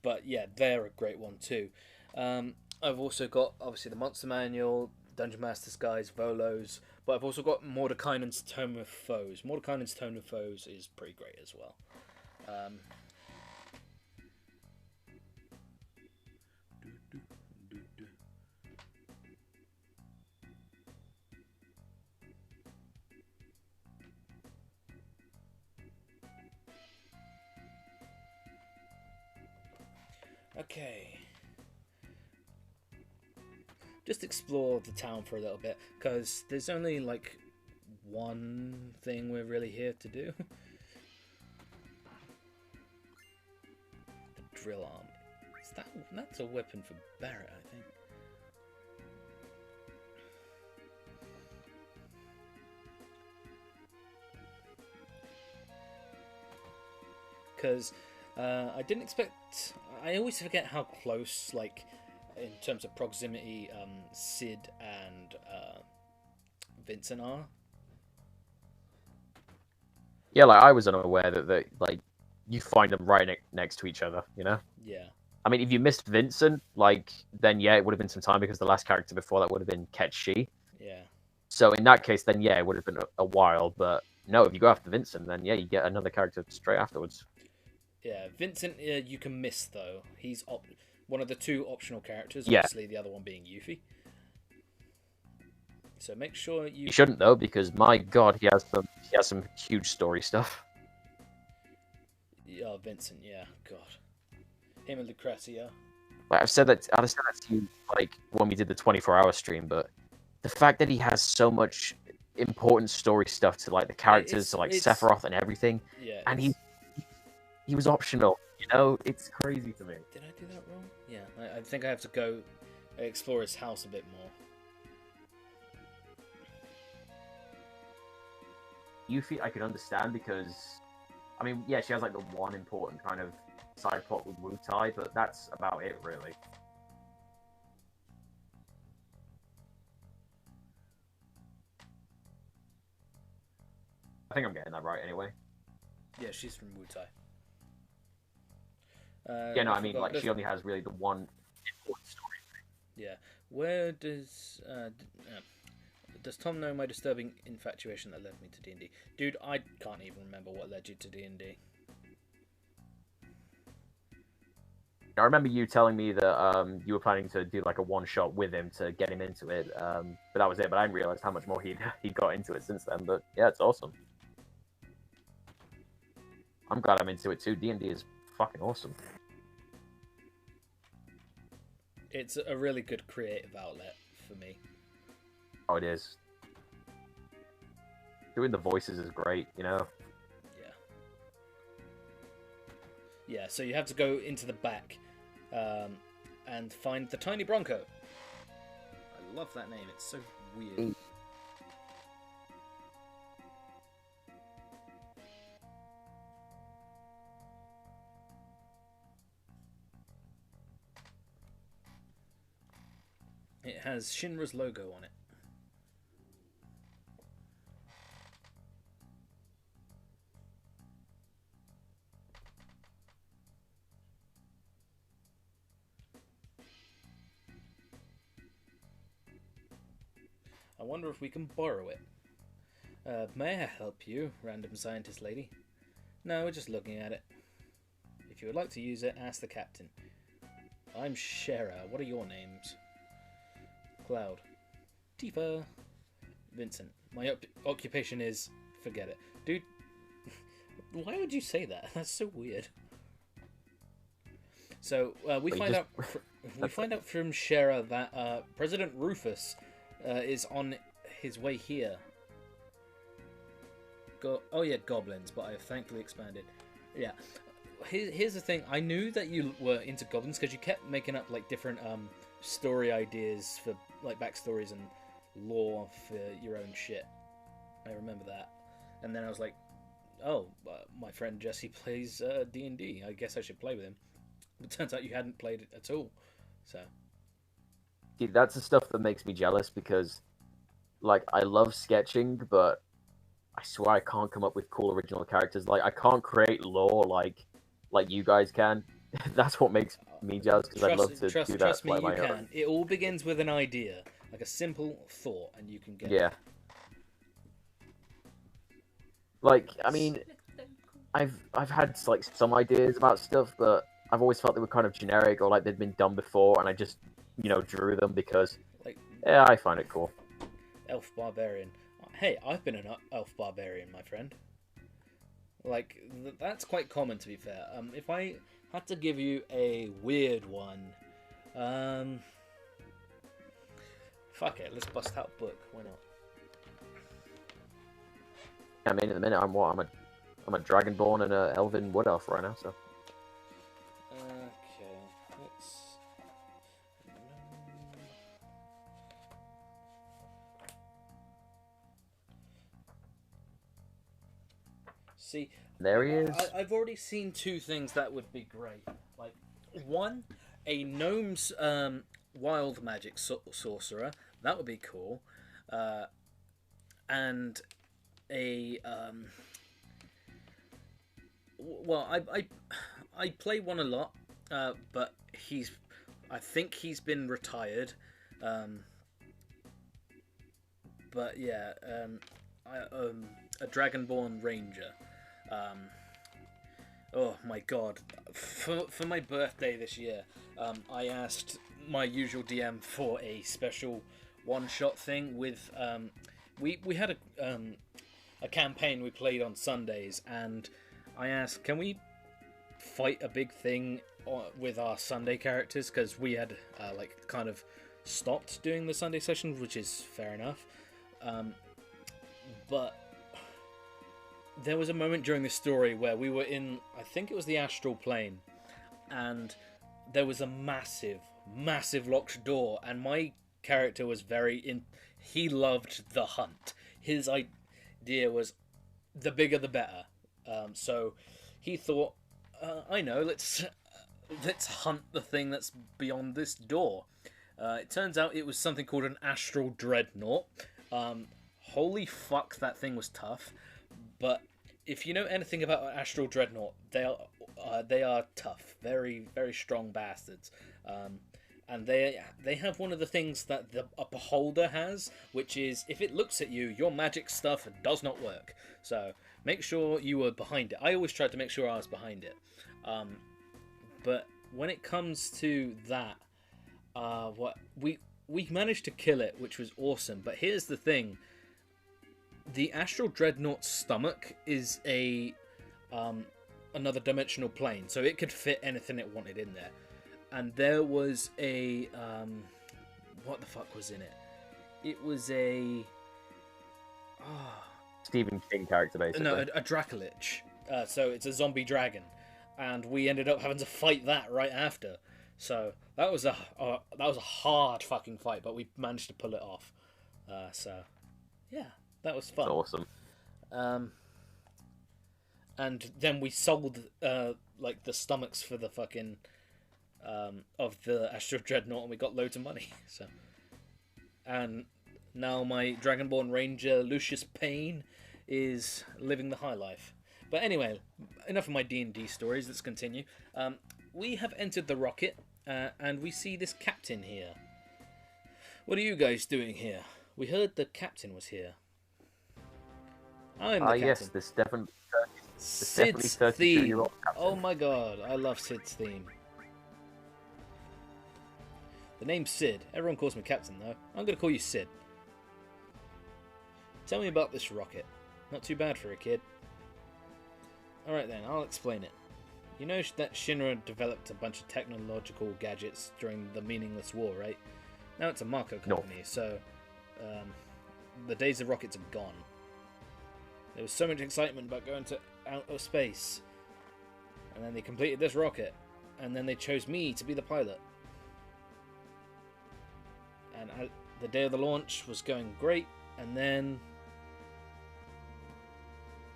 But yeah, they're a great one too. I've also got, obviously, the Monster Manual, Dungeon Master's Guides, Volos, but I've also got Mordekainen's Tome of Foes. Mordekainen's Tome of Foes is pretty great as well. Okay. Just explore the town for a little bit, because there's only like one thing we're really here to do. The drill arm. That's a weapon for Barrett, I think. Because I didn't expect... I always forget how close, like, in terms of proximity, Sid and Vincent are. Yeah, like, I was unaware that like, you find them right next to each other, you know? Yeah. I mean, if you missed Vincent, like, then yeah, it would have been some time because the last character before that would have been Ketchi. Yeah. So in that case, then yeah, it would have been a while. But no, if you go after Vincent, then yeah, you get another character straight afterwards. Yeah, Vincent, you can miss though. He's one of the 2 optional characters. Yeah. Obviously, the other one being Yuffie. So make sure you. You shouldn't though, because my God, he has some huge story stuff. Oh, Vincent, yeah, God. Him and Lucrezia. Like I've said that to you, like when we did the 24-hour stream, but the fact that he has so much important story stuff to like the characters, to like Sephiroth and everything, Yeah. and he was optional. You know, it's crazy to me. Did I do that wrong? Yeah, I think I have to go explore his house a bit more. Yuffie, I could understand because, I mean, yeah, she has like the one important kind of side plot with Wu Tai, but that's about it, really. I think I'm getting that right anyway. Yeah, she's from Wu Tai. Yeah, no, I mean, like, she only has really the one important story. Yeah. Where does Tom know my disturbing infatuation that led me to D&D? Dude, I can't even remember what led you to D&D. I remember you telling me that you were planning to do like a one-shot with him to get him into it, but that was it. But I didn't realize how much more he got into it since then. But yeah, it's awesome. I'm glad I'm into it too. D&D is fucking awesome. It's a really good creative outlet for me. Oh, it is. Doing the voices is great, you know? Yeah. Yeah, so you have to go into the back and find the tiny Bronco. I love that name, it's so weird. It has Shinra's logo on it. I wonder if we can borrow it. May I help you, random scientist lady? No, we're just looking at it. If you would like to use it, ask the captain. I'm Shara. What are your names? Cloud. Tifa. Vincent. My occupation is... Forget it. Dude, why would you say that? That's so weird. So, we find out from Shara that President Rufus is on his way here. Oh yeah, goblins, but I have thankfully expanded. Yeah. Here's the thing. I knew that you were into goblins because you kept making up like different story ideas for like backstories and lore for your own shit. I remember that. And then I was like, oh, my friend Jesse plays D&D. I guess I should play with him. But it turns out you hadn't played it at all. So. See, that's the stuff that makes me jealous because, like, I love sketching, but I swear I can't come up with cool original characters. Like, I can't create lore like you guys can. That's what makes me jealous because I'd love to do that. Trust me, like you can. It all begins with an idea, like a simple thought, and you can get. Yeah. Like, I mean, I've had like some ideas about stuff, but I've always felt they were kind of generic or like they'd been done before, and I just, you know, drew them because, like, yeah, I find it cool. Elf barbarian. Hey, I've been an elf barbarian, my friend. Like, that's quite common, to be fair. If I had to give you a weird one, fuck it, let's bust out book. Why not? I mean, in a minute, I'm a dragonborn and a elven wood elf right now, so. Okay, let's. See, there he is. I've already seen two things that would be great. Like, one, a gnome's wild magic sorcerer. That would be cool. And a well, I play one a lot, but I think he's been retired. But yeah, a dragonborn ranger. Oh my god, for my birthday this year, I asked my usual DM for a special one-shot thing with we had a campaign we played on Sundays, and I asked, can we fight a big thing with our Sunday characters, because we had like kind of stopped doing the Sunday sessions, which is fair enough, but there was a moment during the story where we were in, I think it was the astral plane, and there was a massive locked door, and my character was he loved the hunt. His idea was the bigger the better. So he thought, I know, let's hunt the thing that's beyond this door. It turns out it was something called an astral dreadnought. Holy fuck, that thing was tough. But if you know anything about Astral Dreadnought, they are tough, very very strong bastards, and they have one of the things that a beholder has, which is if it looks at you, your magic stuff does not work. So make sure you were behind it. I always tried to make sure I was behind it, but when it comes to that, what we managed to kill it, which was awesome. But here's the thing. The Astral Dreadnought's stomach is another dimensional plane, so it could fit anything it wanted in there. And there was a what the fuck was in it? It was a Stephen King character, basically. no, a Dracolich. So it's a zombie dragon, and we ended up having to fight that right after. So that was a hard fucking fight, but we managed to pull it off. So yeah. That was fun. That's awesome. And then we sold like the stomachs for the fucking of the Astral Dreadnought, and we got loads of money. So, and now my Dragonborn Ranger Lucius Payne is living the high life. But anyway, enough of my D&D stories. Let's continue. We have entered the rocket, and we see this captain here. What are you guys doing here? We heard the captain was here. I'm the captain. Yes, this definitely Sid's theme. Oh my god, I love Sid's theme. The name's Sid. Everyone calls me Captain, though. I'm going to call you Sid. Tell me about this rocket. Not too bad for a kid. Alright then, I'll explain it. You know that Shinra developed a bunch of technological gadgets during the Meaningless War, right? Now it's a Marco company, so the days of rockets are gone. There was so much excitement about going to outer space, and then they completed this rocket, and then they chose me to be the pilot. And the day of the launch was going great, and then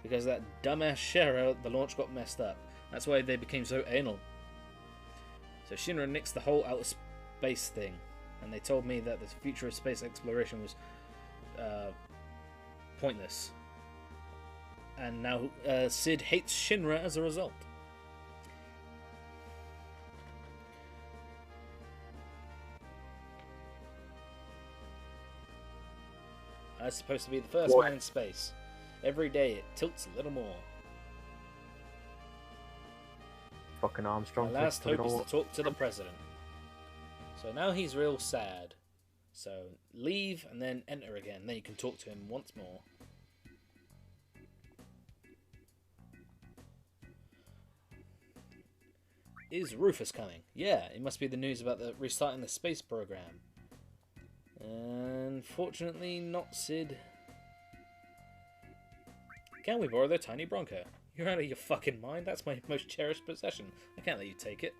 because of that dumbass Shera, the launch got messed up. That's why they became so anal. So Shinra nixed the whole outer space thing, and they told me that the future of space exploration was pointless. And now Sid hates Shinra as a result. I was supposed to be the first man in space. Every day it tilts a little more. Fucking Armstrong. My last hope is to talk to the president. So now he's real sad. So leave and then enter again. Then you can talk to him once more. Is Rufus coming? Yeah, it must be the news about the restarting the space program. Unfortunately, not Sid. Can we borrow their tiny Bronco? You're out of your fucking mind. That's my most cherished possession. I can't let you take it.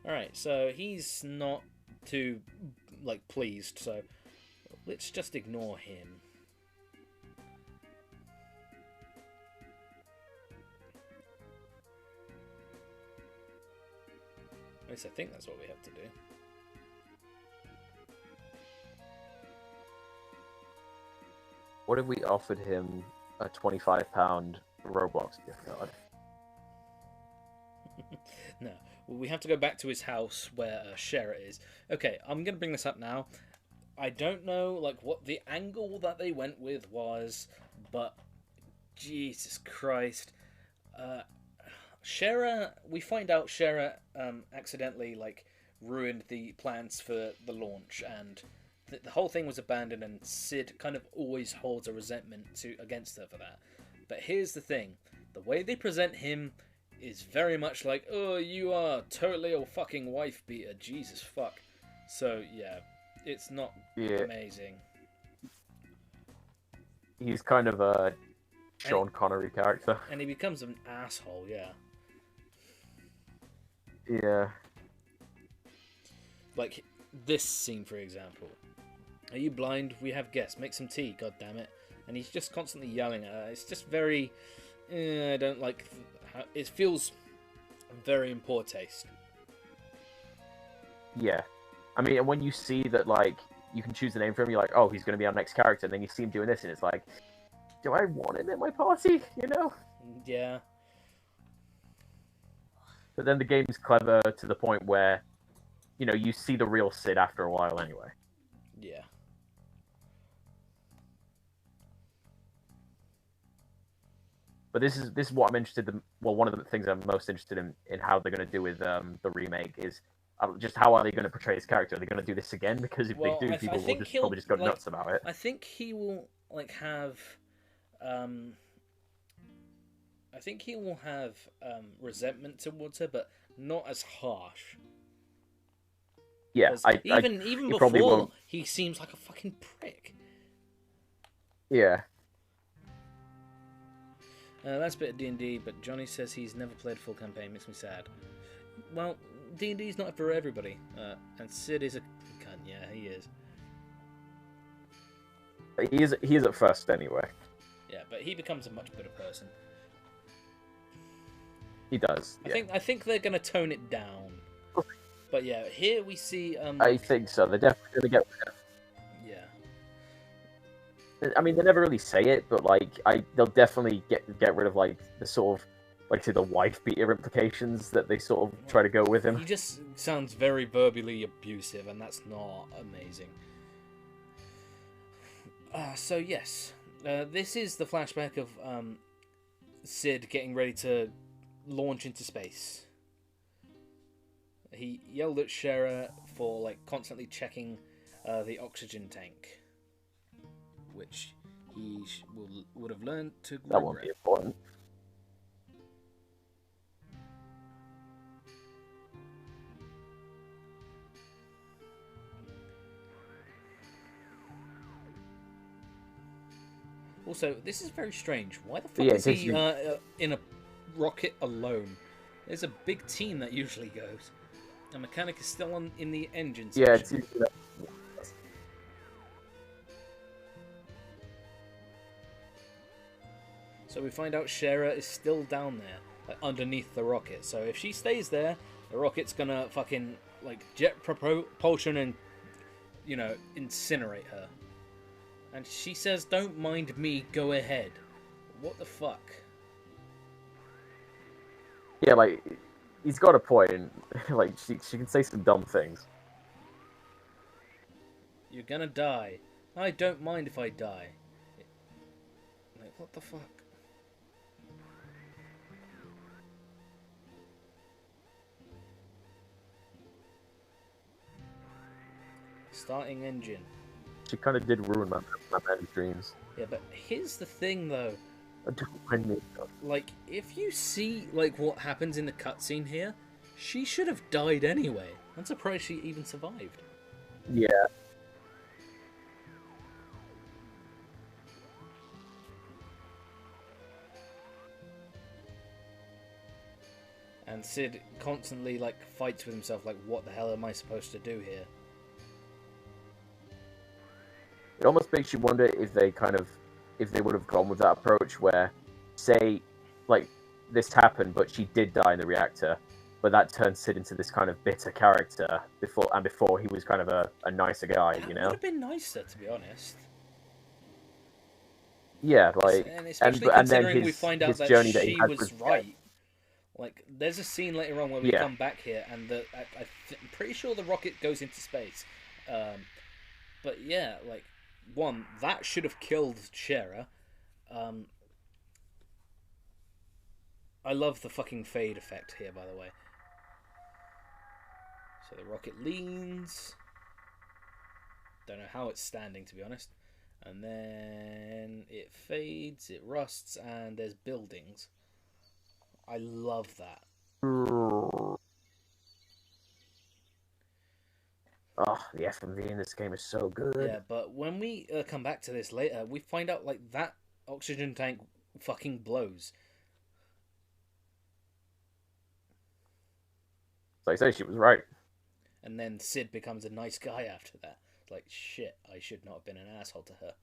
Alright, so he's not too, like, pleased, so let's just ignore him. At least I think that's what we have to do. What if we offered him a £25 Roblox gift card? No. Well, we have to go back to his house where Shera is. Okay, I'm going to bring this up now. I don't know like what the angle that they went with was, but Jesus Christ. Shera, we find out Shera accidentally like ruined the plans for the launch, and the whole thing was abandoned, and Sid kind of always holds a resentment against her for that. But here's the thing, the way they present him is very much like, oh, you are totally a fucking wife beater, Jesus fuck. So yeah, it's not amazing. He's kind of a Sean Connery character. And he becomes an asshole, yeah. Yeah. Like this scene, for example. Are you blind? We have guests. Make some tea, god damn it. And he's just constantly yelling at her. It's just very... I don't like... It feels very in poor taste. Yeah. I mean, and when you see that, like, you can choose the name for him, you're like, oh, he's going to be our next character, and then you see him doing this, and it's like, do I want him in my party? You know. Yeah. But then the game's clever to the point where, you know, you see the real Sid after a while anyway. Yeah. But this is what I'm interested in. Well, one of the things I'm most interested in how they're going to do with the remake is just how are they going to portray his character? Are they going to do this again? Because if they do, people will just probably just go nuts about it. I think he will have, I think he will have resentment towards her, but not as harsh. Yeah, even before he seems like a fucking prick. Yeah. That's a bit of D&D, but Johnny says he's never played full campaign. Makes me sad. Well, D&D's not for everybody, and Sid is a cunt. Yeah, he is. He is at first anyway. Yeah, but he becomes a much better person. He does. Yeah. I think they're gonna tone it down. But yeah, here we see. I think so. They're definitely gonna get rid of. Yeah. I mean, they never really say it, but like, they'll definitely get rid of like the sort of like say the wife beater implications that they sort of try to go with him. He just sounds very verbally abusive, and that's not amazing. So yes, this is the flashback of Sid getting ready to launch into space. He yelled at Shera for like constantly checking the oxygen tank, which he would have learned to regret. That won't be important. Also, this is very strange. Why the fuck is he in a rocket alone? There's a big team that usually goes. The mechanic is still in the engine section. Yeah, it's usually that. So we find out Shera is still down there, like underneath the rocket. So if she stays there, the rocket's gonna fucking like jet propulsion and, you know, incinerate her. And she says, "Don't mind me, go ahead." What the fuck? Yeah, like, he's got a point. Like, she can say some dumb things. You're gonna die. I don't mind if I die. Like, what the fuck? Starting engine. She kind of did ruin my man's dreams. Yeah, but here's the thing, though. I don't mind me. Like, if you see, like, what happens in the cutscene here, she should have died anyway. I'm surprised she even survived. Yeah. And Sid constantly, like, fights with himself, like, what the hell am I supposed to do here? It almost makes you wonder if they would have gone with that approach where, say, like, this happened, but she did die in the reactor, but that turned Sid into this kind of bitter character before he was kind of a nicer guy, you know? That would have been nicer, to be honest. Yeah, like, and especially considering then we find out that journey she that was right. Like, there's a scene later on where we come back here, and I'm pretty sure the rocket goes into space. But yeah, like, one, that should have killed Shera. I love the fucking fade effect here, by the way. So the rocket leans. Don't know how it's standing, to be honest. And then it fades, it rusts, and there's buildings. I love that. Oh, the FMV in this game is so good. Yeah, but when we come back to this later, we find out, like, that oxygen tank fucking blows. So I say she was right. And then Sid becomes a nice guy after that. It's like, shit, I should not have been an asshole to her.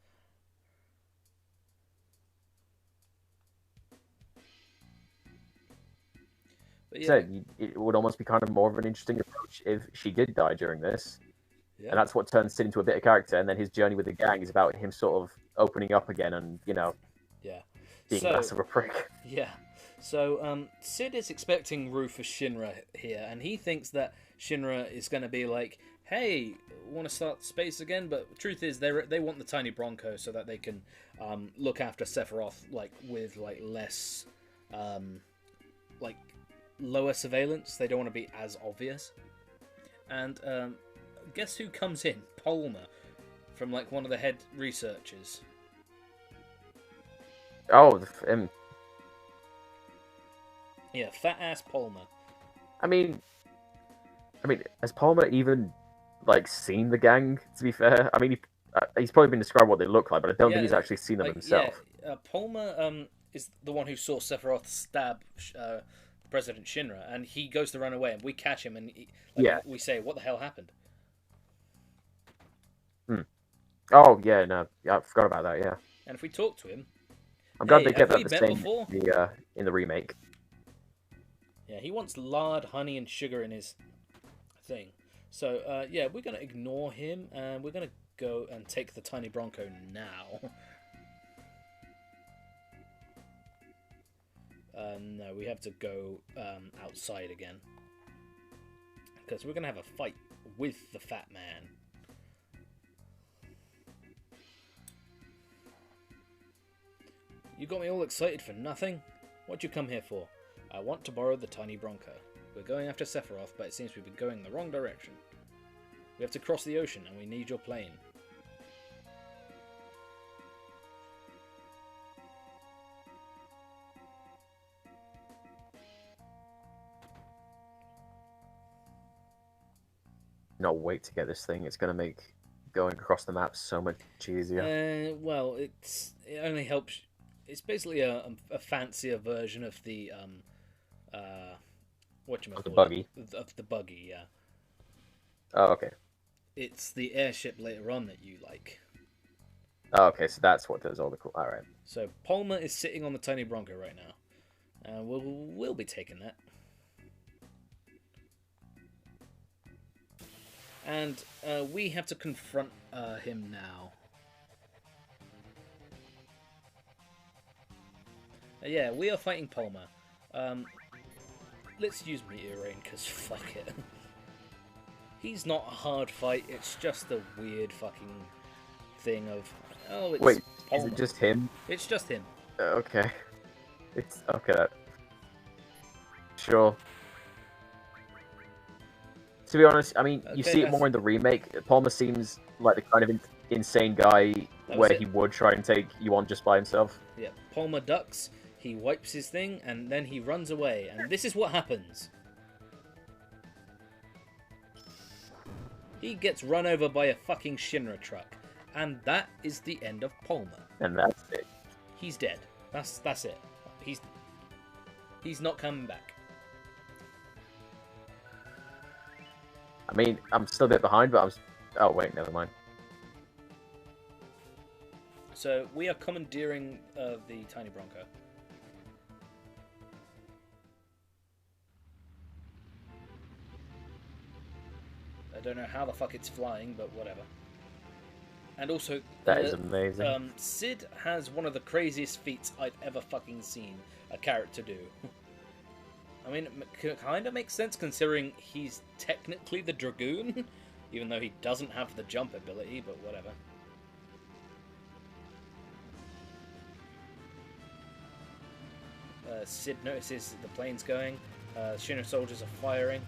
But yeah. So it would almost be kind of more of an interesting approach if she did die during this. Yeah. And that's what turns Sid into a bitter character, and then his journey with the gang is about him sort of opening up again and, you know, Yeah. being So, less of a prick. yeah. So, Sid is expecting Rufus Shinra here, and he thinks that Shinra is going to be like, hey, want to start space again? But the truth is, they want the tiny Bronco so that they can look after Sephiroth, like, with, like, less, like, lower surveillance. They don't want to be as obvious. And guess who comes in? Palmer, from, like, one of the head researchers. Oh, Yeah, fat ass Palmer. I mean, has Palmer even like seen the gang? To be fair, I mean, he's probably been described what they look like, but I don't think he's actually seen them himself. Yeah, Palmer is the one who saw Sephiroth stab President Shinra, and he goes to run away, and we catch him, and we say, "What the hell happened?" Oh yeah, no, I forgot about that. Yeah, and if we talk to him, I'm glad they have get that we the met same before? in the remake. Yeah, he wants lard, honey, and sugar in his thing. So yeah, we're gonna ignore him, and we're gonna go and take the tiny Bronco now. No, we have to go outside again. Because we're going to have a fight with the fat man. You got me all excited for nothing? What'd you come here for? I want to borrow the tiny Bronco. We're going after Sephiroth, but it seems we've been going the wrong direction. We have to cross the ocean, and we need your plane. Not wait to get this thing. It's going to make going across the map so much easier. Well, it only helps. It's basically a fancier version of the The buggy. Of the buggy, yeah. Oh, okay. It's the airship later on that you like. Oh, okay, so that's what does all the cool. All right. So Palmer is sitting on the tiny Bronco right now, and we'll be taking that. And we have to confront him now. Yeah, we are fighting Palmer. Let's use Meteor Rain, because fuck it. He's not a hard fight, it's just a weird fucking thing of... Oh, it's Wait, Palmer. is it just him? It's just him. Okay. It's... okay. Sure. To be honest, I mean, you see it more in the remake. Palmer seems like the kind of insane guy where he would try and take you on just by himself. Yeah, Palmer ducks, he wipes his thing, and then he runs away. And this is what happens. He gets run over by a fucking Shinra truck. And that is the end of Palmer. And that's it. He's dead. That's it. He's not coming back. I mean, I'm still a bit behind, but I'm... Oh, wait, never mind. So, we are commandeering the tiny Bronco. I don't know how the fuck it's flying, but whatever. And also... That is amazing. Sid has one of the craziest feats I've ever fucking seen a character do. I mean, it kind of makes sense considering he's technically the Dragoon, even though he doesn't have the jump ability, but whatever. Sid notices the plane's going. Shinra soldiers are firing.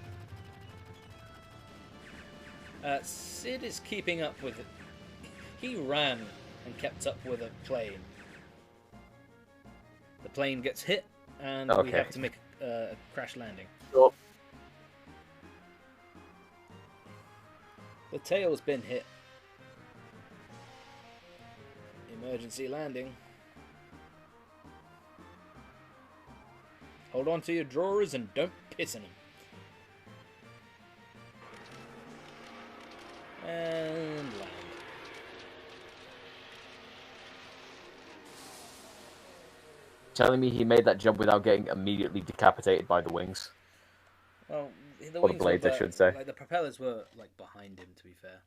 Sid is keeping up with it. He ran and kept up with a plane. The plane gets hit, and we have to make a crash landing. Sure. The tail's been hit. Emergency landing. Hold on to your drawers and don't piss in them. And land. Telling me he made that jump without getting immediately decapitated by the wings. Well, the or wings the blades, were, I should say. Like, the propellers were like behind him, to be fair.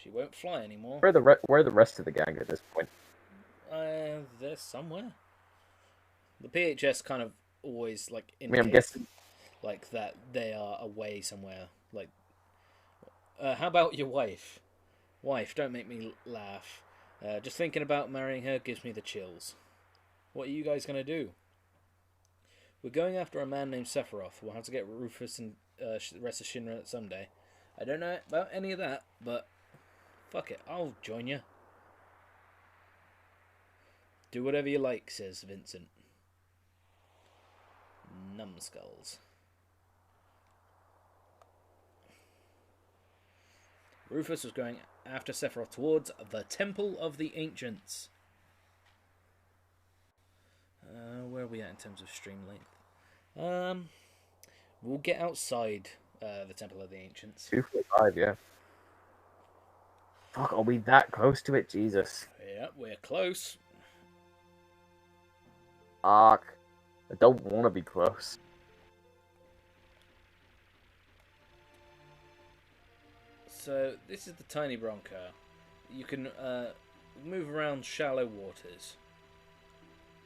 She won't fly anymore. Where are the rest of the gang at this point? They're somewhere. The PHS kind of always like I mean, I'm indicates guessing. like that they are away somewhere. Like, how about your wife? Wife, don't make me laugh. Just thinking about marrying her gives me the chills. What are you guys gonna do? We're going after a man named Sephiroth. We'll have to get Rufus and the rest of Shinra someday. I don't know about any of that, but fuck it, I'll join you. Do whatever you like, says Vincent. Numbskulls. Rufus was going after Sephiroth towards the Temple of the Ancients. Where are we at in terms of stream length? We'll get outside the Temple of the Ancients. 2:45, yeah. Fuck, are we that close to it? Jesus. Yeah, we're close. Fuck. I don't want to be close. So, this is the tiny Bronco. You can move around shallow waters.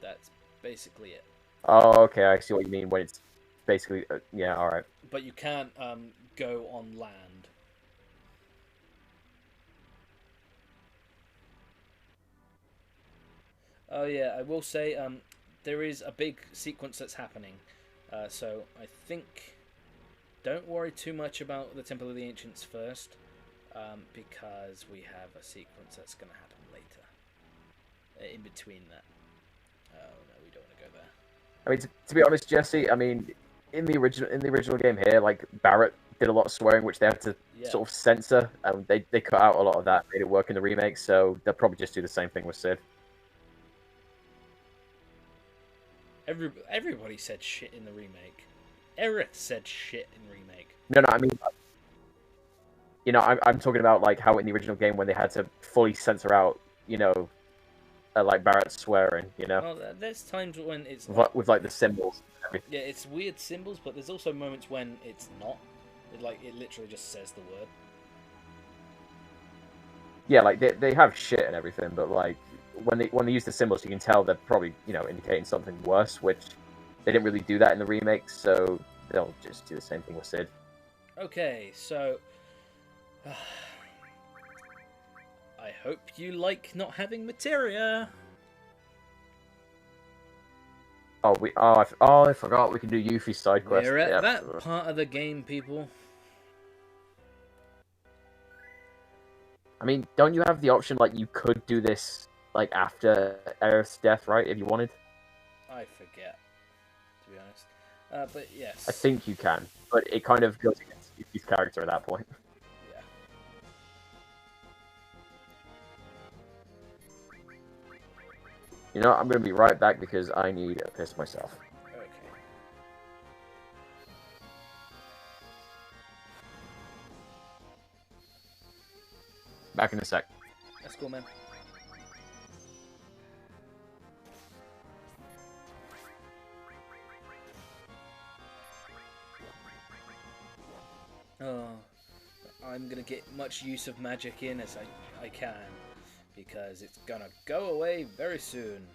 That's basically it. Oh, okay, I see what you mean when it's basically... yeah, alright. But you can't go on land. Oh yeah, I will say there is a big sequence that's happening. So I think don't worry too much about the Temple of the Ancients first, because we have a sequence that's going to happen later. In between that. Oh no, we don't want to go there. I mean, to be honest, Jesse, I mean, in the original game here, like, Barrett did a lot of swearing, which they had to sort of censor. They cut out a lot of that, made it work in the remake, so they'll probably just do the same thing with Sid. Everybody said shit in the remake. Aerith said shit in remake. No, I mean, you know, I'm talking about, like, how in the original game when they had to fully censor out, you know, like, Barrett swearing, you know? Well, there's times when it's with like, the symbols and everything. Yeah, it's weird symbols, but there's also moments when it's not. It literally just says the word. Yeah, like, they have shit and everything, but, like, when they use the symbols, you can tell they're probably, you know, indicating something worse, which they didn't really do that in the remake, so they'll just do the same thing with Sid. Okay, so... I hope you like not having materia. I forgot we can do Yuffie's side quest. We're at that part of the game, people. I mean, don't you have the option, like, you could do this, like, after Aerith's death, right, if you wanted? I forget, to be honest. But yes. I think you can, but it kind of goes against Yuffie's character at that point. Yeah. You know, I'm going to be right back because I need a piss myself. Okay. Back in a sec. That's cool, man. Oh, I'm gonna get much use of magic in as I can, because it's gonna go away very soon.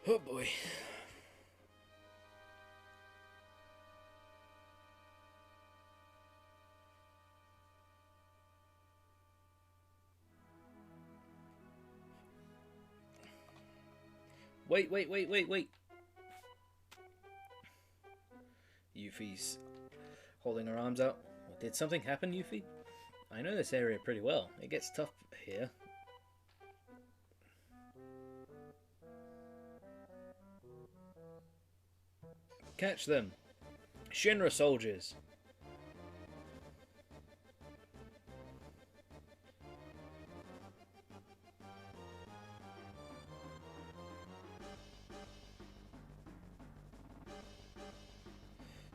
Oh boy. Wait. Yuffie's holding her arms out. Did something happen, Yuffie? I know this area pretty well. It gets tough here. Catch them! Shinra soldiers!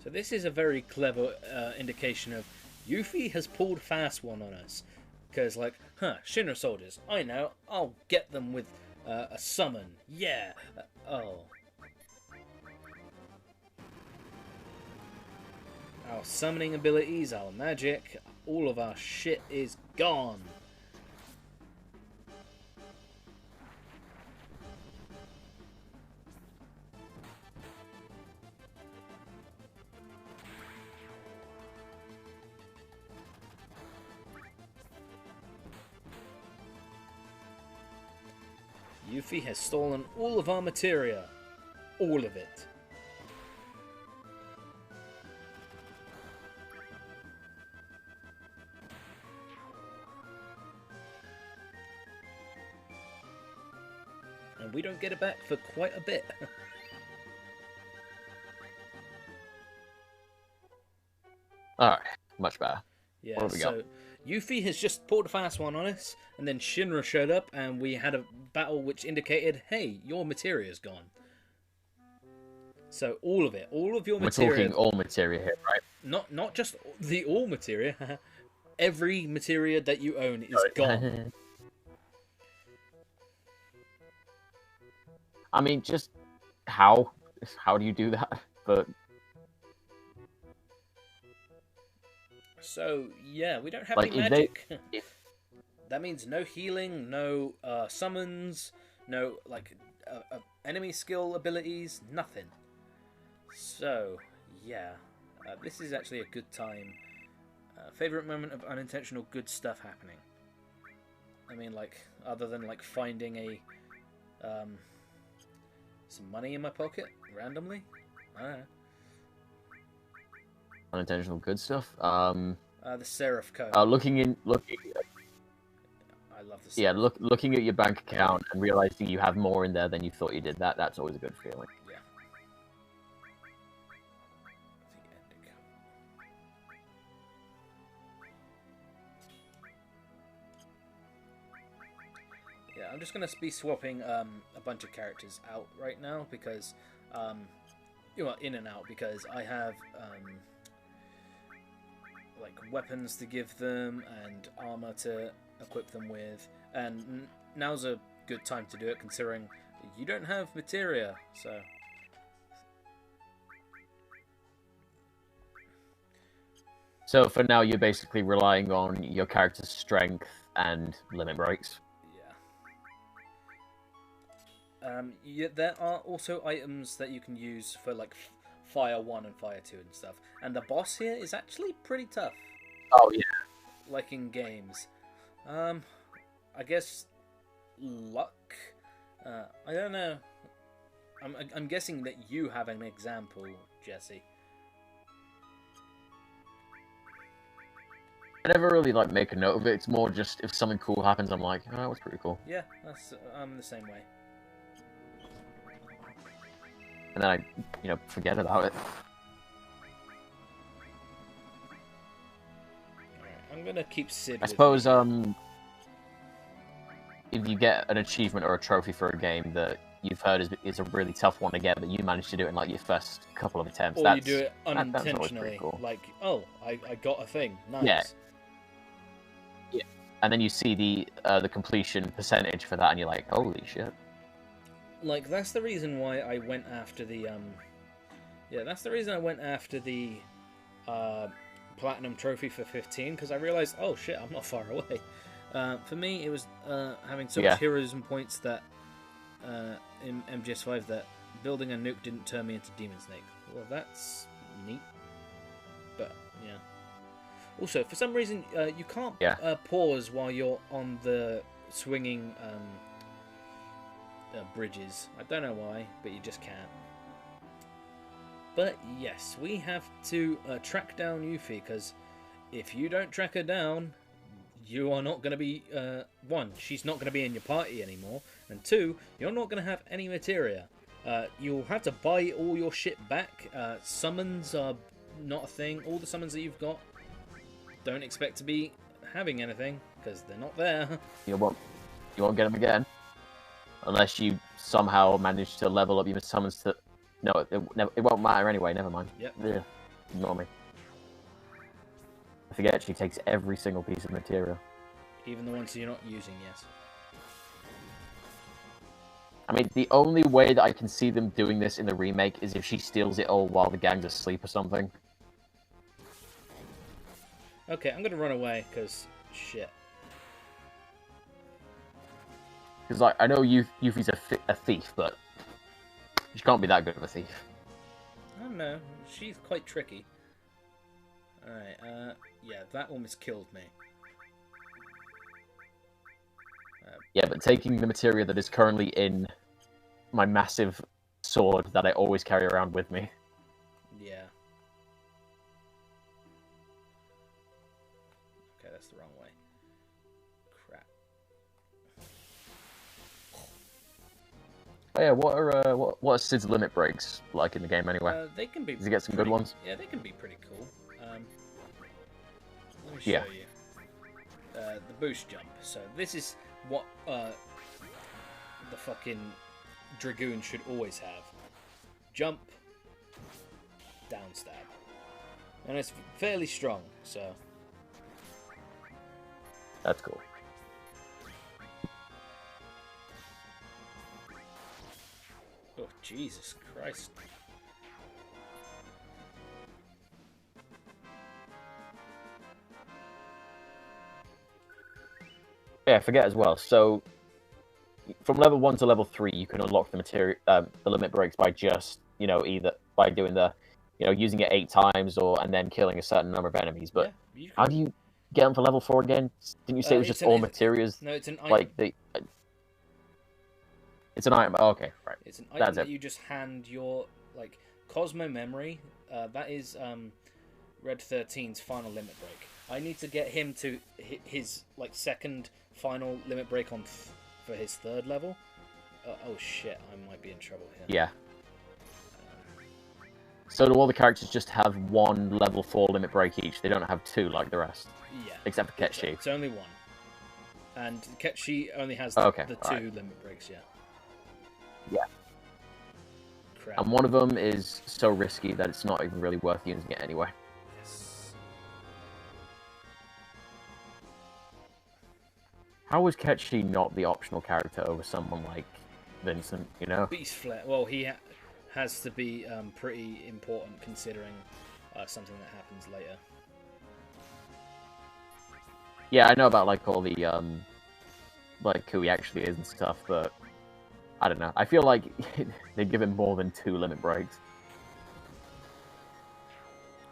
So this is a very clever indication of Yuffie has pulled a fast one on us. Because, like, Shinra soldiers, I know, I'll get them with a summon. Yeah. Oh. Our summoning abilities, our magic, all of our shit is gone. Yuffie has stolen all of our materia. All of it. And we don't get it back for quite a bit. Alright, much better. Yeah, What have we got? so Yuffie has just pulled a fast one on us, and then Shinra showed up, and we had a battle which indicated, hey, your materia's gone. So all of it, all of your We're materia... talking all materia here, right? Not just the all materia. Every materia that you own is gone. I mean, just how do you do that? But So, yeah, we don't have like, any if magic. if That means no healing, no summons, no, like, enemy skill abilities, nothing. So, yeah, this is actually a good time. Favorite moment of unintentional good stuff happening? I mean, like, other than, like, finding a, some money in my pocket, randomly? I don't know. unintentional good stuff. The Seraph code. Looking. I love this. Yeah, looking at your bank account and realizing you have more in there than you thought you did. That's always a good feeling. Yeah. Yeah, I'm just gonna be swapping a bunch of characters out right now because, in and out because I have like weapons to give them and armor to equip them with, and now's a good time to do it considering you don't have materia, so. So for now, you're basically relying on your character's strength and limit breaks. Yeah, there are also items that you can use for like Fire 1 and Fire 2 and stuff. And the boss here is actually pretty tough. Oh yeah. Like in games. I guess luck. I don't know. I'm guessing that you have an example, Jesse. I never really like make a note of it. It's more just if something cool happens, I'm like, oh, that was pretty cool. Yeah, I'm the same way. And then I, forget about it. I'm gonna keep Sid. I suppose if you get an achievement or a trophy for a game that you've heard is a really tough one to get, but you managed to do it in like your first couple of attempts, or you do it that's always unintentionally, pretty cool. like, oh, I got a thing. Nice. Yeah. Yeah. And then you see the completion percentage for that, and you're like, holy shit. Like, that's the reason why I went after the that's the reason I went after the platinum trophy for 15, because I realized, oh shit, I'm not far away. For me, it was having so much heroism points that in MGS5 that building a nuke didn't turn me into Demon Snake. Well, that's neat. But yeah. Also, for some reason, you can't pause while you're on the swinging bridges. I don't know why, but you just can't. But yes, we have to track down Yuffie, because if you don't track her down, you are not going to be, one, she's not going to be in your party anymore, and two, you're not going to have any materia. You'll have to buy all your shit back. Summons are not a thing. All the summons that you've got, don't expect to be having anything, because they're not there. You won't get them again. Unless you somehow manage to level up your summons to... No, it won't matter anyway, never mind. Yep. Yeah. Ignore me. I forget she takes every single piece of material. Even the ones you're not using, yes. I mean, the only way that I can see them doing this in the remake is if she steals it all while the gang's asleep or something. Okay, I'm gonna run away, because... shit. Because, like, I know Yuffie's a thief, but she can't be that good of a thief. I don't know. She's quite tricky. Alright, yeah, that almost killed me. Yeah, but taking the material that is currently in my massive sword that I always carry around with me. Yeah. Okay, that's the wrong way. Crap. Oh yeah, what are Sid's limit breaks like in the game anyway? They can be. Does he get some good ones? Yeah, they can be pretty cool. Let me Yeah. show you. The boost jump. So this is what the fucking Dragoon should always have. Jump, down stab. And it's fairly strong, so... That's cool. Oh, Jesus Christ. Yeah, I forget as well. So, from level 1 to level 3, you can unlock the material, the limit breaks by just, either by doing using it 8 times and then killing a certain number of enemies. But yeah, how do you get them for level 4 again? Didn't you say it was just all materials? No, it's an item. Like it's an item. Oh, okay, right. It's an item that you just hand your Cosmo Memory. That is Red 13's final limit break. I need to get him to hit his second final limit break on for his 3rd level. Oh shit, I might be in trouble here. Yeah. So do all the characters just have 1 level 4 limit break each? They don't have 2 like the rest? Yeah. Except for Ketchi. It's only 1. And Ketchi only has the 2 limit breaks, yeah. Yeah. Crap. And one of them is so risky that it's not even really worth using it anyway. Yes. How was Ketchi not the optional character over someone like Vincent, Beast Flare. Well, he has to be pretty important considering something that happens later. Yeah, I know about all the who he actually is and stuff, but I don't know. I feel like they give him more than 2 limit breaks.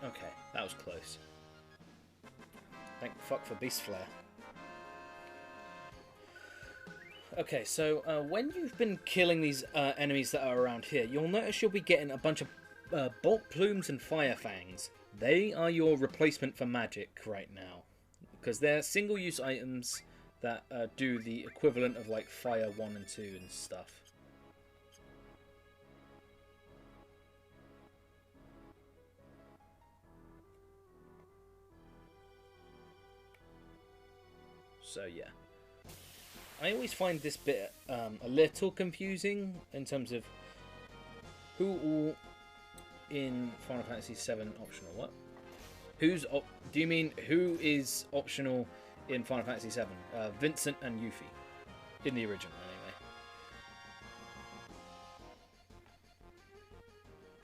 Okay, that was close. Thank fuck for Beast Flare. Okay, so when you've been killing these enemies that are around here, you'll notice you'll be getting a bunch of Bolt Plumes and Fire Fangs. They are your replacement for magic right now. Because they're single-use items that do the equivalent of Fire 1 and 2 and stuff. So yeah. I always find this bit a little confusing in terms of who all in Final Fantasy VII optional. What? Do you mean who is optional in Final Fantasy VII? Vincent and Yuffie. In the original, anyway.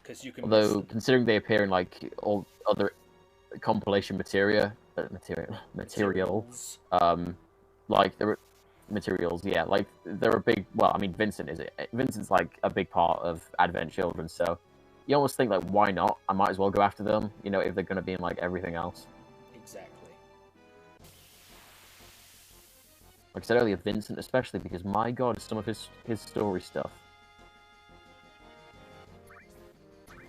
Because you can. Although, considering they appear in all other compilation materials, the materials, yeah, they're a big. Well, I mean, Vincent's a big part of Advent Children, so you almost think why not? I might as well go after them, if they're going to be in everything else. Exactly. Like I said earlier, Vincent especially, because my god, some of his story stuff.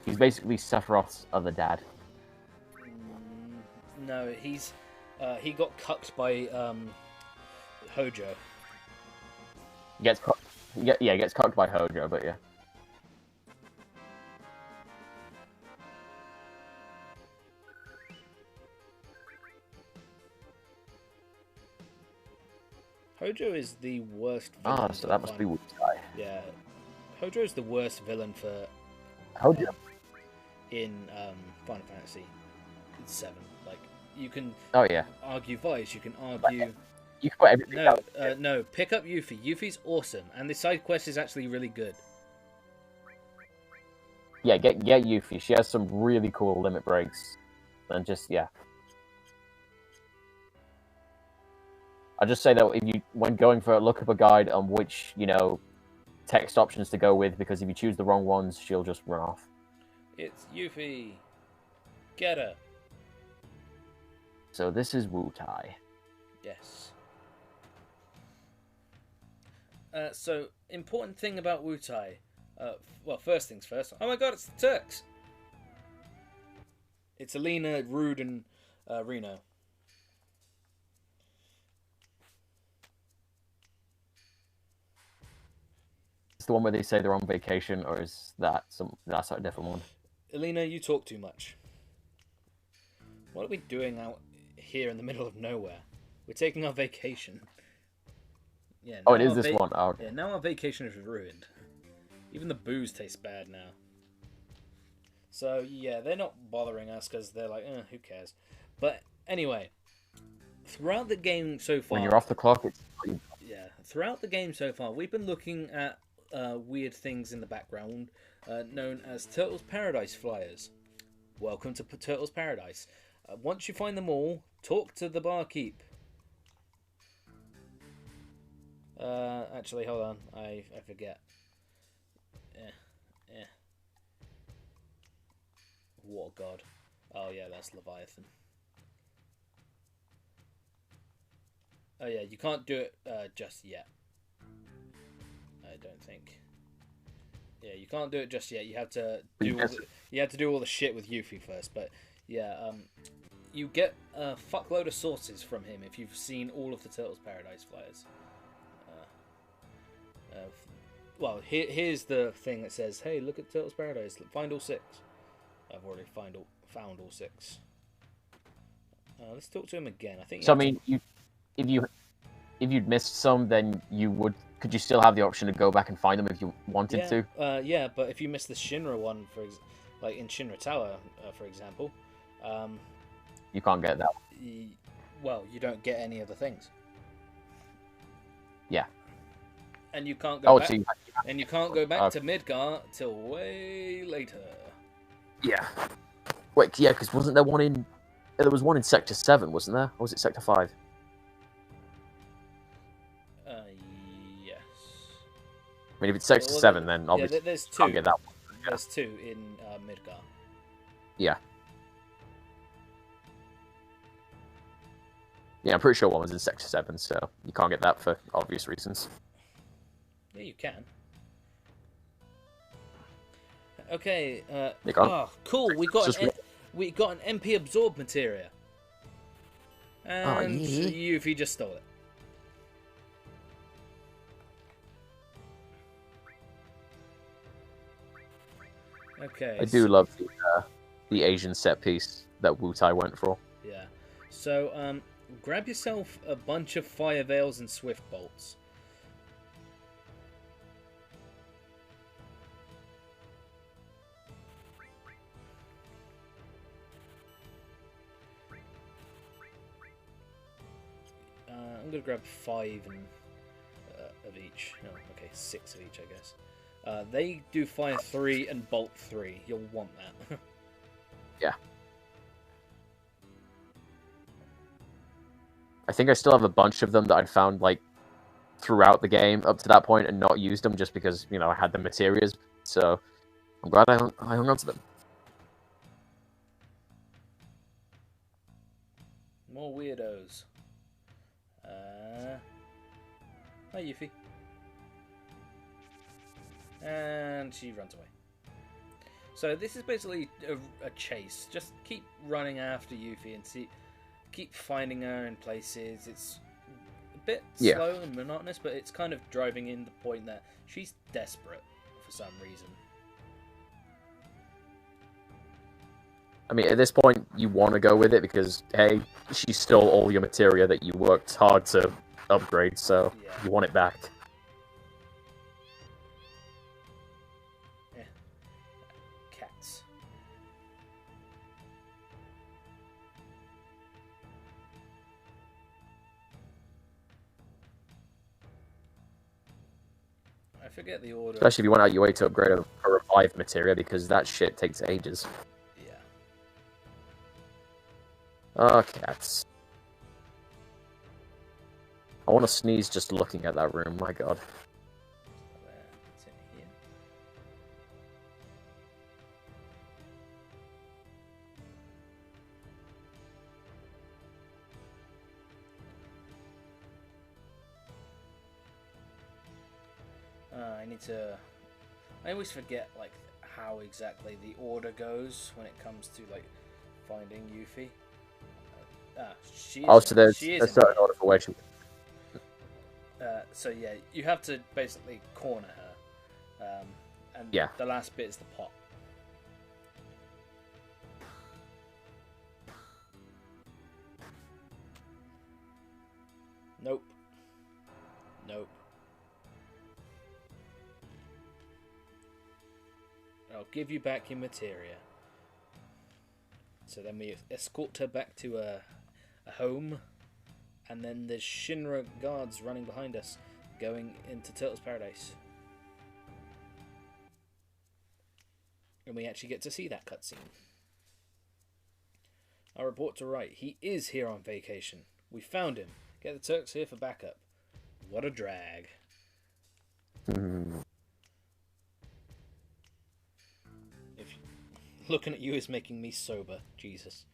He's basically Sephiroth's other dad. No, he got cucked by Hojo. He gets cucked by Hojo, but yeah. Hojo is the worst villain. So that must be Wu-Tai. Yeah. Hojo is the worst villain for... Hojo? in Final Fantasy VII. Like, you can Oh yeah. argue Vice, you can argue... You can put everything No, down. no, pick up Yuffie. Yuffie's awesome, and the side quest is actually really good. Yeah, get Yuffie. She has some really cool limit breaks, and just yeah. I just say that if you, when going for look up a guide on which text options to go with, because if you choose the wrong ones, she'll just run off. It's Yuffie. Get her. So this is Wu Tai. Yes. So, important thing about Wu Tai. Well, first things first. Oh my god, it's the Turks! It's Alina, Rude, and Reno. It's the one where they say they're on vacation, or is that's a different one? Alina, you talk too much. What are we doing out here in the middle of nowhere? We're taking our vacation. Yeah. Oh, it is this one. Oh, okay. Yeah, now our vacation is ruined. Even the booze tastes bad now. So, yeah, they're not bothering us because they're like, who cares? But anyway, throughout the game so far... When you're off the clock, it's... Yeah, throughout the game so far, we've been looking at weird things in the background known as Turtles Paradise flyers. Welcome to Turtles Paradise. Once you find them all, talk to the barkeep. Actually, hold on. I forget. Water God. Oh yeah, that's Leviathan. Oh yeah, you can't do it just yet. I don't think. Yeah, you can't do it just yet. You have to do all the shit with Yuffie first. But yeah, you get a fuckload of sources from him if you've seen all of the Turtles Paradise flyers. Well, here's the thing that says, "Hey, look at Turtles Paradise. Find all 6." I've already found all 6. Let's talk to him again. I think. So I mean, if you'd missed some, then could you still have the option to go back and find them if you wanted to? Yeah, but if you missed the Shinra one, like in Shinra Tower, for example, you can't get that. Well, you don't get any of the things. Yeah. And you can't go back. So and you can't go back to Midgar till way later. Yeah. Wait, yeah, because wasn't there one in? There was one in Sector 7, wasn't there? Or was it Sector 5? Yes. I mean, if it's Sector 7, then obviously there's 2. Can't get that one. Yeah. There's 2 in Midgar. Yeah. Yeah, I'm pretty sure one was in Sector 7, so you can't get that for obvious reasons. Yeah, you can. Okay. Cool. We got an MP absorb materia. And Yuffie just stole it. Okay. I do love the Asian set piece that Wu Tai went for. Yeah. So, grab yourself a bunch of fire veils and swift bolts. I'm gonna grab 5 of each. Oh, okay, 6 of each, I guess. They do fire 3 and bolt 3. You'll want that. Yeah. I think I still have a bunch of them that I'd found like throughout the game up to that point and not used them just because I had the materials. So I'm glad I hung on to them. More weirdos. Hi, Yuffie. And she runs away. So this is basically a chase. Just keep running after Yuffie and keep finding her in places. It's a bit slow and monotonous, but it's kind of driving in the point that she's desperate for some reason. I mean, at this point, you want to go with it because, hey, she stole all your materia that you worked hard to upgrade, so you want it back. Cats. forget the order. Especially if you went out your way to upgrade a revive materia, because that shit takes ages. Yeah. Oh, cats. I want to sneeze just looking at that room, my god. It's in here. I need to... I always forget, like, how exactly the order goes when it comes to, like, finding Yuffie. She is, Oh, so there's she a is in certain here. order for where she... So yeah, you have to basically corner her, and Yeah. the last bit is the pot. Nope. Nope. I'll give you back your materia. So then we escort her back to a home, and then there's Shinra guards running behind us, going into Turtle's Paradise. And we actually get to see that cutscene. Our reports are right. He is here on vacation. We found him. Get the Turks here for backup. What a drag. Looking at you is making me sober. Jesus.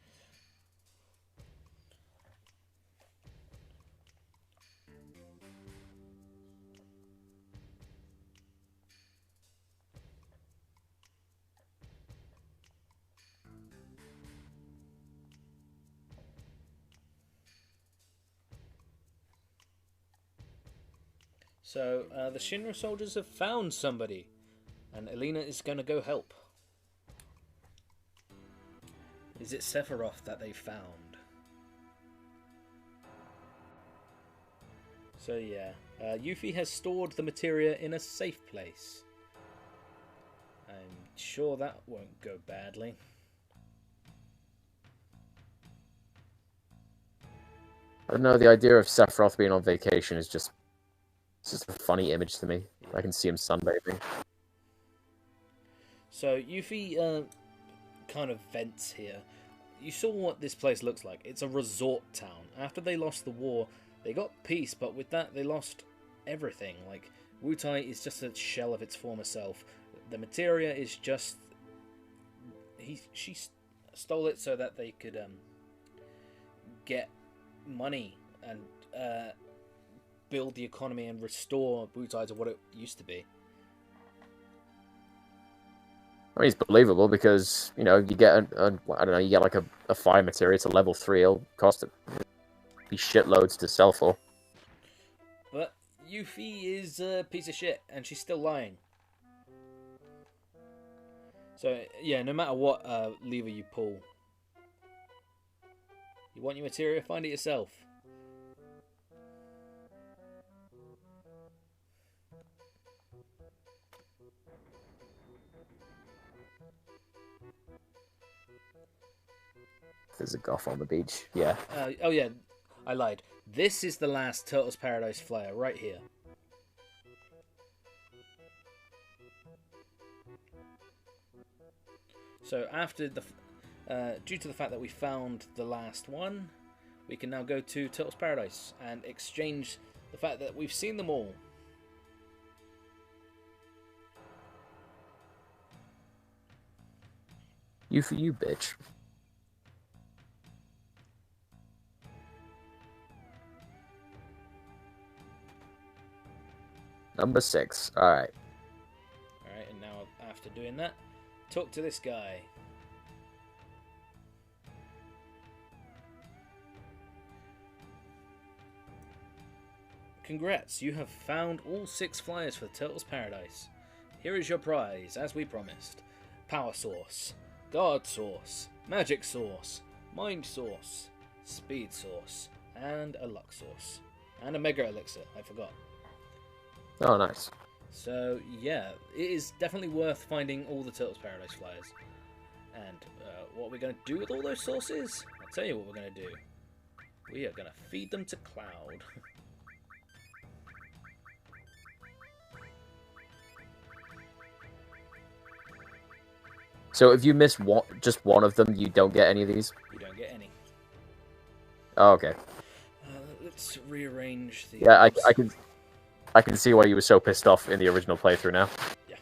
So, the Shinra soldiers have found somebody, and Elena is going to go help. Is it Sephiroth that they found? So yeah, Yuffie has stored the materia in a safe place. I'm sure that won't go badly. I don't know, the idea of Sephiroth being on vacation is just... It's just a funny image to me. I can see him sunbathing. So Yuffie kind of vents here. You saw what this place looks like. It's a resort town. After they lost the war, they got peace, but with that they lost everything. Like, Wutai is just a shell of its former self. The materia is just... She stole it so that they could get money and build the economy and restore Wutai to what it used to be. I mean, it's believable because, you know, you get I don't know, you get like a fire materia to level 3, it'll cost it be shitloads to sell for. But Yuffie is a piece of shit, and she's still lying. So, yeah, no matter what lever you pull, you want your materia, find it yourself. There's a goth on the beach. Yeah. Oh yeah, I lied. This is the last Turtles Paradise flyer right here. So after the, due to the fact that we found the last one, we can now go to Turtles Paradise and exchange the fact that we've seen them all. You for you, bitch. Number 6. Alright. Alright, and now after doing that, talk to this guy. Congrats, you have found all 6 flyers for Turtles Paradise. Here is your prize, as we promised. Power Source, Guard Source, Magic Source, Mind Source, Speed Source, and a Luck Source. And a Mega Elixir, I forgot. Oh, nice. So, yeah, it is definitely worth finding all the Turtles Paradise flyers. And what we're going to do with all those sources? I'll tell you what we're going to do. We are going to feed them to Cloud. So if you miss just one of them, you don't get any of these? You don't get any. Oh, okay. Let's rearrange the... Yeah, I can see why you were so pissed off in the original playthrough now. Yeah.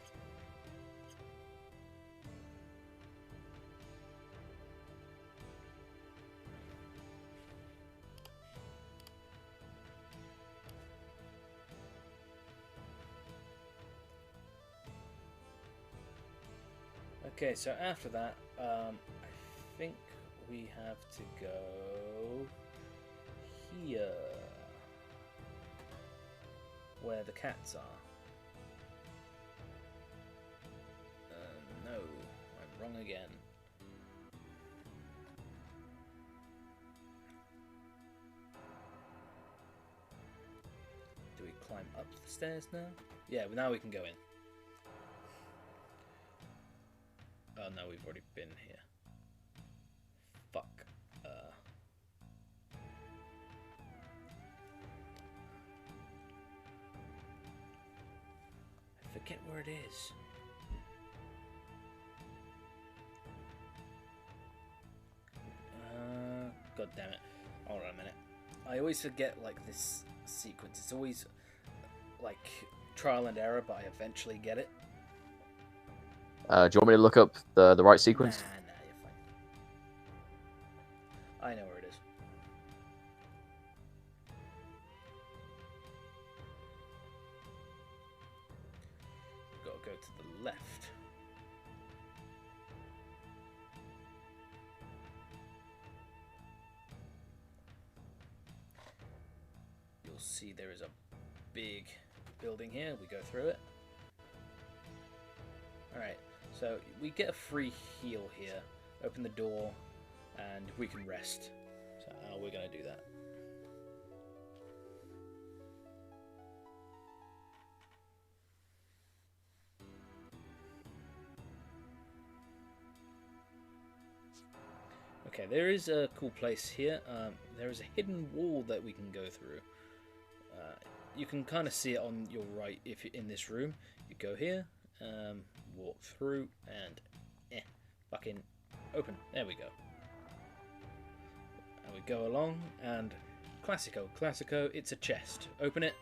Okay, so after that, I think we have to go here, where the cats are. No, I'm wrong again. Do we climb up the stairs now? Yeah, now we can go in. Oh no, we've already been here. Fuck. I forget where it is. God damn it. Hold on a minute. I always forget, like, this sequence. It's always, like, trial and error, but I eventually get it. Do you want me to look up the right sequence? Nah, you're fine. I know where it is. We've got to go to the left. You'll see there is a big building here. We go through it. Alright, so we get a free heal here. Open the door, and we can rest. So we're going to do that. Okay, there is a cool place here. There is a hidden wall that we can go through. You can kind of see it on your right if you're in this room. You go here, walk through, and fucking open. There we go. And we go along, and classico, it's a chest. Open it,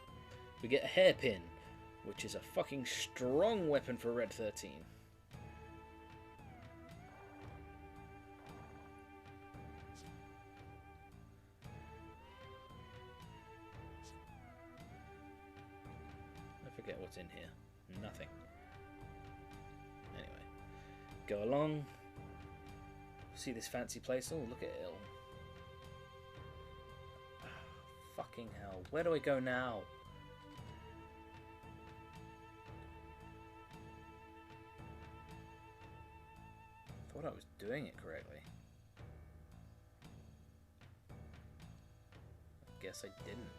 we get a hairpin, which is a fucking strong weapon for Red 13. I forget what's in here. Nothing. Anyway, go along. See this fancy place? Oh, look at it all. Oh, fucking hell. Where do I go now? Thought I was doing it correctly. I guess I didn't.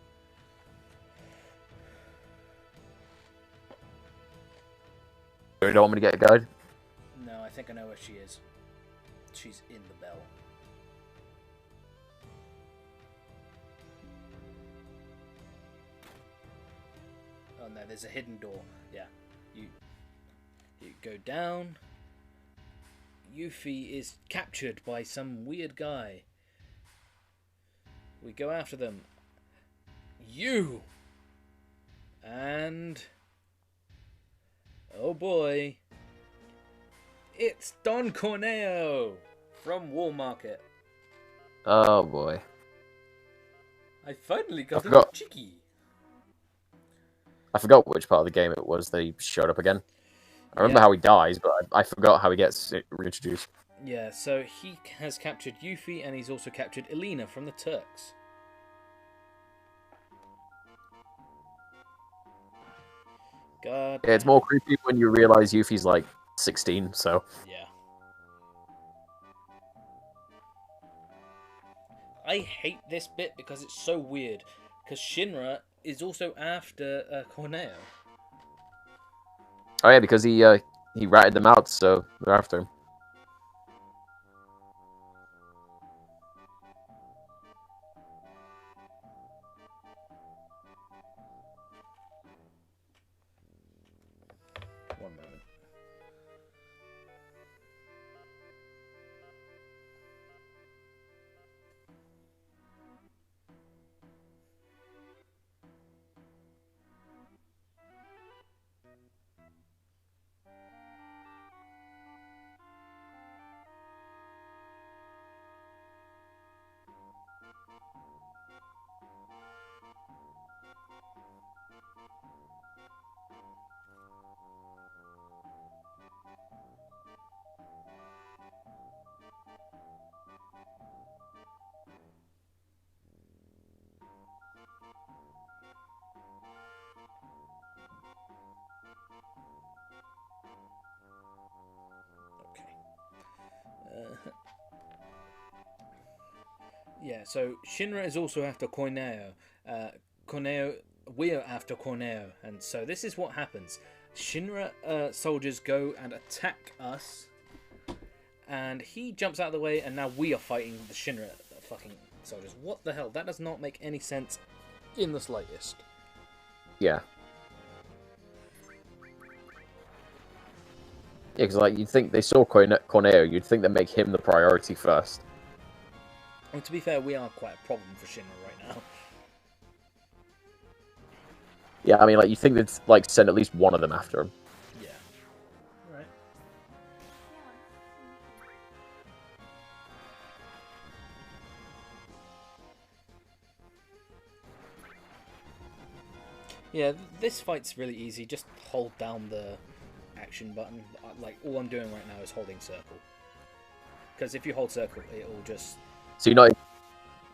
You don't want me to get a guide? No, I think I know where she is. She's in the bell. Oh no, there's a hidden door. Yeah. You go down. Yuffie is captured by some weird guy. We go after them. You! And... oh boy. It's Don Corneo from Wall Market. Oh boy. I finally got him forgot. cheeky. I forgot which part of the game it was that he showed up again. I remember how he dies, but I forgot how he gets reintroduced. Yeah, so he has captured Yuffie, and he's also captured Elena from the Turks. God. Yeah, it's more creepy when you realize Yuffie's like 16, so... Yeah. I hate this bit because it's so weird. Because Shinra is also after Corneo. Oh yeah, because he ratted them out, so they're after him. One moment. Yeah, so Shinra is also after Corneo. We're after Corneo, and so this is what happens. Shinra soldiers go and attack us, and he jumps out of the way, and now we are fighting the Shinra fucking soldiers. What the hell? That does not make any sense in the slightest. Yeah. Yeah, because like you'd think they saw Corneo, you'd think they'd make him the priority first. And to be fair, we are quite a problem for Shinra right now. Yeah, I mean, like, you think they'd, like, send at least one of them after him. Yeah. Right. Yeah, this fight's really easy. Just hold down the action button. Like, all I'm doing right now is holding circle. Because if you hold circle, it'll just... So you're not...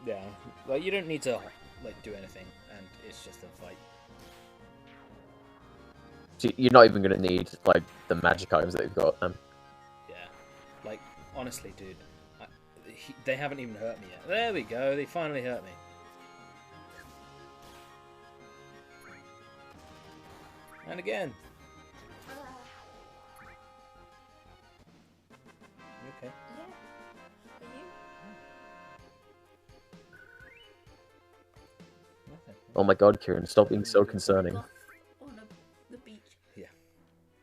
Yeah. Like, you don't need to, like, do anything. And it's just a fight. So you're not even going to need, like, the magic items that they've got. Yeah. Like, honestly, dude. They haven't even hurt me yet. There we go. They finally hurt me. And again. Okay. Yeah. Are you? Nothing. Oh my god, Kieran, stop being so concerning. Goth on the beach. Yeah.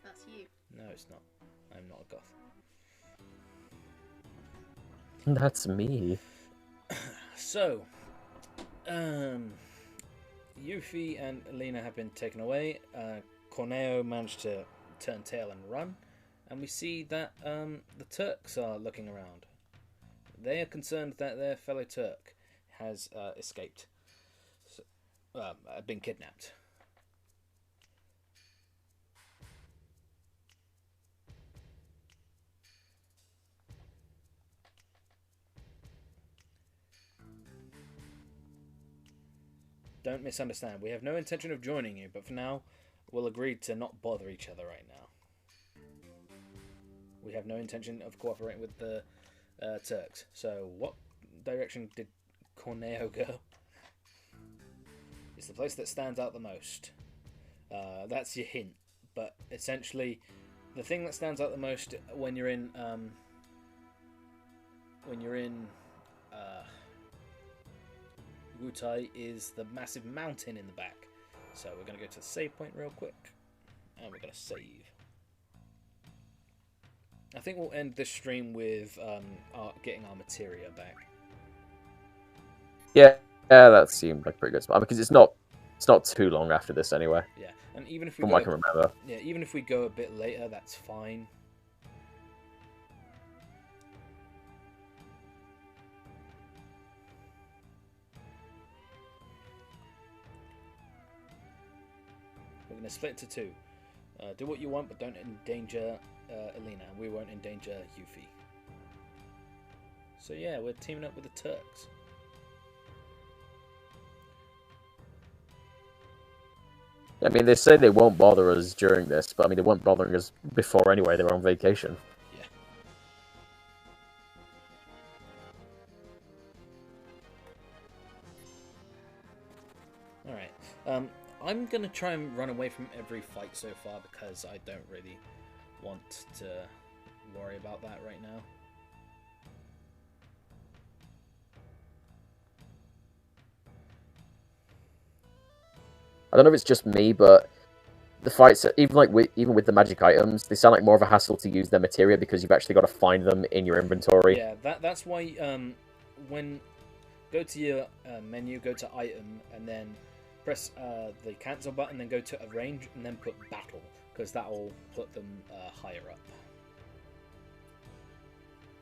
That's you. No, it's not. I'm not a goth. That's me. So, Yuffie and Alina have been taken away. Corneo managed to turn tail and run. And we see that the Turks are looking around. They are concerned that their fellow Turk has escaped. Been kidnapped. Don't misunderstand. We have no intention of joining you, but for now, we'll agree to not bother each other right now. We have no intention of cooperating with the Turks. So, what direction did Corneo go? It's the place that stands out the most. That's your hint. But essentially, the thing that stands out the most when you're in Wutai is the massive mountain in the back. So we're going to go to the save point real quick. And we're going to save. I think we'll end this stream with getting our materia back. Yeah, that seemed like a pretty good spot. Because it's not too long after this anyway. Yeah, and even if we from what I can remember. Yeah, even if we go a bit later, that's fine. We're going to split into two. Do what you want, but don't endanger Alina. We won't endanger Yuffie. So yeah, we're teaming up with the Turks. I mean, they say they won't bother us during this, but I mean, they weren't bothering us before anyway. They were on vacation. Yeah. Alright. I'm going to try and run away from every fight so far because I don't really want to worry about that right now. I don't know if it's just me, but the fights, even with the magic items, they sound like more of a hassle to use their materia because you've actually got to find them in your inventory. Yeah, that's why when go to your menu, go to item, and then press the cancel button, then go to arrange, and then put battle, because that will put them higher up.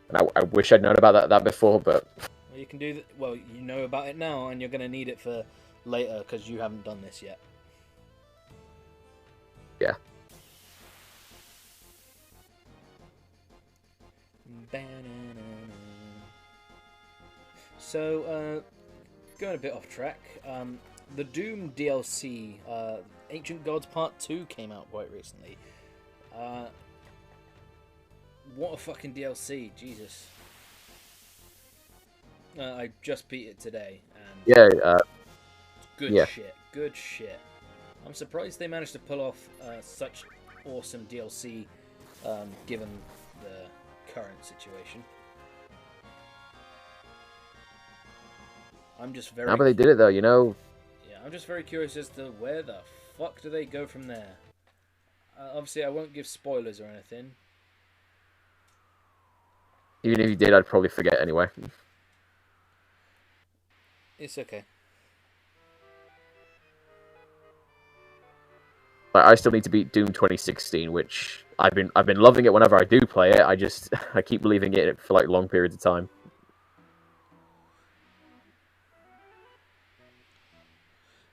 And I wish I'd known about that before, but... Well, you can do that. Well, you know about it now, and you're going to need it for later, because you haven't done this yet. Yeah. So, going a bit off track, the Doom DLC, Ancient Gods Part 2 came out quite recently. What a fucking DLC, Jesus. I just beat it today, and Yeah, good yeah. shit. Good shit. I'm surprised they managed to pull off such awesome DLC, given the current situation. I'm just very. How about they did it though? You know. Yeah, I'm just very curious as to where the fuck do they go from there. Obviously, I won't give spoilers or anything. Even if you did, I'd probably forget anyway. It's okay. But I still need to beat Doom 2016, which I've been loving it whenever I do play it. I keep leaving it for like long periods of time.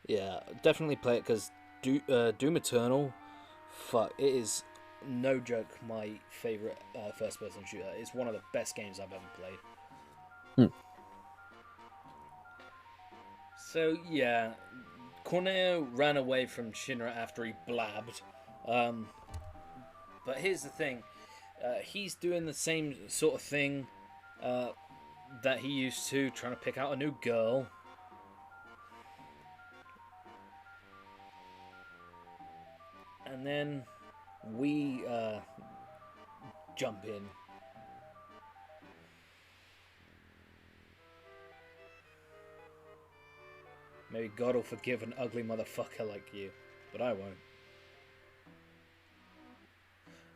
Yeah, definitely play it because Doom Eternal, fuck, it is no joke my favorite first-person shooter. It's one of the best games I've ever played. So yeah, Corneo ran away from Shinra after he blabbed. But here's the thing, he's doing the same sort of thing that he used to, trying to pick out a new girl. And then we jump in. Maybe God will forgive an ugly motherfucker like you, but I won't.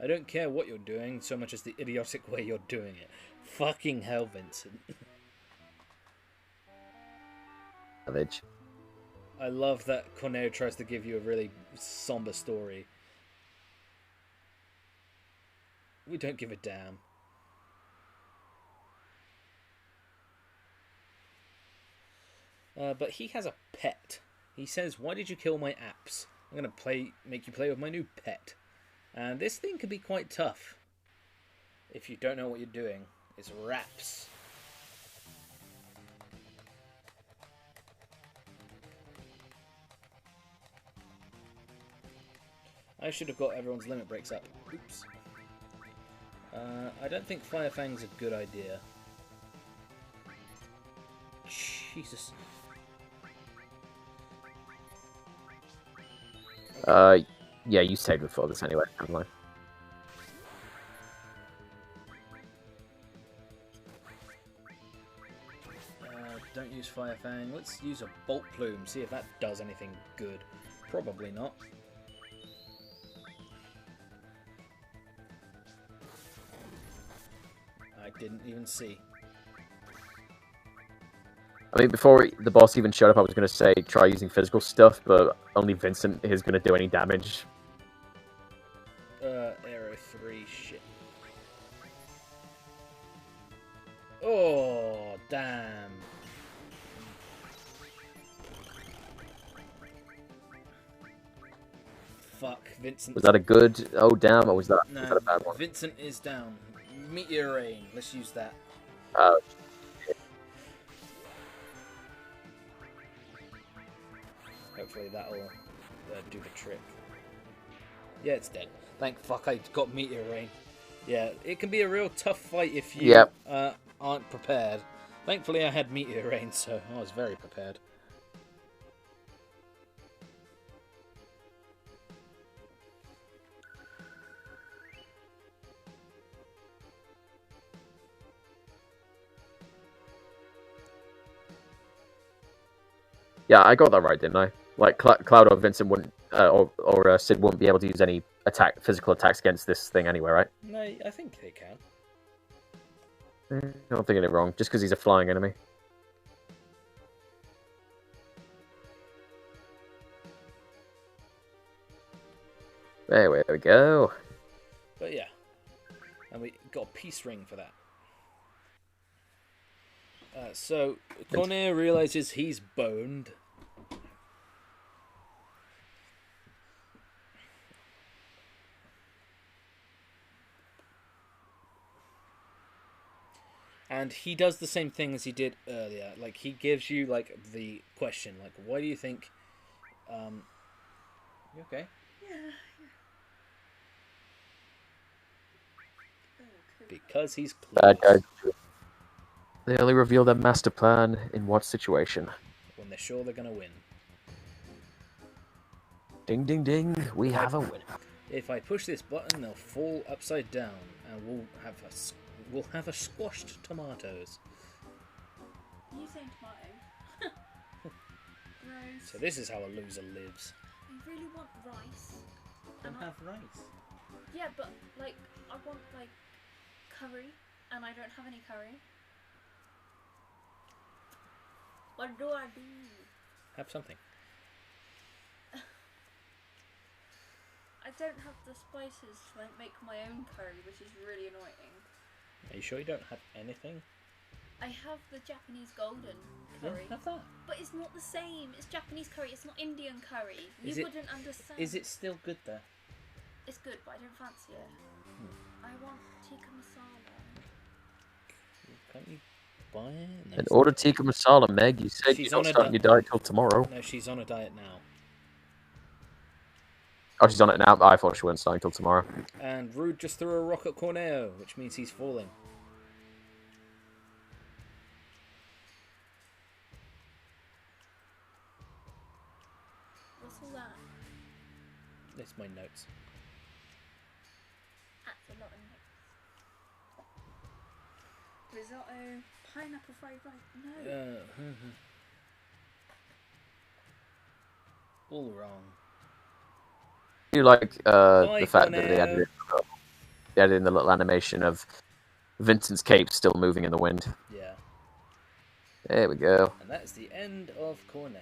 I don't care what you're doing so much as the idiotic way you're doing it. Fucking hell, Vincent. Savage. I love that Corneo tries to give you a really somber story. We don't give a damn. But he has a pet. He says, "Why did you kill my apps? I'm gonna make you play with my new pet." And this thing can be quite tough. If you don't know what you're doing, it's raps. I should have got everyone's limit breaks up. Oops. I don't think Firefang's a good idea. Jesus. Yeah, you saved before this anyway, haven't I? Don't use Firefang. Let's use a Bolt Plume, see if that does anything good. Probably not. I didn't even see. I mean, before the boss even showed up, I was going to say try using physical stuff, but only Vincent is going to do any damage. Arrow 3, shit. Oh, damn. Fuck, Vincent. Was that a good... Oh, damn, or was that, No, was that a bad one? Vincent is down. Meteor Rain, let's use that. Oh, Hopefully that'll do the trick. Yeah, it's dead. Thank fuck I got Meteor Rain. Yeah, it can be a real tough fight if you aren't prepared. Thankfully I had Meteor Rain, so I was very prepared. yeah, I got that right, didn't I? Like, Cloud or Vincent wouldn't... or Sid wouldn't be able to use any physical attacks against this thing anyway, right? No, I think they can. I'm not thinking it wrong, just because he's a flying enemy. There we go. But yeah. And we got a peace ring for that. So, Corneo realizes he's boned. And he does the same thing as he did earlier. Like, he gives you, like, the question. Like, why do you think... You okay? Yeah. Because he's Bad clueless. guy. They only reveal their master plan in what situation? When they're sure they're going to win. Ding, ding, ding. We have a winner. If I push this button, they'll fall upside down, and we'll have a squashed tomatoes. You saying tomato? Gross. So this is how a loser lives. I really want rice. Don't have rice. Yeah, but like I want like curry, and I don't have any curry. What do I do? Have something. I don't have the spices to like make my own curry, which is really annoying. Are you sure you don't have anything? I have the Japanese golden curry. Yeah, have that. But it's not the same. It's Japanese curry. It's not Indian curry. Is You it- wouldn't understand. Is it still good there? It's good, but I don't fancy it. I want tikka masala. Can't you buy it? No, In order tikka masala, Meg, you said She's you're on not a starting your diet till tomorrow. No, she's on a diet now. Oh, she's on it now? I thought she wasn't starting till tomorrow. And Rude just threw a rock at Corneo, which means he's falling. What's all that? It's my notes. That's a lot of notes. Risotto, pineapple fried rice. No. All wrong. I do like Bye, the fact that Corneo. they added in the little animation of Vincent's cape still moving in the wind. Yeah. There we go. And that's the end of Corneo.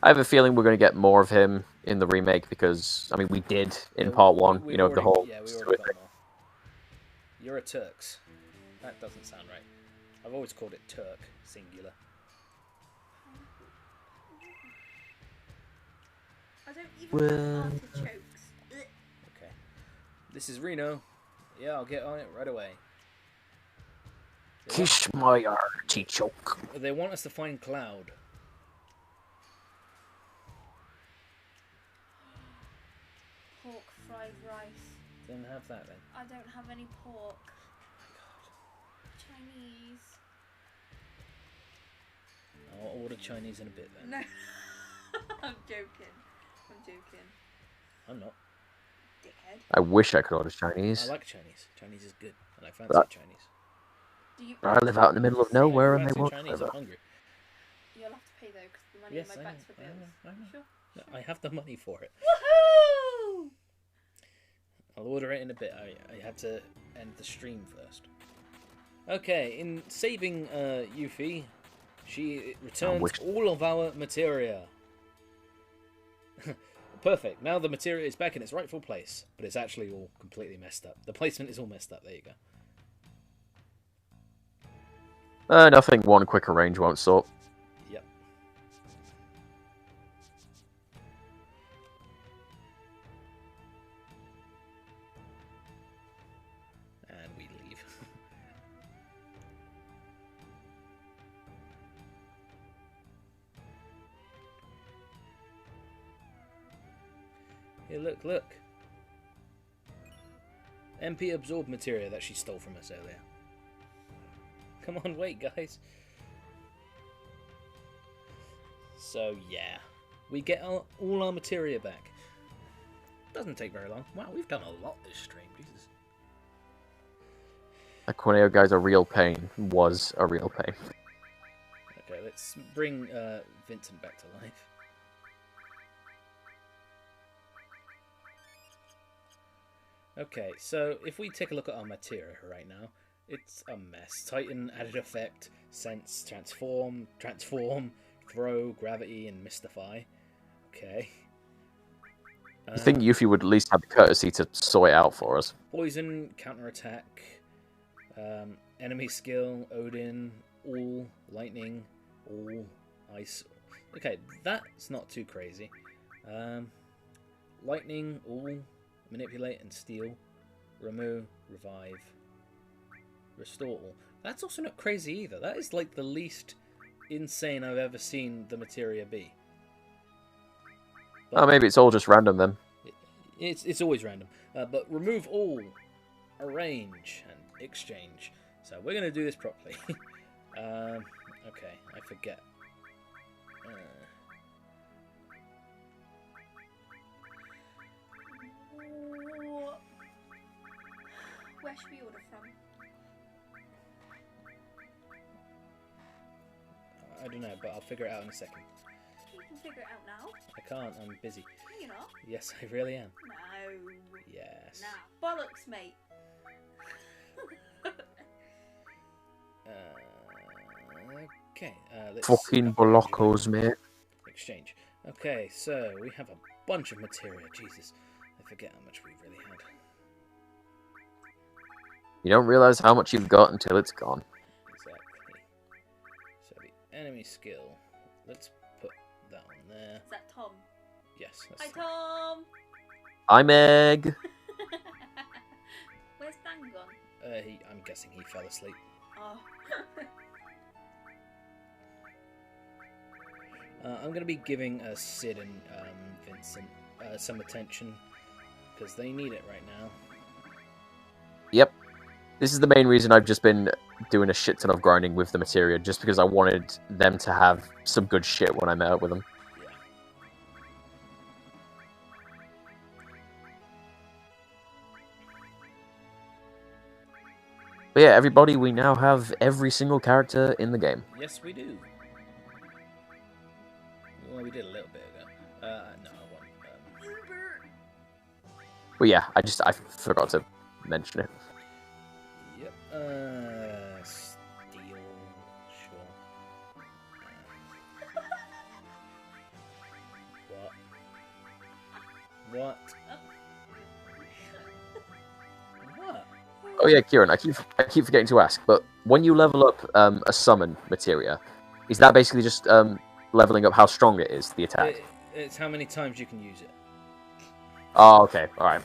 I have a feeling we're going to get more of him in the remake because, I mean, we did in Yeah, part one, we've you know, the whole... Yeah, we story already got thing. more. You're a Turks. That doesn't sound right. I've always called it Turk, singular. I don't even like Well- artichokes. Ugh. Okay. This is Reno. Yeah, I'll get on it right away. Kiss my artichoke. They want us to find Cloud. Pork fried rice. Then have that then. I don't have any pork. Chinese. I'll order Chinese in a bit then. No. I'm joking. I'm joking. I'm not. Dickhead. I wish I could order I Chinese. like Chinese. Chinese is good, and I fancy But- Chinese. Do you? I live out in the middle of nowhere and they Fancy won't Chinese. live I'm out. hungry. You'll have to pay though, because the money Yes, in I my bank's know, for I bills. know, I know. Sure. I have the money for it. Woohoo! I'll order it in a bit. I have to end the stream first. Okay, in saving Yuffie, she returns wish- all of our materia. Perfect. Now the materia is back in its rightful place, but it's actually all completely messed up. The placement is all messed up. There you go. Nothing one quicker range won't sort. Yep. And we leave. Here, look, look. MP absorbed materia that she stole from us earlier. Come on, wait, guys. So, yeah. We get all our materia back. Doesn't take very long. Wow, we've done a lot this stream. Jesus. That Corneo guy's a real pain. Was a real pain. Okay, let's bring Vincent back to life. Okay, so if we take a look at our materia right now, it's a mess. Titan, added effect, sense, transform, throw, gravity, and mystify. Okay. I think Yuffie would at least have the courtesy to sort it out for us. Poison, counterattack, enemy skill, Odin, all, lightning, all, ice. Okay, that's not too crazy. Lightning, all, manipulate and steal, remove, revive, restore all. That's also not crazy either. That is like the least insane I've ever seen the materia be. Oh, maybe it's all just random then. It's always random. But remove all, arrange, and exchange. So we're going to do this properly. Okay, I forget. Where should we order from? I don't know, but I'll figure it out in a second. You can figure it out now. I can't, I'm busy. No, you're not. Yes, I really am. No. Yes. Nah. Bollocks, mate. Okay, let's... Fucking bolocos, mate. Exchange. Okay, so we have a bunch of materia. Jesus, I forget how much we really had. You don't realize how much you've got until it's gone. Exactly. So the enemy skill. Let's put that on there. Is that Tom? Yes. That's Hi, Tom. I'm Egg. Where's Dan gone? I'm guessing he fell asleep. Oh. I'm going to be giving Sid and Vincent some attention because they need it right now. Yep. This is the main reason I've just been doing a shit ton of grinding with the materia, just because I wanted them to have some good shit when I met up with them. Yeah. But yeah, everybody, we now have every single character in the game. Yes, we do. Well, we did a little bit ago. No, I won't. But yeah, I forgot to mention it. Yep. Steel. Sure. What? What? Oh yeah, Kieran, I keep forgetting to ask, but when you level up a summon materia, is that basically just leveling up how strong it is, the attack? It's how many times you can use it. Oh, okay, alright.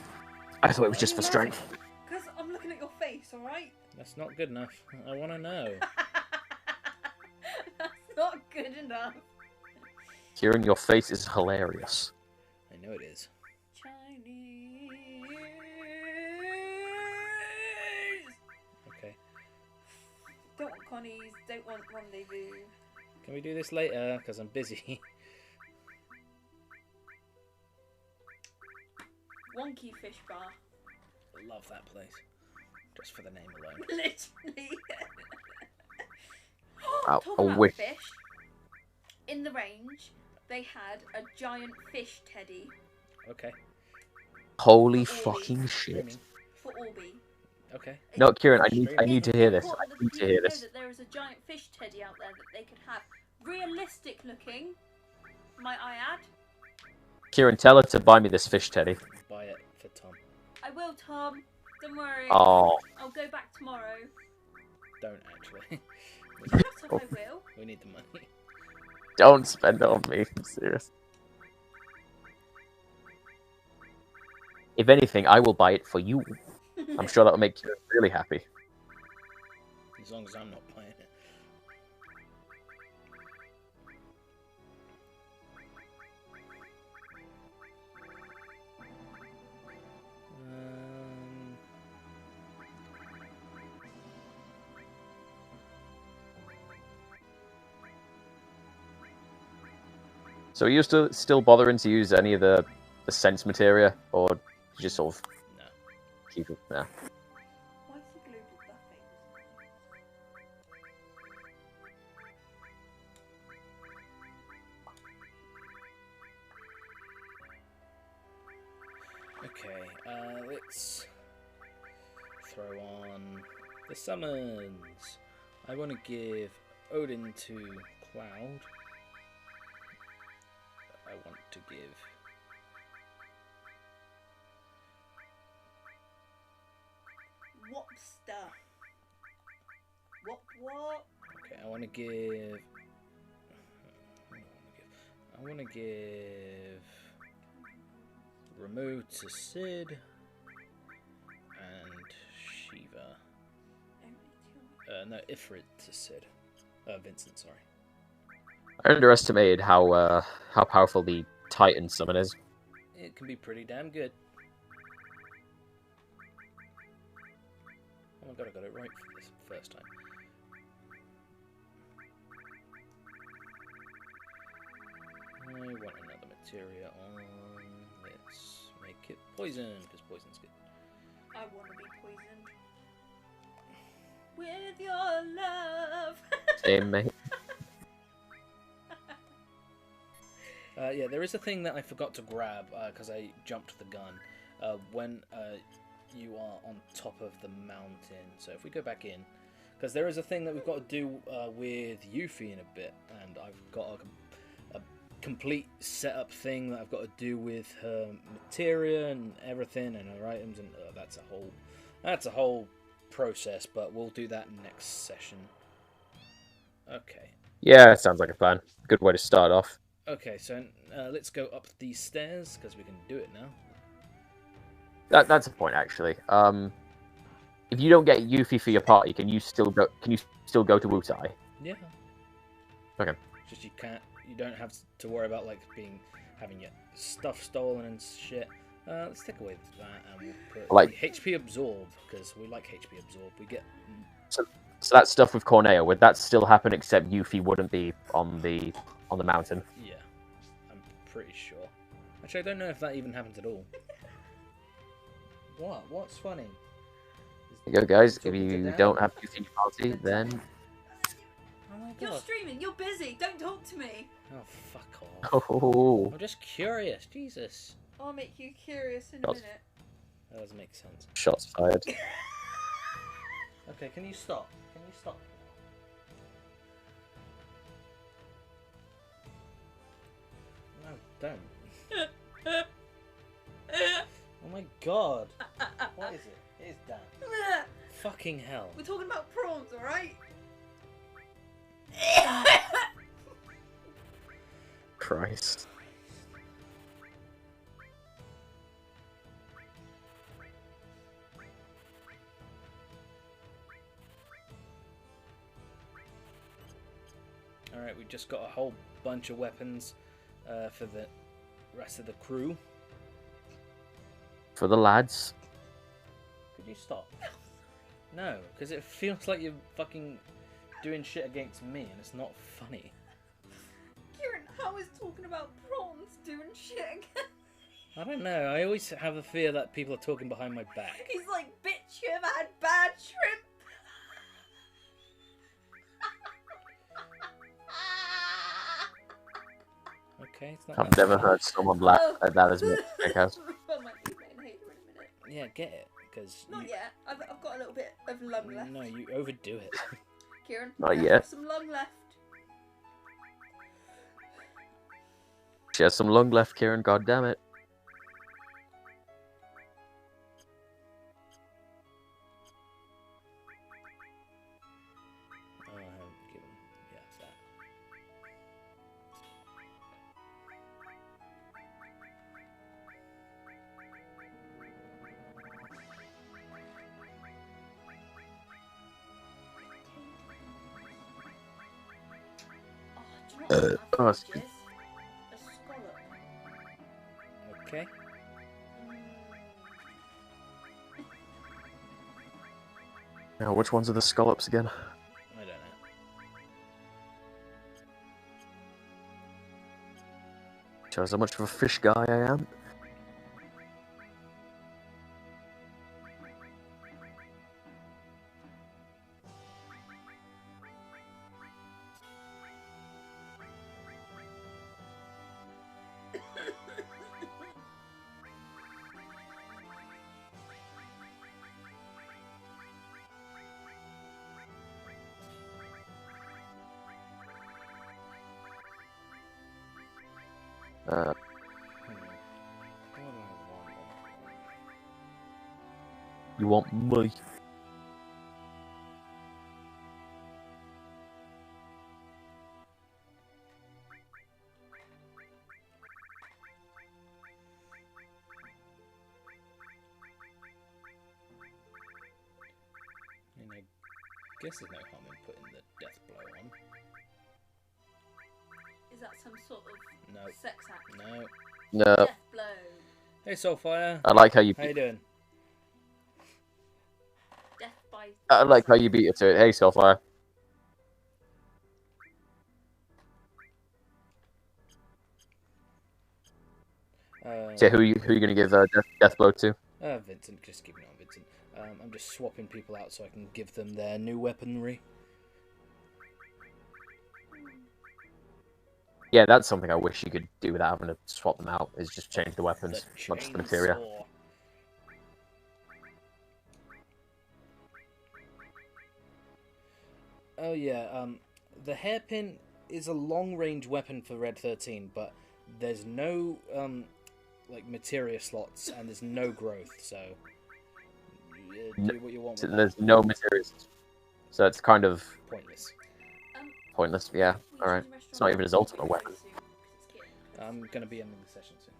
I thought it was just for strength. Because I'm looking at your face, alright? That's not good enough. I want to know. That's not good enough. Kieran, your face is hilarious. I know it is. Chinese. Okay. Don't want Connies, don't want rendezvous. Can we do this later? Because I'm busy. Wonky fish bar. I love that place. Just for the name alone. Literally. Wow, Talk I about wish. fish. In the range, they had a giant fish teddy Okay. Holy For Orby. fucking shit. for Orby. Okay. No, Kieran, I Streaming. need to hear this. Important I that need the to hear people this. know that there is a giant fish teddy out there that they could have. Realistic looking, might I add? Kieran, tell her to buy me this fish teddy. Buy it for Tom. I will, Tom. Don't worry. Oh, I'll go back tomorrow. Don't actually. Shut up, I will. We need the money. don't spend it on me. I'm serious. If anything, I will buy it for you. I'm sure that will make you really happy. As long as I'm not buying it. So are you still bothering to use any of the sense materia, or you just sort of No. keep it? Nah. Why is he glued with nothing? Okay, let's throw on the summons. I want to give Odin to Cloud. I want to give Wopster. What? okay, I want to give I want to give Remove to Sid and Shiva. No, Ifrit to Sid. Vincent, sorry. I underestimated how powerful the Titan summon is. It can be pretty damn good. Oh my god, I got it right for this first time. I want another materia on. Let's make it poison, because poison's good. I want to be poisoned. With your love. Same, mate. Yeah, there is a thing that I forgot to grab because I jumped the gun when you are on top of the mountain. So if we go back in, because there is a thing that we've got to do with Yuffie in a bit, and I've got a complete setup thing that I've got to do with her materia and everything and her items, and that's a whole process. But we'll do that next session. Okay. Yeah, that sounds like a plan. Good way to start off. Okay, so let's go up these stairs because we can do it now. That's a point, actually. If you don't get Yuffie for your party, can you still go to Wutai? Yeah. Okay. Just you don't have to worry about like having your stuff stolen and shit. Let's take away that and we'll put like HP absorb because we like HP absorb. We get. So that stuff with Corneo, would that still happen except Yuffie wouldn't be on the mountain? Yeah, I'm pretty sure. Actually, I don't know if that even happens at all. What? What's funny? There you go, guys. If you don't have Yuffie in your party, then... Oh my god. You're streaming, you're busy, don't talk to me. Oh, fuck off. Oh. I'm just curious, Jesus. I'll make you curious in a minute. That doesn't make sense. Shots fired. Okay, can you stop? Can you stop? No, don't. Oh my god. What is it? It is Dan. Fucking hell. We're talking about prawns, alright? Christ. Alright, we just got a whole bunch of weapons for the rest of the crew. For the lads. Could you stop? No, because it feels like you're fucking doing shit against me and it's not funny. Kieran, how is talking about prawns doing shit again? I don't know, I always have a fear that people are talking behind my back. He's like, bitch, you ever had bad shrimp? Okay, it's not I've that never funny. heard someone laugh like that as much. Because... Well, my inhaler in a minute. Yeah, get it, because... Not yet. I've got a little bit of lung left. No, you overdo it. Kieran, Not I have yet. some lung left. She has some lung left, Kieran, god damn it. Oh, I haven't given... Yeah, that. Oh, do you know what I oh, think it is? A scallop. Okay. Now, which ones are the scallops again? I don't know. Shows how much of a fish guy I am. What do I want? You want me? I mean, I guess there's no harm in putting the death blow on. Is that some sort of No. sex act? No. No. Death blow. Hey, Soulfire. I like how you... How you doing? Death by I like how you beat it to it. Hey, Soulfire. So who you gonna give death blow to? Vincent. Just keep it on Vincent. I'm just swapping people out so I can give them their new weaponry. Yeah, that's something I wish you could do without having to swap them out. Is just change the weapons, not just the materia. Chainsaw. Oh yeah, the hairpin is a long-range weapon for Red 13, but there's no like materia slots and there's no growth, so do what you want with that. There's no materials, so it's kind of Pointless. pointless. Yeah, all right. It's not even his ultimate weapon. I'm gonna be ending the session soon.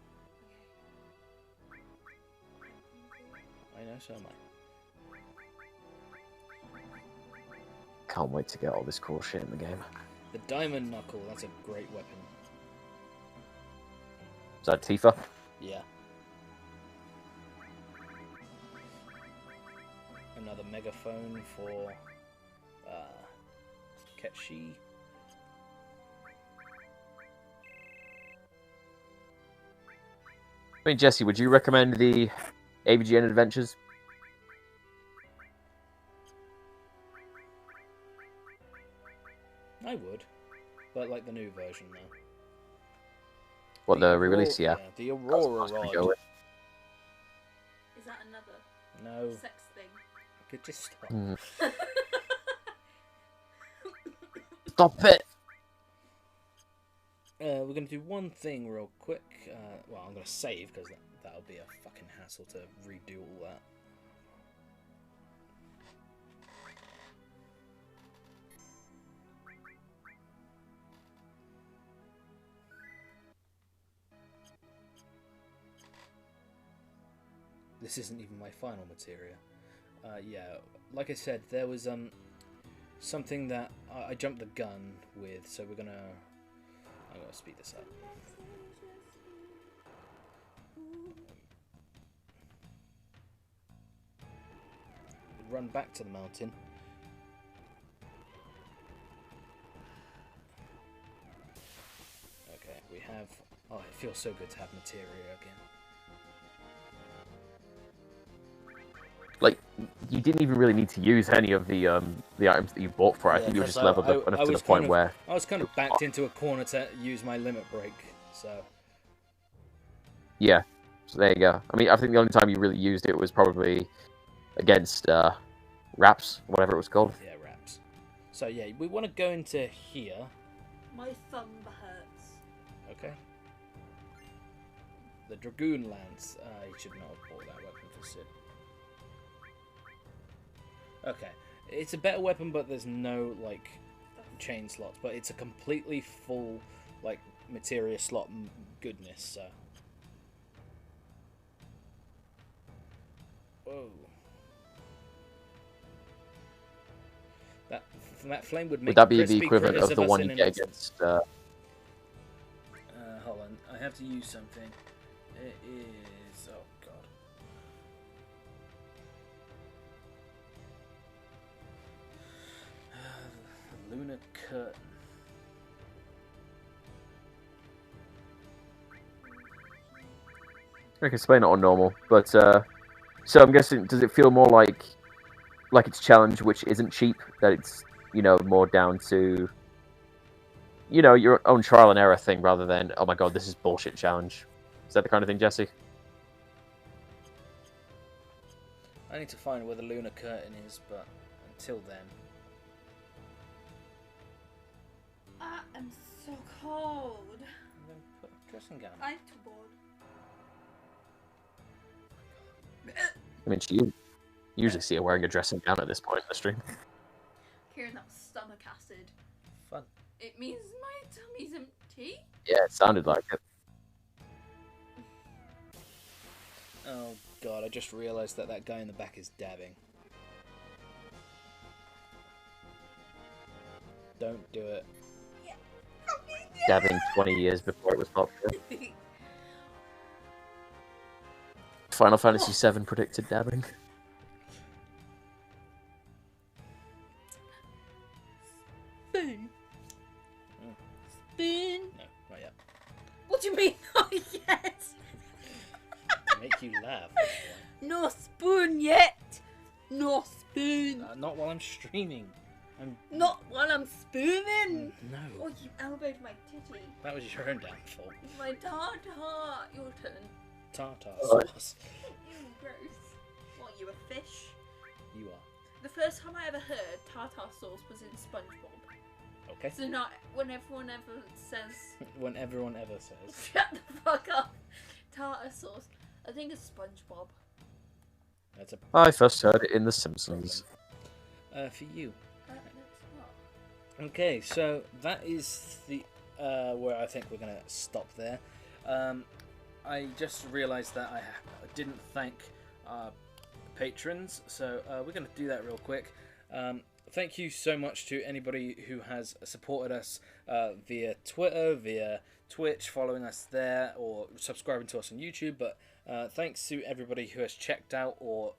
I know, so am I. Can't wait to get all this cool shit in the game. The Diamond Knuckle, that's a great weapon. Is that Tifa? Yeah. Another megaphone for Ketchi. I mean, Jesse, would you recommend the AVGN Adventures? I would, but like the new version though. What, the re-release? Yeah. The That's what I Aurora was gonna Rod. go with. Is that another No, sex thing? I could just stop. Stop it! We're gonna do one thing real quick. Well, I'm gonna save because that'll be a fucking hassle to redo all that. This isn't even my final materia. Yeah, like I said, there was something that I jumped the gun with, so I'm gonna speed this up. Run back to the mountain. Okay, we have. Oh, it feels so good to have materia again. Like, you didn't even really need to use any of the items that you bought for it. I think you were just leveled up enough to the point where... I was kind of backed into a corner to use my limit break, so... Yeah, so there you go. I mean, I think the only time you really used it was probably against Raps, whatever it was called. Yeah, Raps. So yeah, we want to go into here. My thumb hurts. Okay. The Dragoon Lance. You should not have bought that weapon for Sid. Okay, it's a better weapon, but there's no like chain slots. But it's a completely full like materia slot goodness. So. Whoa. That flame would make. Would that be the equivalent of the one you get against? Hold on, I have to use something. It is. Oh god. Lunar Curtain. I can explain it on normal, but so I'm guessing, does it feel more like it's challenge, which isn't cheap? That it's, you know, more down to, you know, your own trial and error thing rather than, oh my god, this is bullshit challenge. Is that the kind of thing, Jesse? I need to find where the Lunar Curtain is, but until then. I'm so cold. Then put a dressing gown. I'm too bored. I mean, you usually see her wearing a dressing gown at this point in the stream. Kieran, that was stomach acid. Fun. It means my tummy's empty. Yeah, it sounded like it. Oh god, I just realised that guy in the back is dabbing. Don't do it. Dabbing 20 years before it was popular. Final Fantasy VII predicted dabbing. spoon. Spoon. No, not yet. What do you mean? Oh yes. To make you laugh. No spoon yet. No spoon. Not while I'm streaming. Not while I'm spooning. No. Oh, you elbowed my titty. That was your own downfall. My tartar. Your turn. Tartar Alright. sauce. Ew, gross. What, you a fish? You are. The first time I ever heard tartar sauce was in SpongeBob. Okay. So not when everyone ever says, When everyone ever says. shut the fuck up. Tartar sauce. I think it's SpongeBob. That's a I first heard it in The Simpsons. for you. That's not. Okay, so that is the where I think we're gonna stop there. I just realised that I didn't thank our patrons, so we're gonna do that real quick. Thank you so much to anybody who has supported us via Twitter, via Twitch, following us there, or subscribing to us on YouTube. But thanks to everybody who has checked out or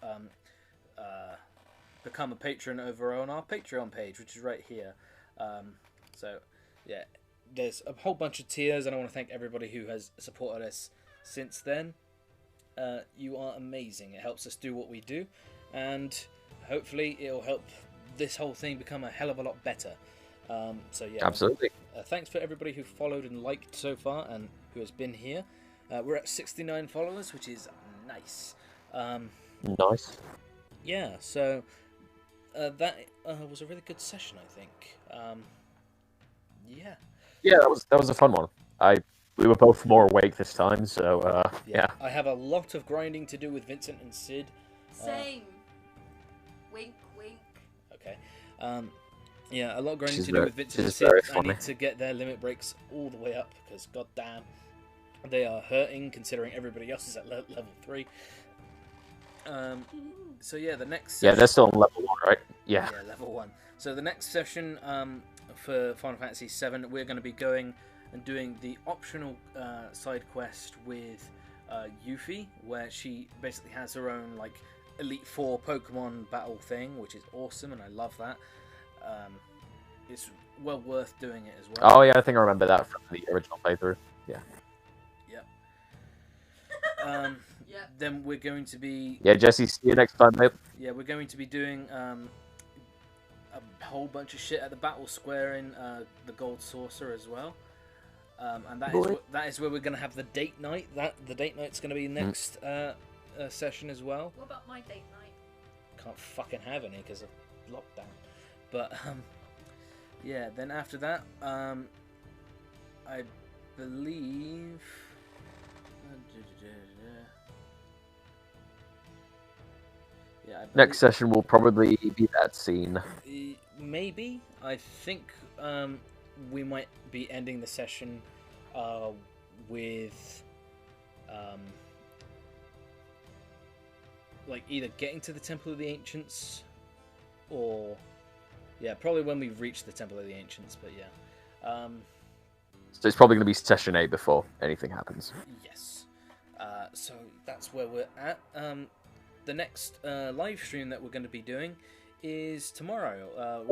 become a patron over on our Patreon page, which is right here. So, yeah, there's a whole bunch of tiers, and I want to thank everybody who has supported us since then. You are amazing. It helps us do what we do, and hopefully it'll help this whole thing become a hell of a lot better. So yeah, Absolutely. thanks for everybody who followed and liked so far and who has been here. We're at 69 followers, which is nice. Nice. Yeah, so that was a really good session, I think. Yeah. Yeah, that was a fun one. We were both more awake this time, so yeah. I have a lot of grinding to do with Vincent and Sid. Same. Wink, wink. Okay. Yeah, a lot of grinding She's to do very- with Vincent and she's Sid. very I funny. need to get their limit breaks all the way up because, goddamn, they are hurting considering everybody else is at level 3. So yeah, the next Yeah, session... they're still on level 1, right? Yeah. Yeah, level 1. So the next session for Final Fantasy VII, we're going to be going and doing the optional side quest with Yuffie, where she basically has her own like Elite Four Pokemon battle thing, which is awesome, and I love that. It's well worth doing it as well. Oh yeah, I think I remember that from the original playthrough. Yeah. Yep. Yep. Then we're going to be Yeah, Jesse, see you next time, mate. we're going to be doing a whole bunch of shit at the Battle Square in the Gold Saucer as well. And that is where we're going to have the date night. The date night's going to be next session as well. What about my date night? Can't fucking have any because of lockdown. But yeah, then after that, I believe. Yeah, Next session will probably be that scene. Maybe. I think we might be ending the session with like either getting to the Temple of the Ancients or yeah, probably when we reach the Temple of the Ancients, but yeah. So it's probably going to be session 8 before anything happens. Yes. So that's where we're at. The next live stream that we're going to be doing is tomorrow.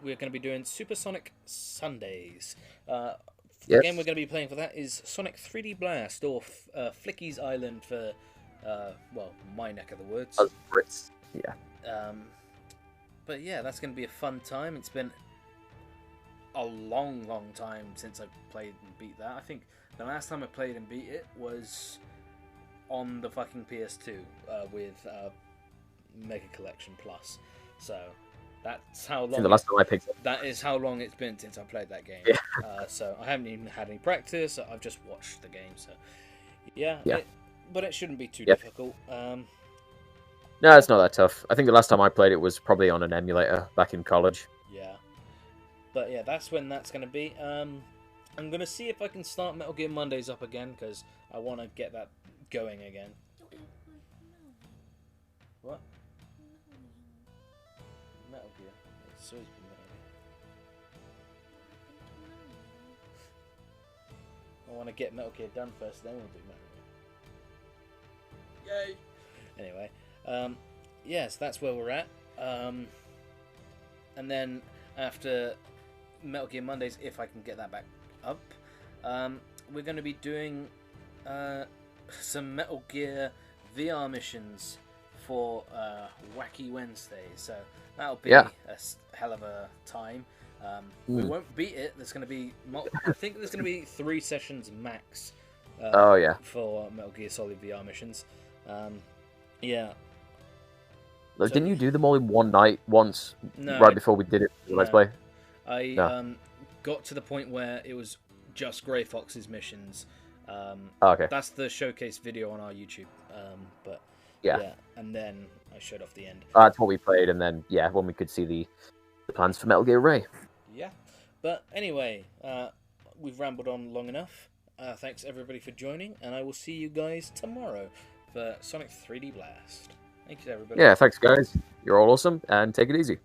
We're going to be doing Supersonic Sundays. The Yes. game we're going to be playing for that is Sonic 3D Blast, or Flicky's Island for, well, my neck of the woods. Us Brits. Yeah. But yeah, that's going to be a fun time. It's been a long, long time since I played and beat that. I think the last time I played and beat it was on the fucking PS2 with Mega Collection Plus. So that's how I think long. the last time I picked it. That is how long it's been since I played that game. Yeah. So I haven't even had any practice. I've just watched the game. So yeah. But it shouldn't be too difficult. No, it's not that tough. I think the last time I played it was probably on an emulator back in college. Yeah. But yeah, that's when that's going to be. I'm going to see if I can start Metal Gear Mondays up again, because I want to get that going again. What? Metal Gear. It's always been Metal Gear. I want to get Metal Gear done first, then we'll do Metal Gear. Yay! Anyway, yes, that's where we're at. And then after Metal Gear Mondays, if I can get that back up, we're going to be doing some Metal Gear VR missions for Wacky Wednesdays. So that'll be a hell of a time. We won't beat it. There's going to be, I think there's going to be 3 sessions max. For Metal Gear Solid VR missions. Yeah. Didn't you do them all in one night once? No, right before we did it. Let's play. I got to the point where it was just Grey Fox's missions. Okay. That's the showcase video on our YouTube. But and then I showed off the end. That's what we played, and then when we could see the plans for Metal Gear Ray. Yeah. But anyway, we've rambled on long enough. Thanks everybody for joining, and I will see you guys tomorrow for Sonic 3D Blast. Thank you everybody. Yeah, thanks guys. You're all awesome, and take it easy.